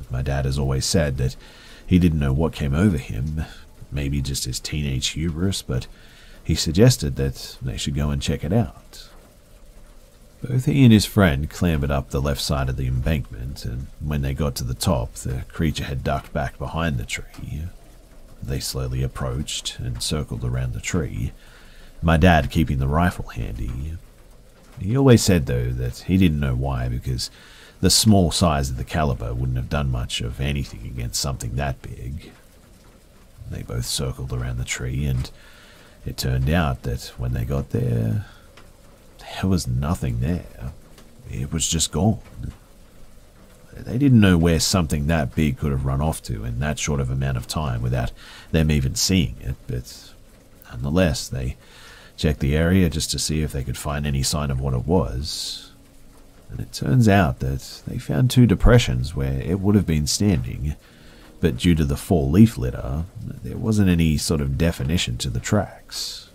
My dad has always said that he didn't know what came over him, maybe just his teenage hubris, but he suggested that they should go and check it out. Both he and his friend clambered up the left side of the embankment, and when they got to the top, the creature had ducked back behind the tree. They slowly approached and circled around the tree, my dad keeping the rifle handy. He always said, though, that he didn't know why, because the small size of the caliber wouldn't have done much of anything against something that big. They both circled around the tree, and it turned out that when they got there was nothing there. It was just gone. They didn't know where something that big could have run off to in that short of amount of time without them even seeing it, but nonetheless, they checked the area just to see if they could find any sign of what it was. And it turns out that they found 2 depressions where it would have been standing, but due to the fall leaf litter, there wasn't any sort of definition to the tracks.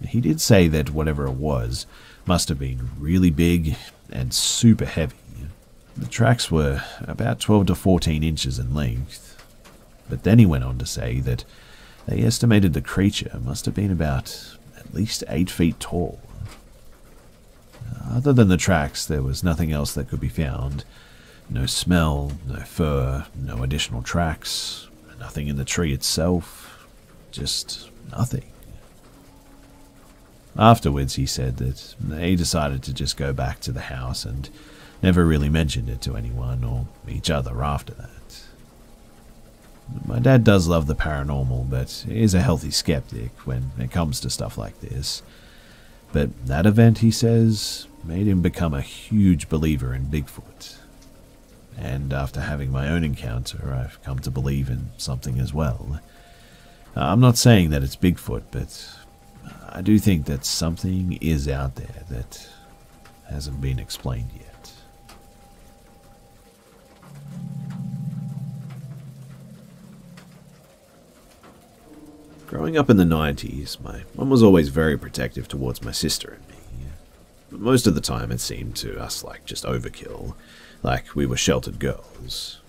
He did say that whatever it was must have been really big and super heavy. The tracks were about 12 to 14 inches in length, but then he went on to say that they estimated the creature must have been about at least 8 feet tall. Other than the tracks, there was nothing else that could be found. No smell, no fur, no additional tracks, nothing in the tree itself, just nothing. Afterwards, he said that they decided to just go back to the house and never really mentioned it to anyone or each other after that. My dad does love the paranormal, but is a healthy skeptic when it comes to stuff like this. But that event, he says, made him become a huge believer in Bigfoot. And after having my own encounter, I've come to believe in something as well. I'm not saying that it's Bigfoot, but I do think that something is out there that hasn't been explained yet. Growing up in the 90s, my mum was always very protective towards my sister and me. Most of the time it seemed to us like just overkill, like we were sheltered girls.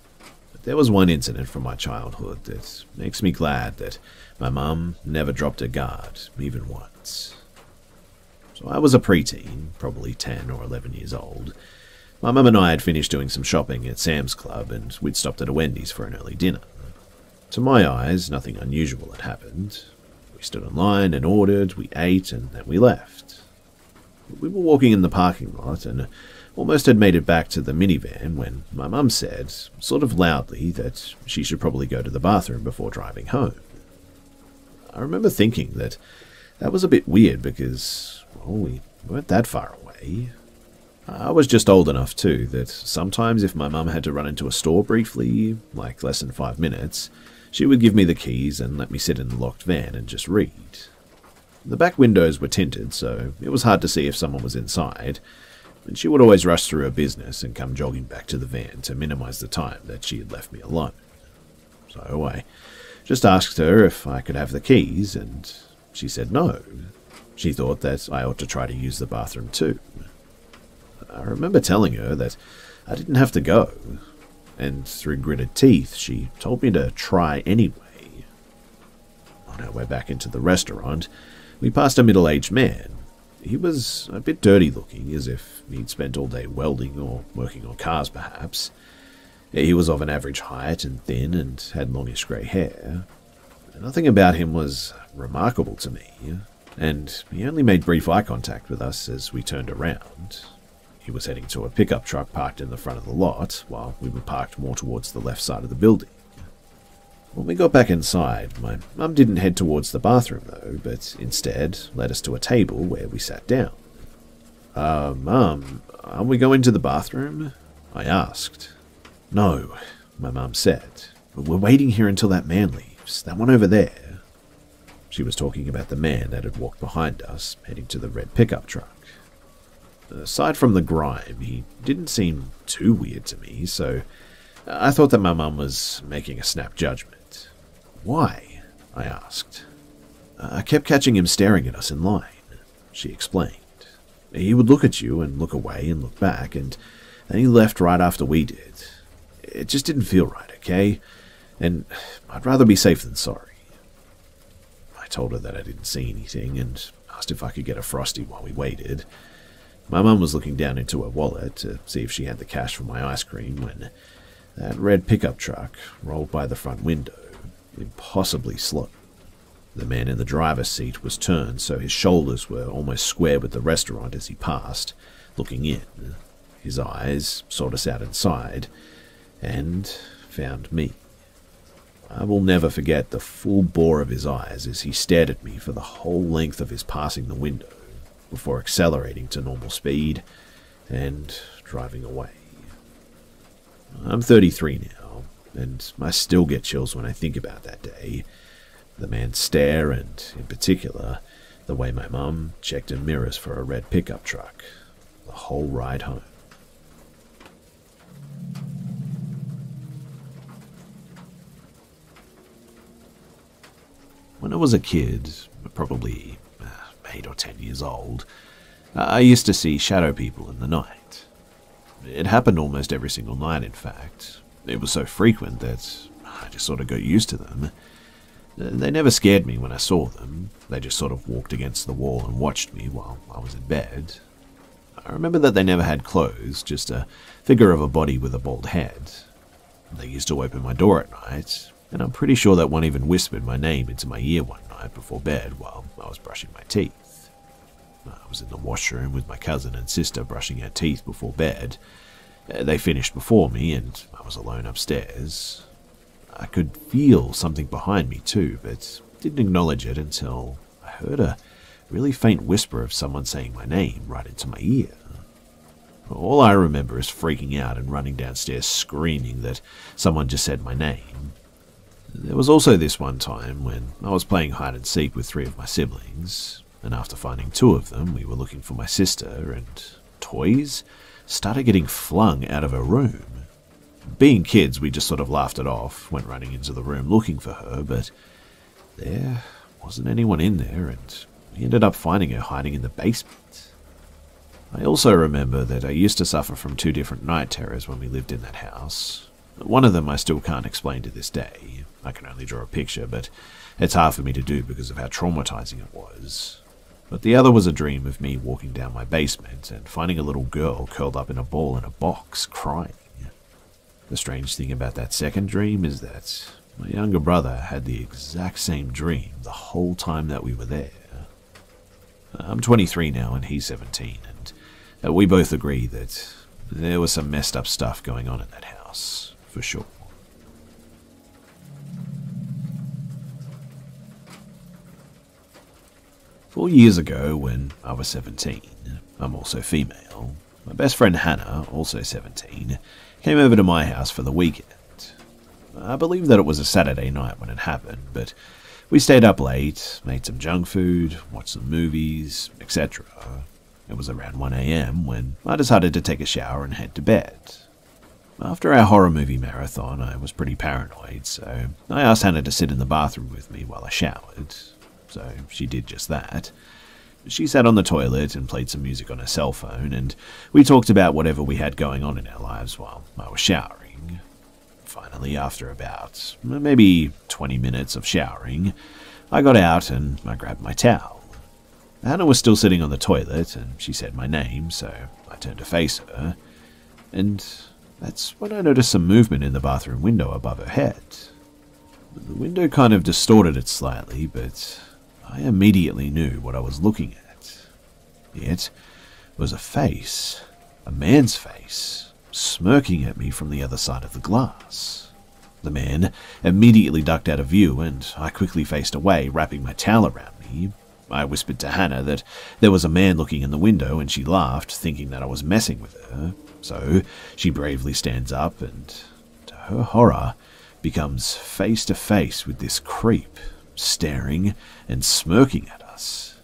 But there was one incident from my childhood that makes me glad that my mum never dropped her guard, even once. So I was a preteen, probably 10 or 11 years old. My mum and I had finished doing some shopping at Sam's Club, and we'd stopped at a Wendy's for an early dinner. To my eyes, nothing unusual had happened. We stood in line and ordered, we ate, and then we left. We were walking in the parking lot and almost had made it back to the minivan when my mum said, sort of loudly, that she should probably go to the bathroom before driving home. I remember thinking that was a bit weird because, well, we weren't that far away. I was just old enough too that sometimes if my mum had to run into a store briefly, like less than 5 minutes, she would give me the keys and let me sit in the locked van and just read. The back windows were tinted, so it was hard to see if someone was inside, and she would always rush through her business and come jogging back to the van to minimize the time that she had left me alone. So I just asked her if I could have the keys, and she said no. She thought that I ought to try to use the bathroom too. I remember telling her that I didn't have to go, and through gritted teeth, she told me to try anyway. On our way back into the restaurant, we passed a middle-aged man. He was a bit dirty-looking, as if he'd spent all day welding or working on cars, perhaps. He was of an average height and thin and had longish grey hair. Nothing about him was remarkable to me, and he only made brief eye contact with us as we turned around. He was heading to a pickup truck parked in the front of the lot, while we were parked more towards the left side of the building. When we got back inside, my mum didn't head towards the bathroom though, but instead led us to a table where we sat down. Mum, are we going to the bathroom? I asked. No, my mum said. We're waiting here until that man leaves, that one over there. She was talking about the man that had walked behind us, heading to the red pickup truck. Aside from the grime, he didn't seem too weird to me, so I thought that my mum was making a snap judgment. Why? I asked. I kept catching him staring at us in line, she explained. He would look at you and look away and look back, and then he left right after we did. It just didn't feel right, okay? And I'd rather be safe than sorry. I told her that I didn't see anything and asked if I could get a Frosty while we waited. My mum was looking down into her wallet to see if she had the cash for my ice cream when that red pickup truck rolled by the front window, impossibly slow. The man in the driver's seat was turned so his shoulders were almost square with the restaurant as he passed, looking in. His eyes sought us out inside and found me. I will never forget the full bore of his eyes as he stared at me for the whole length of his passing the window, before accelerating to normal speed and driving away. I'm 33 now, and I still get chills when I think about that day. The man's stare, and in particular, the way my mum checked in mirrors for a red pickup truck the whole ride home. When I was a kid, probably 8 or 10 years old, I used to see shadow people in the night. It happened almost every single night, in fact. It was so frequent that I just sort of got used to them. They never scared me when I saw them. They just sort of walked against the wall and watched me while I was in bed. I remember that they never had clothes, just a figure of a body with a bald head. They used to open my door at night, and I'm pretty sure that one even whispered my name into my ear one night before bed while I was brushing my teeth. I was in the washroom with my cousin and sister brushing our teeth before bed. They finished before me, and I was alone upstairs. I could feel something behind me too, but didn't acknowledge it until I heard a really faint whisper of someone saying my name right into my ear. All I remember is freaking out and running downstairs screaming that someone just said my name. There was also this one time when I was playing hide and seek with 3 of my siblings, and after finding 2 of them, we were looking for my sister, and toys started getting flung out of her room. Being kids, we just sort of laughed it off, went running into the room looking for her, but there wasn't anyone in there, and we ended up finding her hiding in the basement. I also remember that I used to suffer from 2 different night terrors when we lived in that house. One of them I still can't explain to this day. I can only draw a picture, but it's hard for me to do because of how traumatizing it was. But the other was a dream of me walking down my basement and finding a little girl curled up in a ball in a box, crying. The strange thing about that second dream is that my younger brother had the exact same dream the whole time that we were there. I'm 23 now and he's 17, and we both agree that there was some messed up stuff going on in that house, for sure. Four years ago, when I was 17, I'm also female, my best friend Hannah, also 17, came over to my house for the weekend. I believe that it was a Saturday night when it happened, but we stayed up late, made some junk food, watched some movies, etc. It was around 1 AM when I decided to take a shower and head to bed. After our horror movie marathon, I was pretty paranoid, so I asked Hannah to sit in the bathroom with me while I showered. So she did just that. She sat on the toilet and played some music on her cell phone, and we talked about whatever we had going on in our lives while I was showering. Finally, after about maybe 20 minutes of showering, I got out and I grabbed my towel. Hannah was still sitting on the toilet, and she said my name, so I turned to face her, and that's when I noticed some movement in the bathroom window above her head. The window kind of distorted it slightly, but I immediately knew what I was looking at. It was a face, a man's face, smirking at me from the other side of the glass. The man immediately ducked out of view, and I quickly faced away, wrapping my towel around me. I whispered to Hannah that there was a man looking in the window, and she laughed, thinking that I was messing with her. So she bravely stands up and, to her horror, becomes face to face with this creep, staring and smirking at us.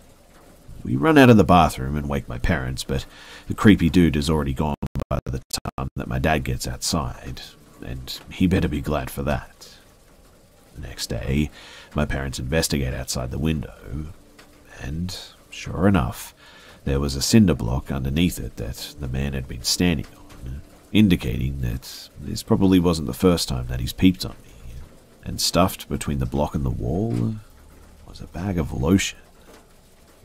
We run out of the bathroom and wake my parents, but the creepy dude is already gone by the time that my dad gets outside, and he better be glad for that. The next day, my parents investigate outside the window, and sure enough, there was a cinder block underneath it that the man had been standing on, indicating that this probably wasn't the first time that he's peeped on me. And stuffed between the block and the wall was a bag of lotion.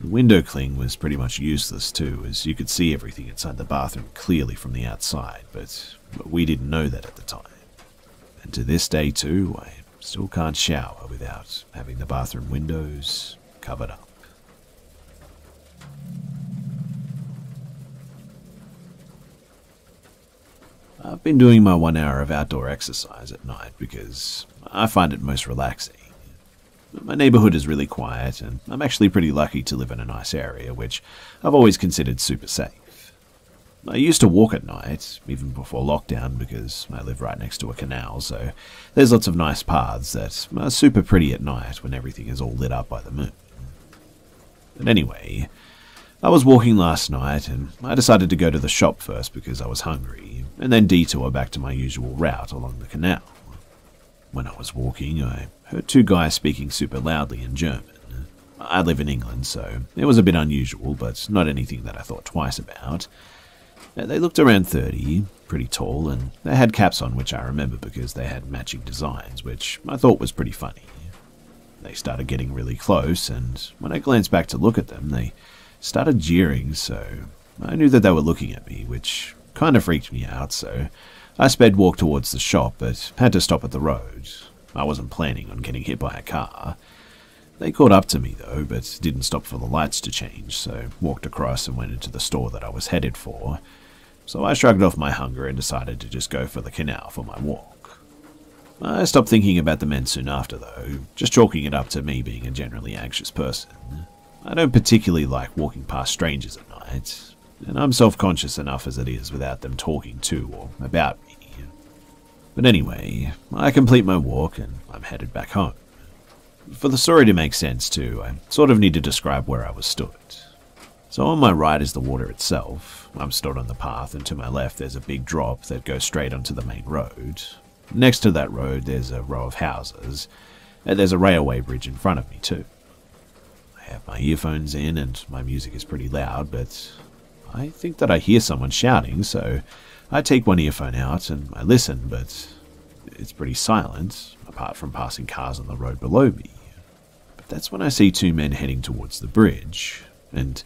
The window cling was pretty much useless too, as you could see everything inside the bathroom clearly from the outside, but we didn't know that at the time. And to this day too, I still can't shower without having the bathroom windows covered up. I've been doing my 1 hour of outdoor exercise at night because I find it most relaxing. My neighborhood is really quiet, and I'm actually pretty lucky to live in a nice area, which I've always considered super safe. I used to walk at night, even before lockdown, because I live right next to a canal, so there's lots of nice paths that are super pretty at night when everything is all lit up by the moon. But anyway, I was walking last night, and I decided to go to the shop first because I was hungry, and then detour back to my usual route along the canal. When I was walking, I heard 2 guys speaking super loudly in German. I live in England, so it was a bit unusual, but not anything that I thought twice about. They looked around 30, pretty tall, and they had caps on, which I remember because they had matching designs, which I thought was pretty funny. They started getting really close, and when I glanced back to look at them, they started jeering, so I knew that they were looking at me, which kind of freaked me out, so I sped walk towards the shop, but had to stop at the road. I wasn't planning on getting hit by a car. They caught up to me though, but didn't stop for the lights to change, so walked across and went into the store that I was headed for. So I shrugged off my hunger and decided to just go for the canal for my walk. I stopped thinking about the men soon after though, just chalking it up to me being a generally anxious person. I don't particularly like walking past strangers at night, and I'm self-conscious enough as it is without them talking to or about me. But anyway, I complete my walk and I'm headed back home. For the story to make sense too, I sort of need to describe where I was stood. So on my right is the water itself. I'm stood on the path, and to my left there's a big drop that goes straight onto the main road. Next to that road there's a row of houses, and there's a railway bridge in front of me too. I have my earphones in and my music is pretty loud, but I think that I hear someone shouting, so I take one earphone out and I listen, but it's pretty silent, apart from passing cars on the road below me. But that's when I see two men heading towards the bridge, and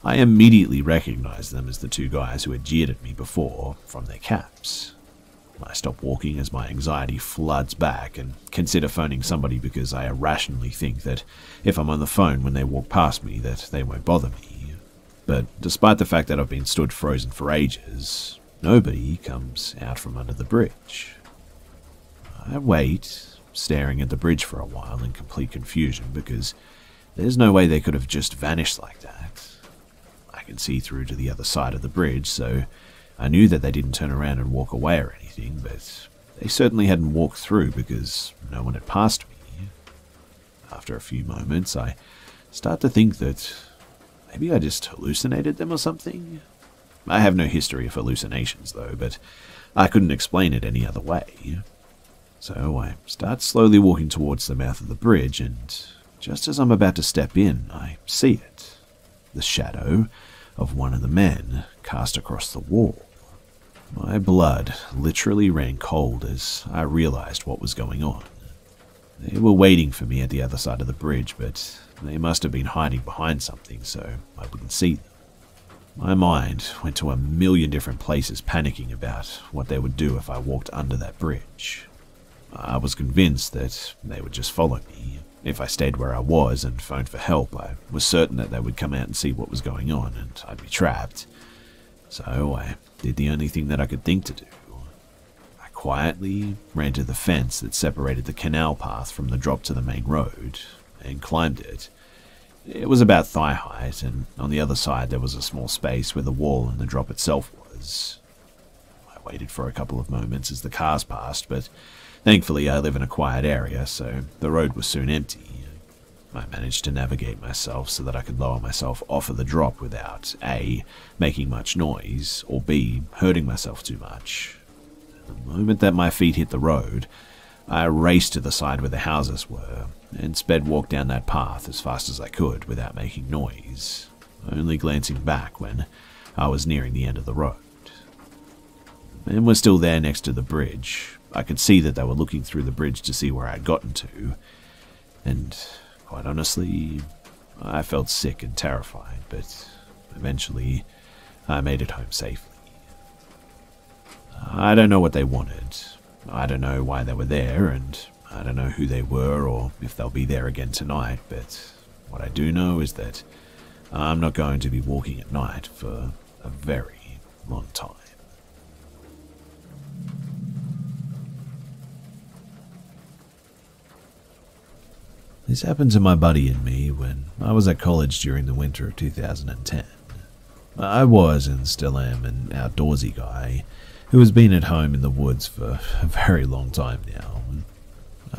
I immediately recognize them as the two guys who had jeered at me before from their caps. I stop walking as my anxiety floods back and consider phoning somebody because I irrationally think that if I'm on the phone when they walk past me that they won't bother me. But despite the fact that I've been stood frozen for ages, nobody comes out from under the bridge. I wait, staring at the bridge for a while in complete confusion because there's no way they could have just vanished like that. I can see through to the other side of the bridge, so I knew that they didn't turn around and walk away or anything, but they certainly hadn't walked through because no one had passed me. After a few moments, I start to think that maybe I just hallucinated them or something. I have no history of hallucinations though, but I couldn't explain it any other way. So I start slowly walking towards the mouth of the bridge, and just as I'm about to step in, I see it. The shadow of one of the men cast across the wall. My blood literally ran cold as I realized what was going on. They were waiting for me at the other side of the bridge, but they must have been hiding behind something so I wouldn't see them. My mind went to a million different places, panicking about what they would do if I walked under that bridge. I was convinced that they would just follow me. If I stayed where I was and phoned for help, I was certain that they would come out and see what was going on and I'd be trapped. So I did the only thing that I could think to do. I quietly ran to the fence that separated the canal path from the drop to the main road and climbed it. It was about thigh height, and on the other side there was a small space where the wall and the drop itself was. I waited for a couple of moments as the cars passed, but thankfully I live in a quiet area, so the road was soon empty. I managed to navigate myself so that I could lower myself off of the drop without A, making much noise, or B, hurting myself too much. The moment that my feet hit the road, I raced to the side where the houses were, and sped walk down that path as fast as I could without making noise, only glancing back when I was nearing the end of the road. The men were still there next to the bridge. I could see that they were looking through the bridge to see where I'd gotten to, and quite honestly, I felt sick and terrified, but eventually I made it home safely. I don't know what they wanted. I don't know why they were there, and I don't know who they were or if they'll be there again tonight, but what I do know is that I'm not going to be walking at night for a very long time. This happened to my buddy and me when I was at college during the winter of 2010. I was, and still am, an outdoorsy guy who has been at home in the woods for a very long time now.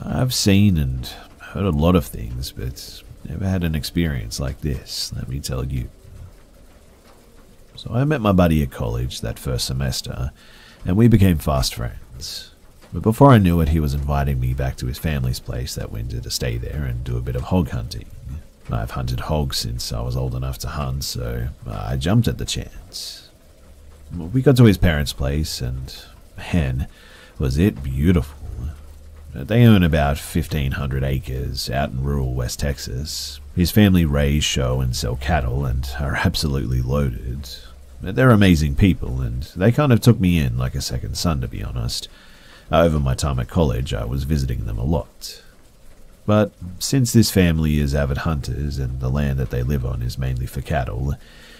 I've seen and heard a lot of things, but never had an experience like this, let me tell you. So I met my buddy at college that first semester, and we became fast friends. But before I knew it, he was inviting me back to his family's place that winter to stay there and do a bit of hog hunting. I've hunted hogs since I was old enough to hunt, so I jumped at the chance. We got to his parents' place, and man, was it beautiful. They own about 1,500 acres out in rural West Texas. His family raise, show, and sell cattle and are absolutely loaded. They're amazing people, and they kind of took me in like a second son, to be honest. Over my time at college, I was visiting them a lot. But since this family is avid hunters and the land that they live on is mainly for cattle,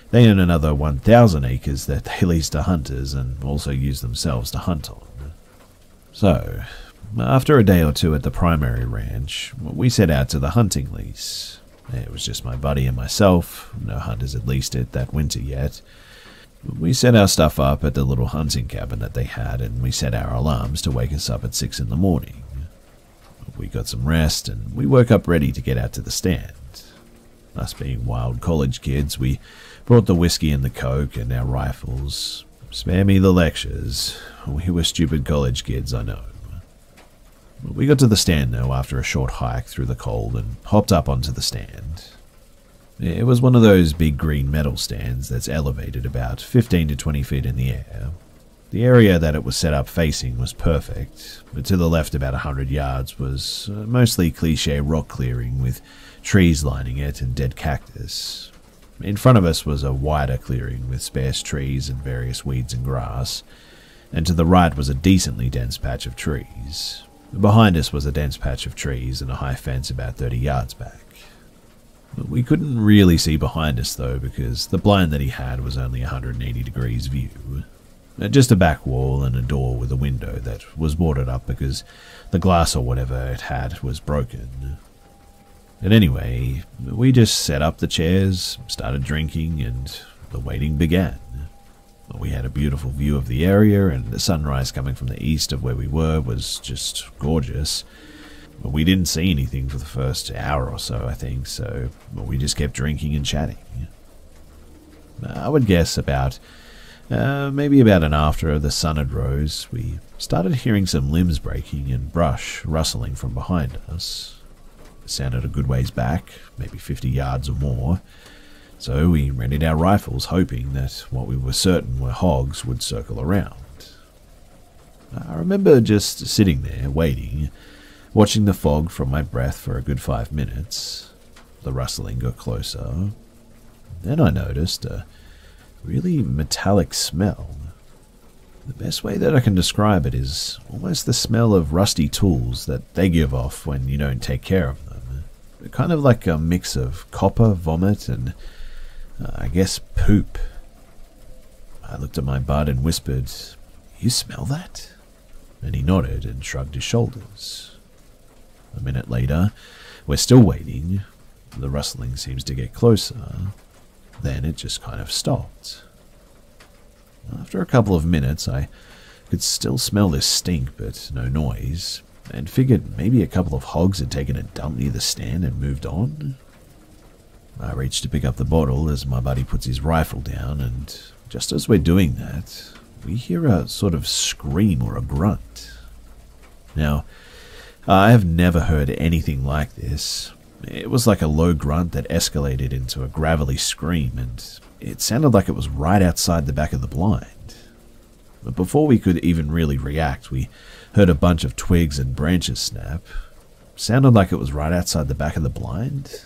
they own another 1,000 acres that they lease to hunters and also use themselves to hunt on. So, after a day or two at the primary ranch, we set out to the hunting lease. It was just my buddy and myself. No hunters had leased it that winter yet. We set our stuff up at the little hunting cabin that they had, and we set our alarms to wake us up at 6 in the morning. We got some rest, and we woke up ready to get out to the stand. Us being wild college kids, we brought the whiskey and the coke and our rifles. Spare me the lectures. We were stupid college kids, I know. We got to the stand, though, after a short hike through the cold and hopped up onto the stand. It was one of those big green metal stands that's elevated about 15 to 20 feet in the air. The area that it was set up facing was perfect, but to the left about 100 yards was mostly cliché rock clearing with trees lining it and dead cactus. In front of us was a wider clearing with sparse trees and various weeds and grass, and to the right was a decently dense patch of trees. Behind us was a dense patch of trees and a high fence about 30 yards back. We couldn't really see behind us though, because the blind that he had was only 180 degrees view. Just a back wall and a door with a window that was boarded up because the glass or whatever it had was broken. And anyway, we just set up the chairs, started drinking, and the waiting began. We had a beautiful view of the area, and the sunrise coming from the east of where we were was just gorgeous. We didn't see anything for the first hour or so, I think, so we just kept drinking and chatting. I would guess maybe about an after the sun had rose, we started hearing some limbs breaking and brush rustling from behind us. It sounded a good ways back, maybe 50 yards or more, so we readied our rifles hoping that what we were certain were hogs would circle around. I remember just sitting there, waiting, watching the fog from my breath for a good 5 minutes. The rustling got closer. Then I noticed a really metallic smell. The best way that I can describe it is almost the smell of rusty tools that they give off when you don't take care of them. Kind of like a mix of copper, vomit, and I guess poop. I looked at my bud and whispered, "You smell that?" And he nodded and shrugged his shoulders. A minute later, we're still waiting. The rustling seems to get closer. Then it just kind of stopped. After a couple of minutes, I could still smell this stink, but no noise, and figured maybe a couple of hogs had taken a dump near the stand and moved on. I reached to pick up the bottle as my buddy puts his rifle down, and just as we're doing that, we hear a sort of scream or a grunt. Now, I have never heard anything like this. It was like a low grunt that escalated into a gravelly scream, and it sounded like it was right outside the back of the blind. But before we could even really react, we heard a bunch of twigs and branches snap. Sounded like it was right outside the back of the blind.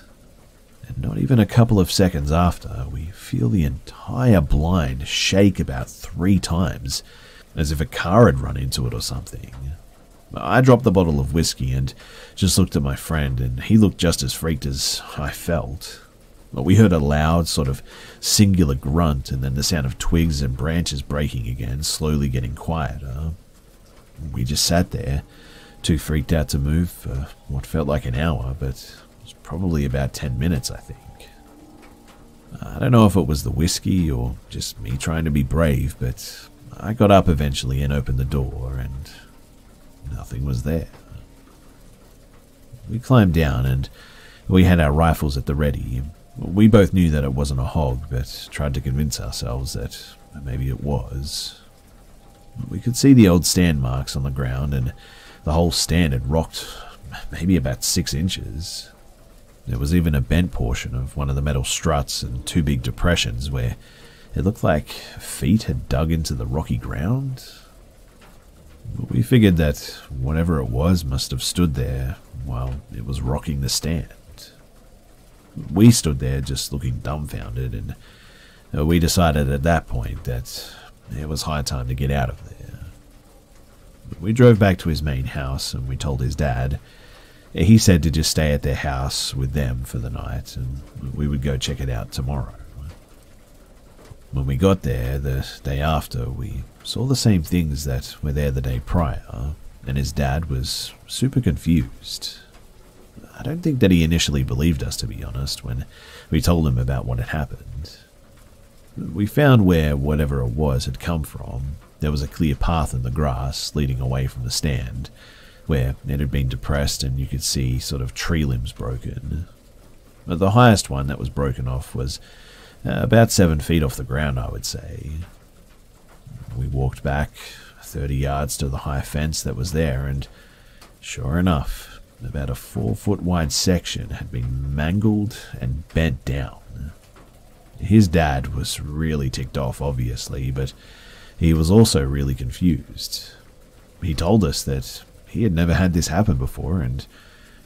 And not even a couple of seconds after, we feel the entire blind shake about 3 times, as if a car had run into it or something. I dropped the bottle of whiskey and just looked at my friend, and he looked just as freaked as I felt. We heard a loud, sort of singular grunt, and then the sound of twigs and branches breaking again, slowly getting quieter. We just sat there, too freaked out to move for what felt like an hour, but it was probably about 10 minutes, I think. I don't know if it was the whiskey or just me trying to be brave, but I got up eventually and opened the door, and nothing was there. We climbed down and we had our rifles at the ready. We both knew that it wasn't a hog, but tried to convince ourselves that maybe it was. We could see the old stand marks on the ground, and the whole stand had rocked maybe about 6 inches. There was even a bent portion of one of the metal struts and 2 big depressions where it looked like feet had dug into the rocky ground. We figured that whatever it was must have stood there while it was rocking the stand. We stood there just looking dumbfounded, and we decided at that point that it was high time to get out of there. We drove back to his main house and we told his dad. He said to just stay at their house with them for the night and we would go check it out tomorrow. When we got there the day after, we saw the same things that were there the day prior, and his dad was super confused. I don't think that he initially believed us, to be honest, when we told him about what had happened. We found where whatever it was had come from. There was a clear path in the grass leading away from the stand, where it had been depressed and you could see sort of tree limbs broken. But the highest one that was broken off was about 7 feet off the ground, I would say. We walked back 30 yards to the high fence that was there, and sure enough, about a 4-foot wide section had been mangled and bent down. His dad was really ticked off, obviously, but he was also really confused. He told us that he had never had this happen before, and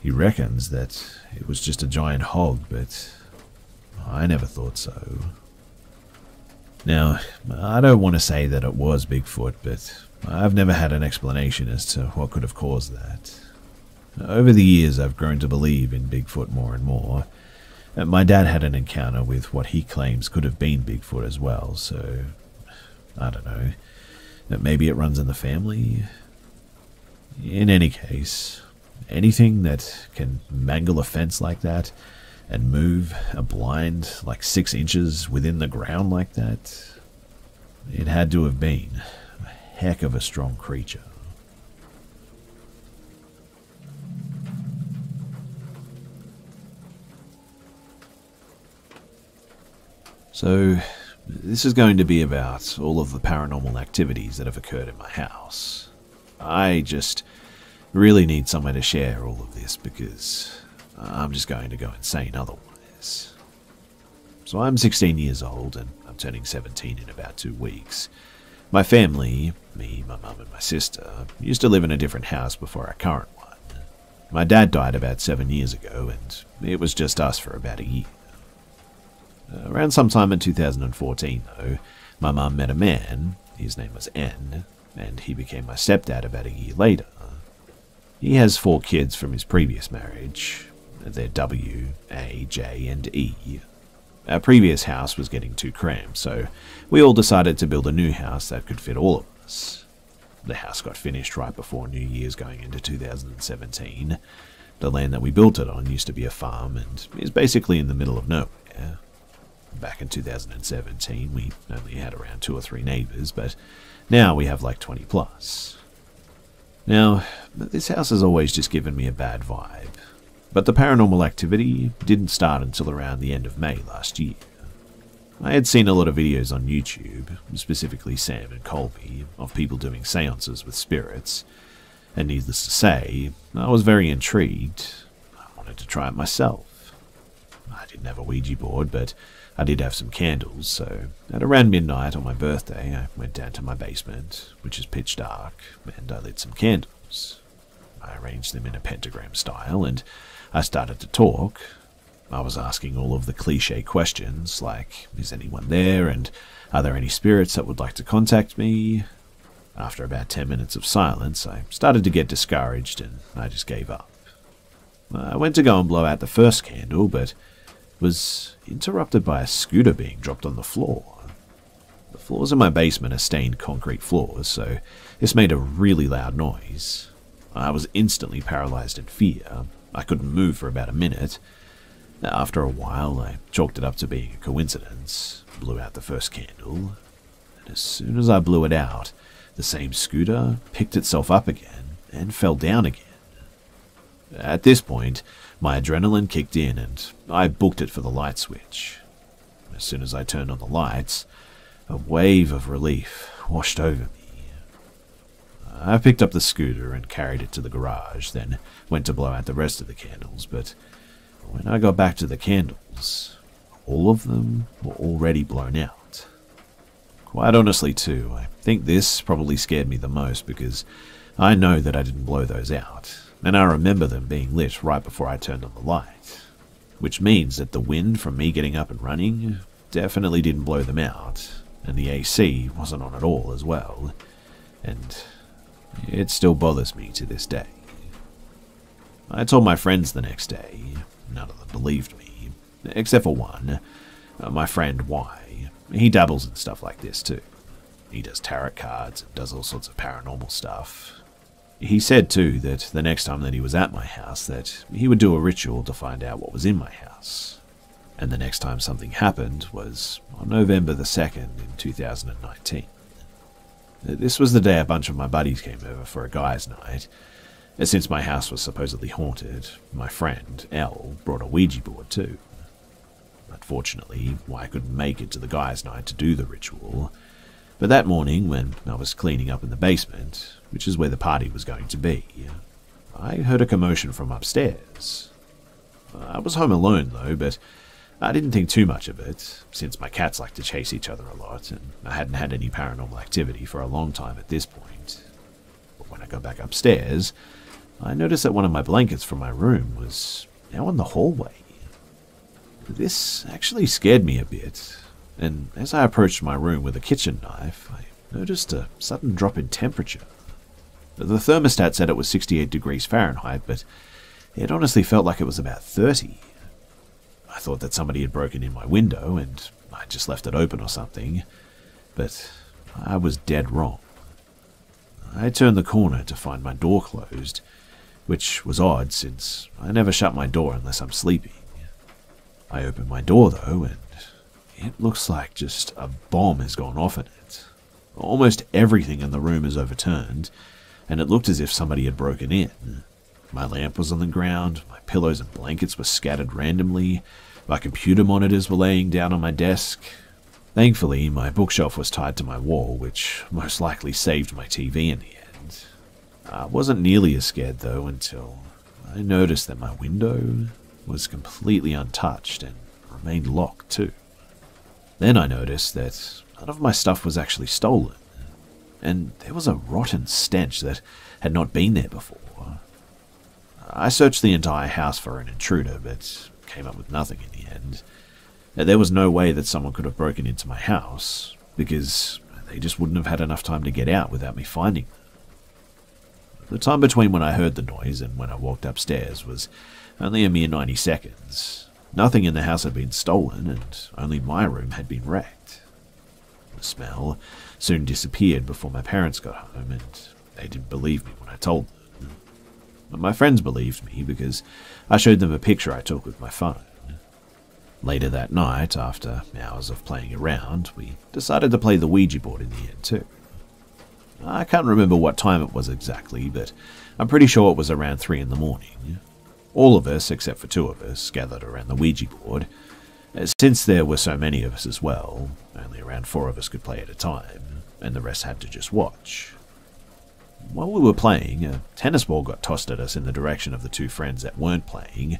he reckons that it was just a giant hog, but I never thought so. Now, I don't want to say that it was Bigfoot, but I've never had an explanation as to what could have caused that. Over the years, I've grown to believe in Bigfoot more and more. My dad had an encounter with what he claims could have been Bigfoot as well, so I don't know. Maybe it runs in the family? In any case, anything that can mangle a fence like that and move a blind like 6 inches within the ground like that, it had to have been a heck of a strong creature. So, this is going to be about all of the paranormal activities that have occurred in my house. I just really need somewhere to share all of this because I'm just going to go insane otherwise. So I'm 16 years old and I'm turning 17 in about 2 weeks. My family, me, my mum and my sister, used to live in a different house before our current one. My dad died about 7 years ago and it was just us for about a year. Around sometime in 2014 though, my mum met a man, his name was N, and he became my stepdad about a year later. He has 4 kids from his previous marriage. They're W, A, J, and E. Our previous house was getting too cramped, so we all decided to build a new house that could fit all of us. The house got finished right before New Year's going into 2017. The land that we built it on used to be a farm and is basically in the middle of nowhere. Back in 2017, we only had around 2 or 3 neighbors, but now we have like 20 plus. Now, this house has always just given me a bad vibe, but the paranormal activity didn't start until around the end of May last year. I had seen a lot of videos on YouTube, specifically Sam and Colby, of people doing seances with spirits, and needless to say, I was very intrigued. I wanted to try it myself. I didn't have a Ouija board, but I did have some candles, so at around midnight on my birthday, I went down to my basement, which is pitch dark, and I lit some candles. I arranged them in a pentagram style, and I started to talk. I was asking all of the cliché questions, like, is anyone there, and are there any spirits that would like to contact me? After about 10 minutes of silence, I started to get discouraged, and I just gave up. I went to go and blow out the first candle, but was interrupted by a scooter being dropped on the floor. The floors in my basement are stained concrete floors, so this made a really loud noise. I was instantly paralyzed in fear. I couldn't move for about a minute. After a while, I chalked it up to being a coincidence, blew out the first candle, and as soon as I blew it out, the same scooter picked itself up again and fell down again. At this point, my adrenaline kicked in and I booked it for the light switch. As soon as I turned on the lights, a wave of relief washed over me. I picked up the scooter and carried it to the garage, then went to blow out the rest of the candles, but when I got back to the candles, all of them were already blown out. Quite honestly too, I think this probably scared me the most because I know that I didn't blow those out, and I remember them being lit right before I turned on the light, which means that the wind from me getting up and running definitely didn't blow them out, and the AC wasn't on at all as well, and it still bothers me to this day. I told my friends the next day. None of them believed me, except for one, my friend Y. He dabbles in stuff like this too. He does tarot cards and does all sorts of paranormal stuff. He said too that the next time that he was at my house that he would do a ritual to find out what was in my house. And the next time something happened was on November the 2nd in 2019. This was the day a bunch of my buddies came over for a guys' night. Since my house was supposedly haunted, my friend, L, brought a Ouija board too. Unfortunately, I couldn't make it to the guys' night to do the ritual, but that morning when I was cleaning up in the basement, which is where the party was going to be, I heard a commotion from upstairs. I was home alone though, but I didn't think too much of it, since my cats like to chase each other a lot, and I hadn't had any paranormal activity for a long time at this point. But when I got back upstairs, I noticed that one of my blankets from my room was now in the hallway. This actually scared me a bit, and as I approached my room with a kitchen knife, I noticed a sudden drop in temperature. The thermostat said it was 68 degrees Fahrenheit, but it honestly felt like it was about 30. I thought that somebody had broken in my window and I just left it open or something, but I was dead wrong. I turned the corner to find my door closed, which was odd since I never shut my door unless I'm sleeping. I opened my door though, and it looks like just a bomb has gone off in it. Almost everything in the room is overturned, and it looked as if somebody had broken in. My lamp was on the ground, my pillows and blankets were scattered randomly, my computer monitors were laying down on my desk. Thankfully, my bookshelf was tied to my wall, which most likely saved my TV in the end. I wasn't nearly as scared though until I noticed that my window was completely untouched and remained locked too. Then I noticed that none of my stuff was actually stolen, and there was a rotten stench that had not been there before. I searched the entire house for an intruder, but came up with nothing in the end. There was no way that someone could have broken into my house, because they just wouldn't have had enough time to get out without me finding them. The time between when I heard the noise and when I walked upstairs was only a mere 90 seconds. Nothing in the house had been stolen, and only my room had been wrecked. The smell soon disappeared before my parents got home, and they didn't believe me when I told them. But my friends believed me because I showed them a picture I took with my phone. Later that night, after hours of playing around, we decided to play the Ouija board in the end too. I can't remember what time it was exactly, but I'm pretty sure it was around 3 in the morning. All of us, except for 2 of us, gathered around the Ouija board. Since there were so many of us as well, only around 4 of us could play at a time, and the rest had to just watch. While we were playing, a tennis ball got tossed at us in the direction of the 2 friends that weren't playing.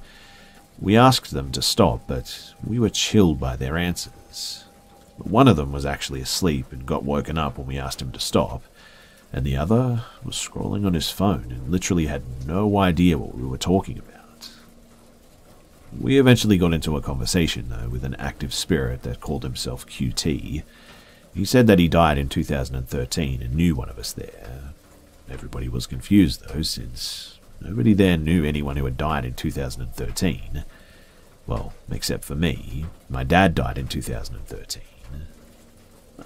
We asked them to stop, but we were chilled by their answers. One of them was actually asleep and got woken up when we asked him to stop, and the other was scrolling on his phone and literally had no idea what we were talking about. We eventually got into a conversation, though, with an active spirit that called himself QT. He said that he died in 2013 and knew one of us there. Everybody was confused, though, since nobody there knew anyone who had died in 2013. Well, except for me. My dad died in 2013.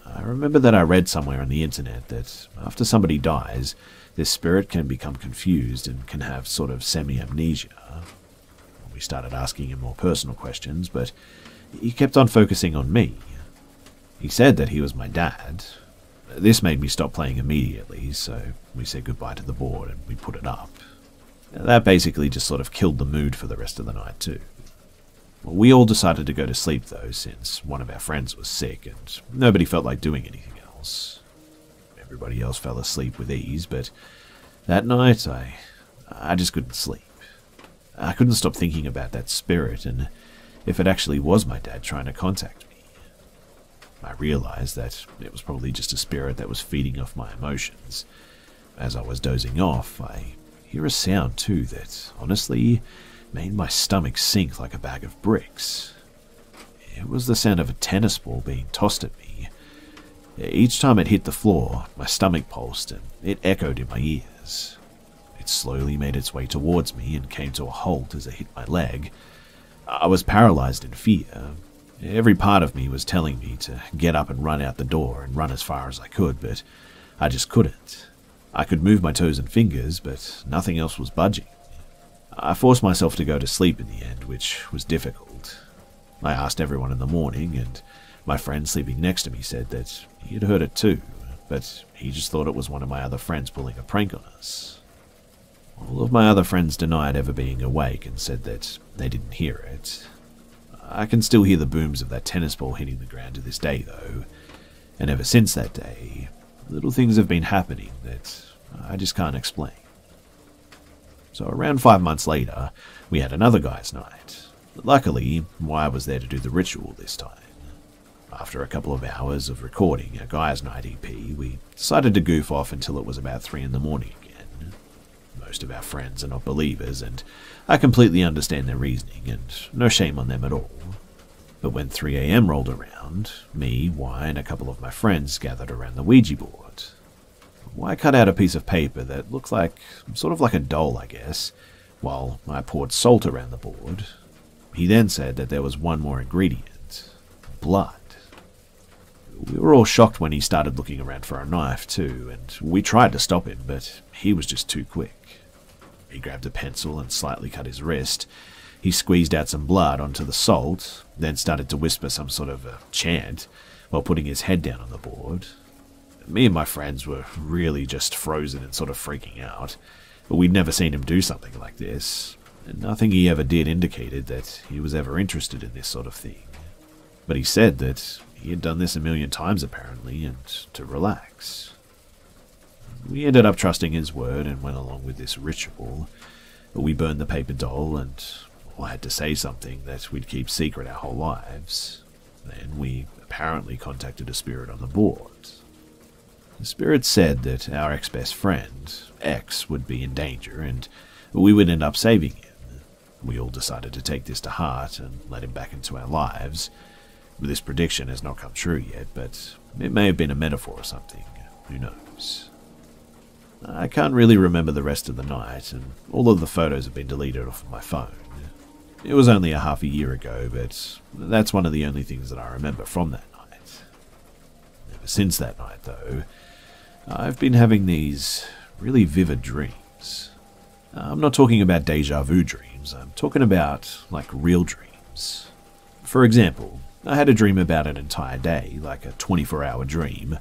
I remember that I read somewhere on the internet that after somebody dies, their spirit can become confused and can have sort of semi-amnesia. We started asking him more personal questions, but he kept on focusing on me. He said that he was my dad. This made me stop playing immediately, so we said goodbye to the board and we put it up. That basically just sort of killed the mood for the rest of the night too. We all decided to go to sleep though, since one of our friends was sick and nobody felt like doing anything else. Everybody else fell asleep with ease, but that night I just couldn't sleep. I couldn't stop thinking about that spirit and if it actually was my dad trying to contact me. I realized that it was probably just a spirit that was feeding off my emotions. As I was dozing off, I hear a sound too that, honestly, made my stomach sink like a bag of bricks. It was the sound of a tennis ball being tossed at me. Each time it hit the floor, my stomach pulsed and it echoed in my ears. It slowly made its way towards me and came to a halt as it hit my leg. I was paralyzed in fear. Every part of me was telling me to get up and run out the door and run as far as I could, but I just couldn't. I could move my toes and fingers, but nothing else was budging. I forced myself to go to sleep in the end, which was difficult. I asked everyone in the morning, and my friend sleeping next to me said that he had heard it too, but he just thought it was one of my other friends pulling a prank on us. All of my other friends denied ever being awake and said that they didn't hear it. I can still hear the booms of that tennis ball hitting the ground to this day, though, and ever since that day, little things have been happening that I just can't explain. So around 5 months later, we had another guys' night. Luckily, Wyatt was there to do the ritual this time. After a couple of hours of recording a guys' night EP, we decided to goof off until it was about 3 in the morning again. Most of our friends are not believers, and I completely understand their reasoning, and no shame on them at all. But when 3 a.m. rolled around, me, Wyatt, and a couple of my friends gathered around the Ouija board. Wyatt cut out a piece of paper that looked like, sort of like a doll, I guess, while I poured salt around the board. He then said that there was one more ingredient: blood. We were all shocked when he started looking around for a knife too, and we tried to stop him, but he was just too quick. He grabbed a pencil and slightly cut his wrist. He squeezed out some blood onto the salt, then started to whisper some sort of a chant while putting his head down on the board. Me and my friends were really just frozen and sort of freaking out. But we'd never seen him do something like this, and nothing he ever did indicated that he was ever interested in this sort of thing. But he said that he had done this a million times apparently, and to relax. We ended up trusting his word and went along with this ritual. We burned the paper doll, and I had to say something that we'd keep secret our whole lives. Then we apparently contacted a spirit on the board. The spirit said that our ex-best friend, X, would be in danger, and we would end up saving him. We all decided to take this to heart and let him back into our lives. This prediction has not come true yet, but it may have been a metaphor or something. Who knows? I can't really remember the rest of the night, and all of the photos have been deleted off of my phone. It was only a half a year ago, but that's one of the only things that I remember from that night. Ever since that night, though, I've been having these really vivid dreams. I'm not talking about deja vu dreams, I'm talking about, like, real dreams. For example, I had a dream about an entire day, like a 24-hour dream.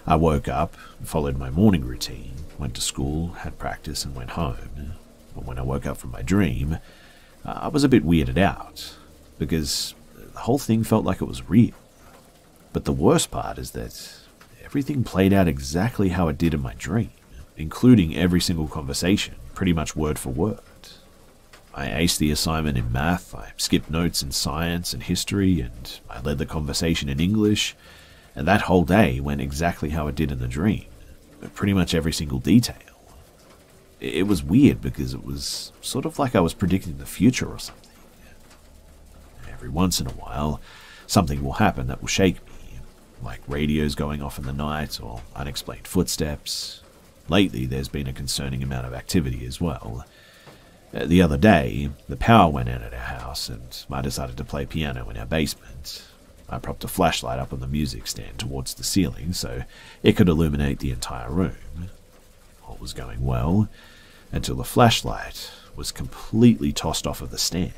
I woke up, followed my morning routine, went to school, had practice, and went home. But when I woke up from my dream, I was a bit weirded out, because the whole thing felt like it was real. But the worst part is that everything played out exactly how it did in my dream, including every single conversation, pretty much word for word. I aced the assignment in math, I skipped notes in science and history, and I led the conversation in English, and that whole day went exactly how it did in the dream, pretty much every single detail. It was weird because it was sort of like I was predicting the future or something. Every once in a while, something will happen that will shake me, like radios going off in the night or unexplained footsteps. Lately, there's been a concerning amount of activity as well. The other day, the power went out at our house, and I decided to play piano in our basement. I propped a flashlight up on the music stand towards the ceiling so it could illuminate the entire room. All was going well, until the flashlight was completely tossed off of the stand.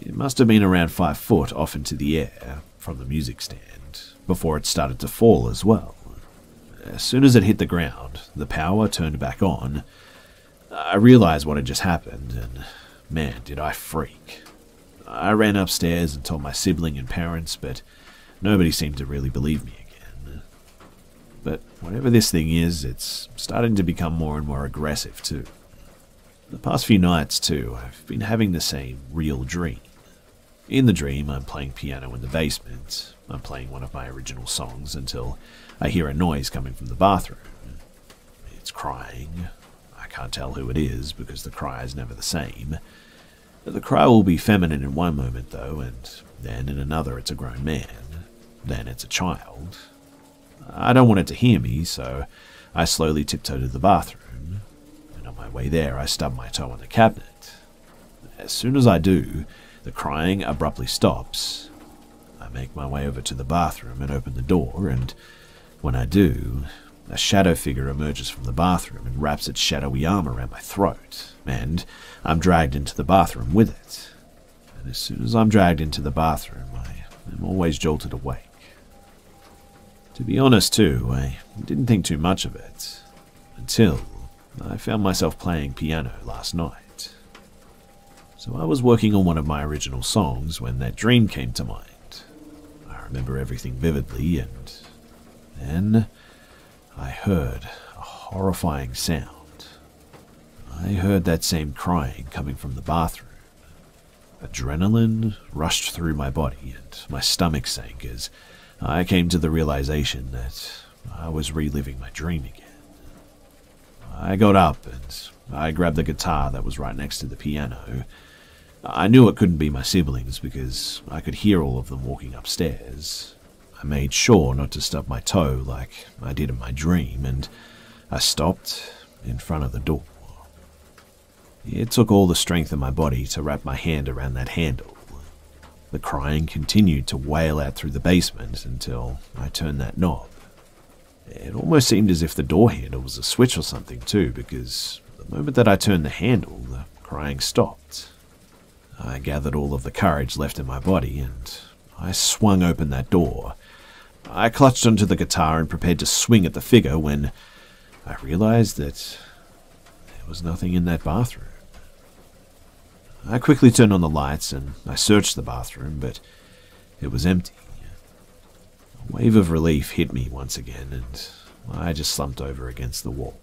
It must have been around 5 foot off into the air from the music stand, before it started to fall as well. As soon as it hit the ground, the power turned back on. I realized what had just happened, and man, did I freak. I ran upstairs and told my sibling and parents, but nobody seemed to really believe me again. But whatever this thing is, it's starting to become more and more aggressive too. The past few nights too, I've been having the same real dream. In the dream, I'm playing piano in the basement. I'm playing one of my original songs until I hear a noise coming from the bathroom. It's crying. I can't tell who it is because the cry is never the same. The cry will be feminine in one moment though, and then in another it's a grown man. Then it's a child. I don't want it to hear me, so I slowly tiptoe to the bathroom, and on my way there I stub my toe on the cabinet. As soon as I do, the crying abruptly stops. I make my way over to the bathroom and open the door, and when I do, a shadow figure emerges from the bathroom and wraps its shadowy arm around my throat, and I'm dragged into the bathroom with it. And as soon as I'm dragged into the bathroom, I am always jolted awake. To be honest too, I didn't think too much of it, until I found myself playing piano last night. So I was working on one of my original songs when that dream came to mind. I remember everything vividly, and then I heard a horrifying sound. I heard that same crying coming from the bathroom. Adrenaline rushed through my body and my stomach sank as I came to the realization that I was reliving my dream again. I got up and I grabbed the guitar that was right next to the piano. I knew it couldn't be my siblings because I could hear all of them walking upstairs. I made sure not to stub my toe like I did in my dream, and I stopped in front of the door. It took all the strength in my body to wrap my hand around that handle. The crying continued to wail out through the basement until I turned that knob. It almost seemed as if the door handle was a switch or something too, because the moment that I turned the handle, the crying stopped. I gathered all of the courage left in my body and I swung open that door. I clutched onto the guitar and prepared to swing at the figure when I realized that there was nothing in that bathroom. I quickly turned on the lights and I searched the bathroom, but it was empty. A wave of relief hit me once again, and I just slumped over against the wall.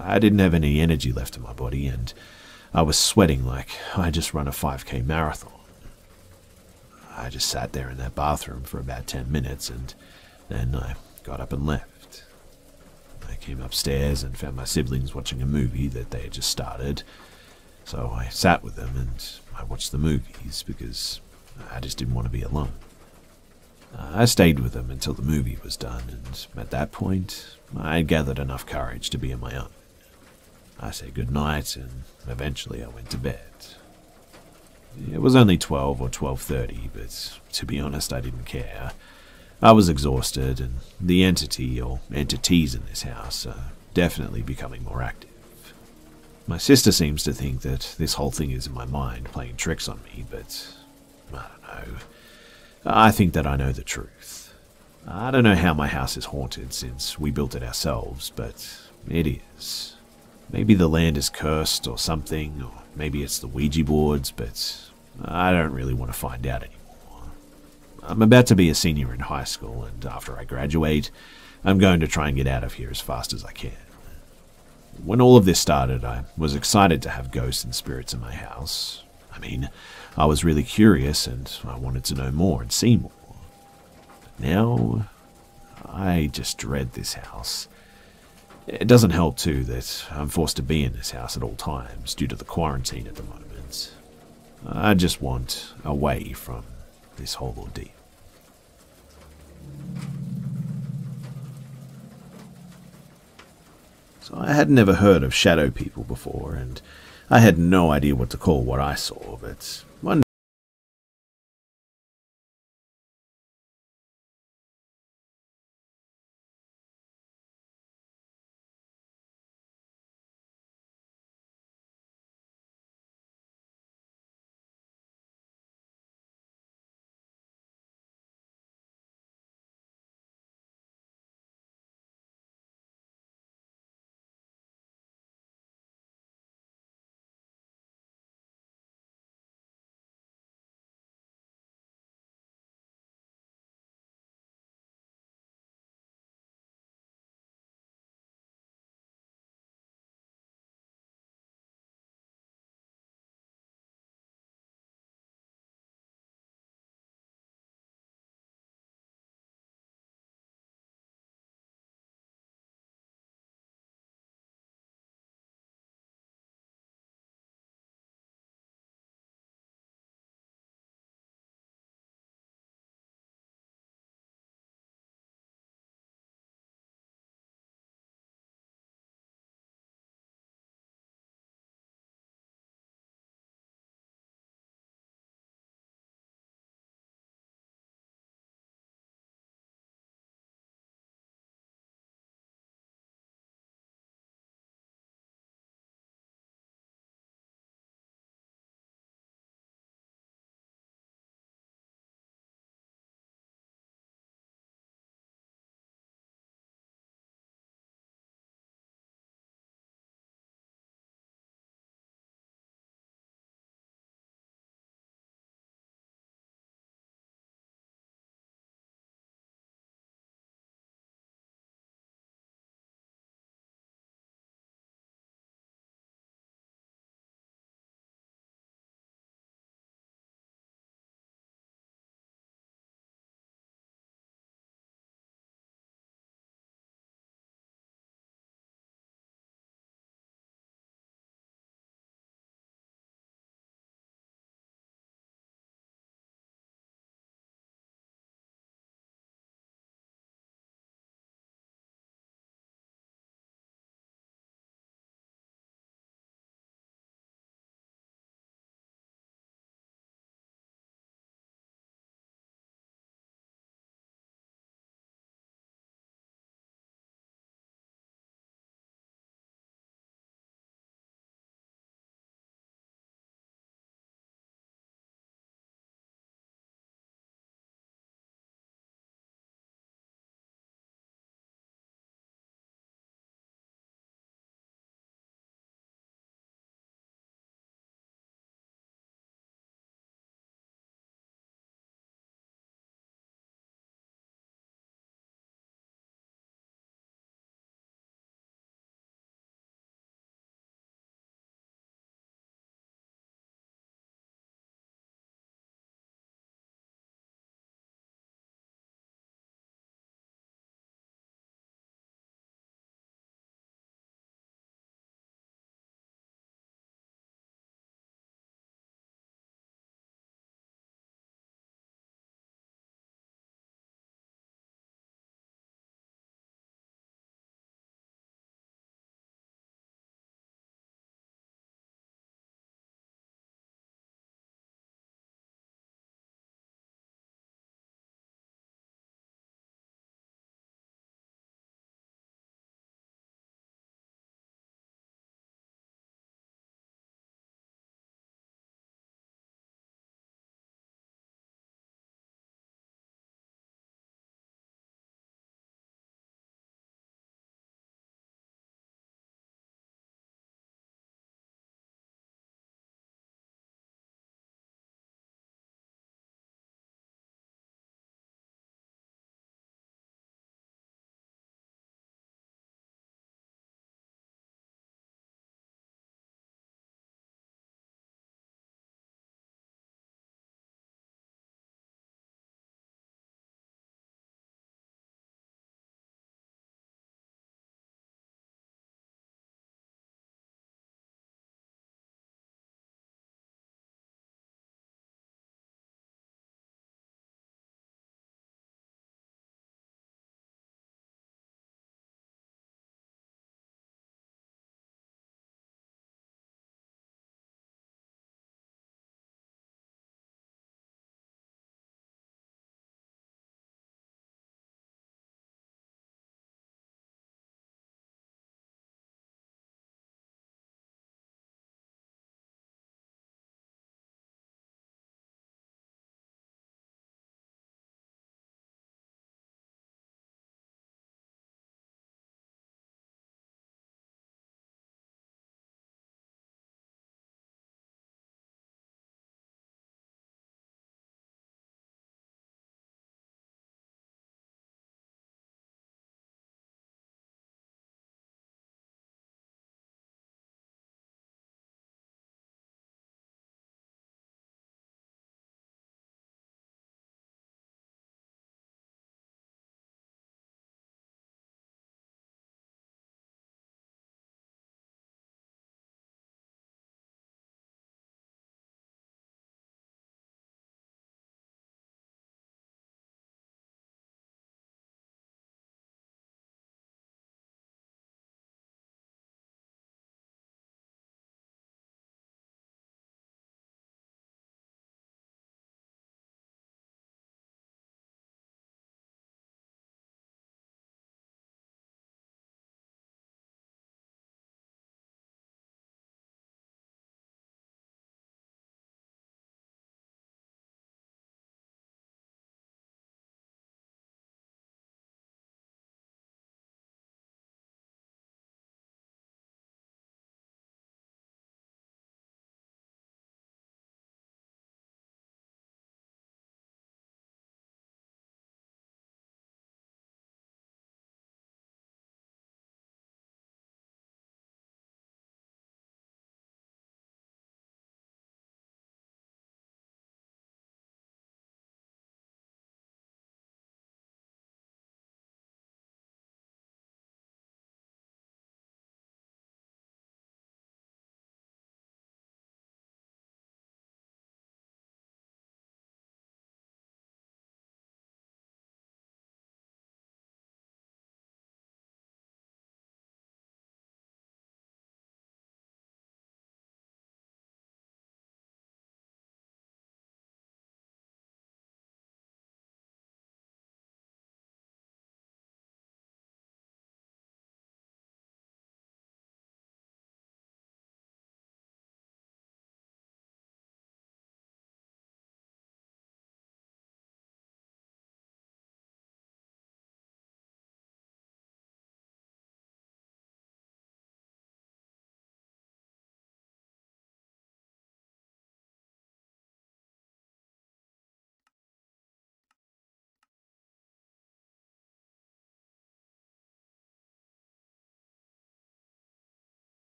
I didn't have any energy left in my body, and I was sweating like I just run a 5K marathon. I just sat there in that bathroom for about 10 minutes, and then I got up and left. I came upstairs and found my siblings watching a movie that they had just started. So I sat with them and I watched the movies because I just didn't want to be alone. I stayed with them until the movie was done, and at that point, I gathered enough courage to be on my own. I said goodnight and eventually I went to bed. It was only 12 or 12:30, but to be honest, I didn't care. I was exhausted, and the entity or entities in this house are definitely becoming more active. My sister seems to think that this whole thing is in my mind playing tricks on me, but I don't know. I think that I know the truth. I don't know how my house is haunted since we built it ourselves, but it is. Maybe the land is cursed or something, or maybe it's the Ouija boards, but I don't really want to find out anymore. I'm about to be a senior in high school, and after I graduate, I'm going to try and get out of here as fast as I can. When all of this started, I was excited to have ghosts and spirits in my house. I mean, I was really curious and I wanted to know more and see more. But now, I just dread this house. It doesn't help too that I'm forced to be in this house at all times due to the quarantine at the moment. I just want away from this whole ordeal. So I had never heard of shadow people before, and I had no idea what to call what I saw, but one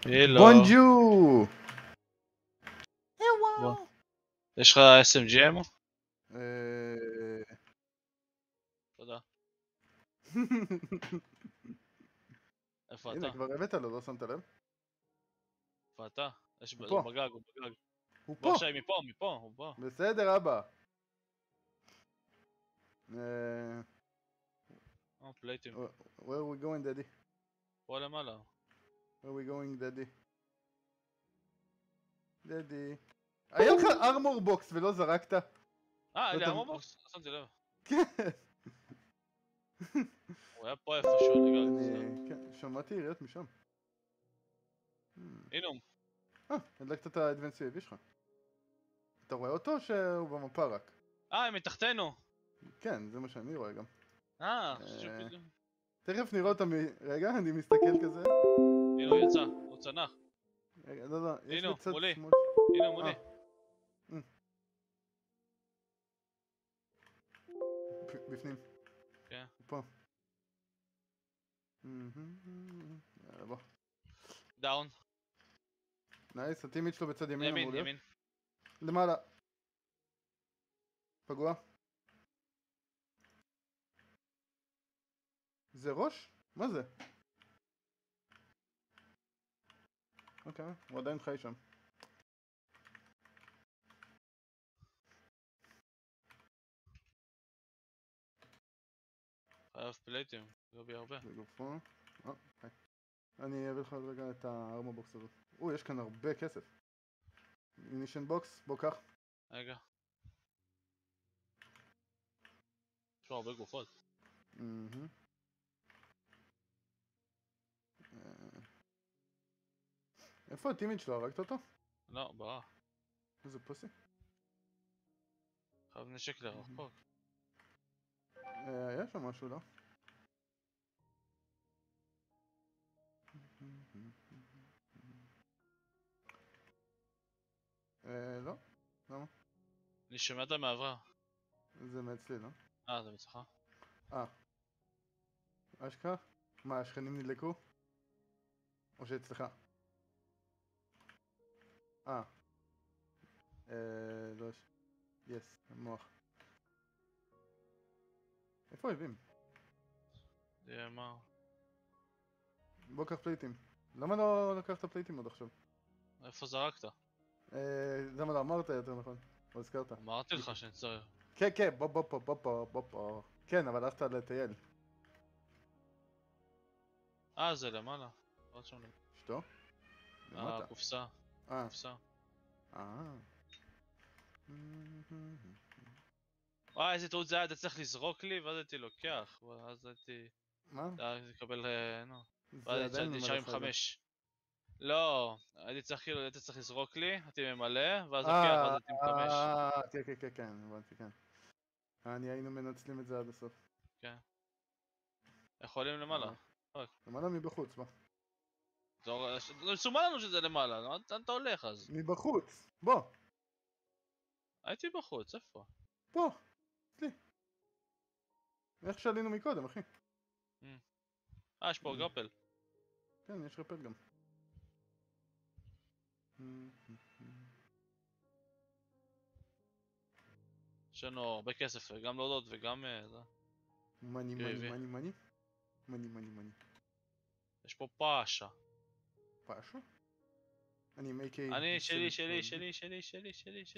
הילו. בונג'ו! בוא. יש לך SMG אמו? תודה. איפה אתה? הנה, כבר הבאת לו, לא שמת לב? איפה אתה? יש הוא פה. בגג, הוא בגג. הוא בוא פה! עכשיו מפה, הוא פה. בסדר, אבא. פלייטים. Where are we going, daddy? פה למעלה. Where are we going, daddy? דדי. היה לך ארמור בוקס ולא זרקת? היה לי אתה- אמובוקס? לא שמתי לב. כן. הוא היה פה איפשהו, לגג. כן, שמעתי יריות משם. הנה הוא. הדלקת את האדוונס UAV שלך. אתה רואה אותו או שהוא במפה רק? הם מתחתנו. כן, זה מה שאני רואה גם. חושב פתאום. תכף נראה אותם רגע, אני מסתכל כזה. הנה הוא יצא, הוא צנח. רגע, לא, יש הנה הוא, בצד מולי. שמאל. הנה הוא מולי. בפנים. כן. הוא פה. יאללה, בוא. דאון. נייס, הטימית שלו בצד ימין אמור ימין, להיות. ימין. למעלה. פגוע. זה ראש? מה זה? אוקיי, הוא עדיין חי שם. חייב פלייטים, לא בי הרבה. בגופו. אוקיי. אני אביא לך עוד רגע את הארמור בוקס הזאת. יש כאן הרבה כסף. מינישן בוקס, בוא קח. רגע. יש לו הרבה גופות. איפה הטימית שלו? הרגת אותו? לא, ברח. איזה פוסי. חייב נשק לרחוק. היה שם משהו, לא? לא. למה? אני שומע את המעבר. זה מאצלי, לא? זה מצלך? אשכרה? מה, השכנים נדלקו? או שאצלך? לא יש. יס, המוח. איפה אויבים? זה מה? בוא קח פלייטים. למה לא לקחת פלייטים עוד עכשיו? איפה זרקת? למה לא אמרת יותר נכון? או הזכרת? אמרתי לך שאני צריך. כן, כן, בוא פה. כן, אבל הלכת לטייל. זה למעלה. עוד שם. אשתו? למטה. קופסה. קופסה. איזה טעות זה היה, אתה צריך לזרוק לי ואז הייתי לוקח. ואז הייתי... מה? הייתי לקבל... זה ואז עדיין הייתי נשאר עם 5. לא, הייתי צריך לזרוק לי, הייתי ממלא, ואז לוקח, ואז הייתי עם 5. כן, הבנתי, כן. היינו מנצלים את זה עד הסוף. כן. יכולים למעלה. למעלה מבחוץ, מה? זה מסומן לנו שזה למעלה, לאן אתה הולך אז? מבחוץ, בוא. הייתי בחוץ, איפה? בוא, אצלי. איך שעלינו מקודם, אחי. יש פה גרפל. כן, יש רפל גם. יש לנו הרבה כסף, גם להודות וגם... מני. יש פה פאשה. פאשה? אני מייקי... אני, שלי.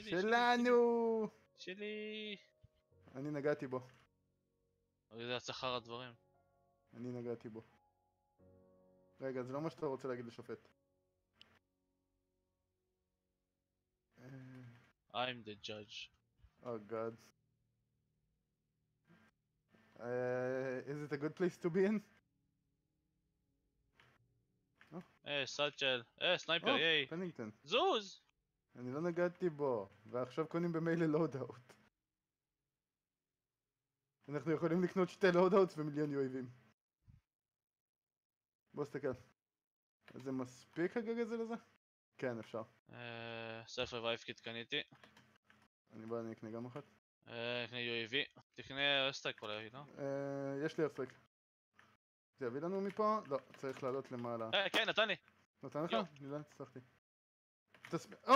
שלנו! שלי. אני נגעתי בו. זה השכר הדברים. אני נגעתי בו. רגע, זה לא מה שאתה רוצה להגיד לשופט. I'm the judge. Oh god. Is it a good place to be in? סאצ'ל. סנייפר, ייי. פנינגטון. זוז! אני לא נגעתי בו, ועכשיו קונים במילא לואודאוט. אנחנו יכולים לקנות 2 לואודאוטס ומיליון UAVים. בוא סתכל. זה מספיק הגג הזה לזה? כן, אפשר. סלף רווייב קיט קניתי. אני אקנה גם אחת. קנה UAV. תקנה ארסטייק אולי, לא? יש לי ארסטייק. זה יביא לנו מפה? לא, צריך לעלות למעלה. כן, נתן לי. נתן לך? יו. אני לא הצלחתי.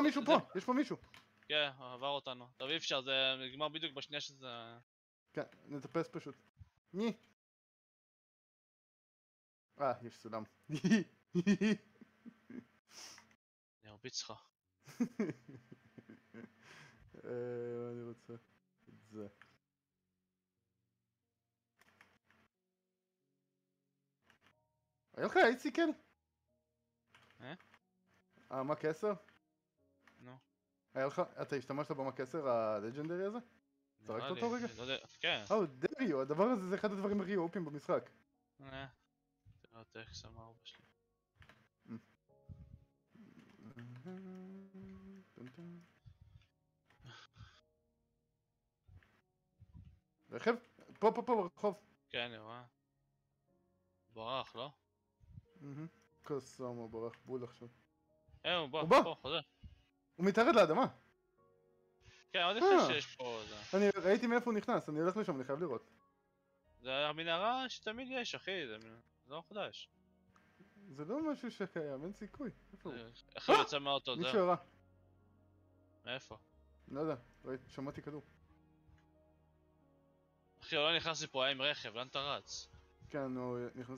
מישהו פה! יש פה מישהו! כן, עבר אותנו. טוב, אי אפשר, זה נגמר בדיוק בשנייה שזה... כן, נטפס פשוט. מי? יש סולם. אני ארביץ לך. אני רוצה את זה. היה לך אייסיקל? המק 10? נו. היה לך, אתה השתמשת במק 10 הלג'נדרי הזה? זרקת אותו רגע? לא יודע, כן. דריו, הדבר הזה זה אחד הדברים הכי אופים במשחק. תראה איך שמה ארבע שלי. רכב? פה ברחוב. כן, אני רואה. ברח, לא? קוסום, הוא ברח בול עכשיו. הוא בא, הוא בא! פה, חוזר. הוא מתחת לאדמה. כן, עוד לפני שיש פה זה. אני ראיתי מאיפה הוא נכנס, אני הולך לשם, אני חייב לראות. זה המנהרה שתמיד יש, אחי, זה לא חדש. זה לא משהו שקיים, אין סיכוי. איפה הוא? איך הוא יוצא מהאוטו, מישהו זהו? הרע. מאיפה? לא יודע, שמעתי כדור. אחי, הוא לא נכנס לי פה, היה עם רכב, לאן אתה רץ? כן, הוא נכנס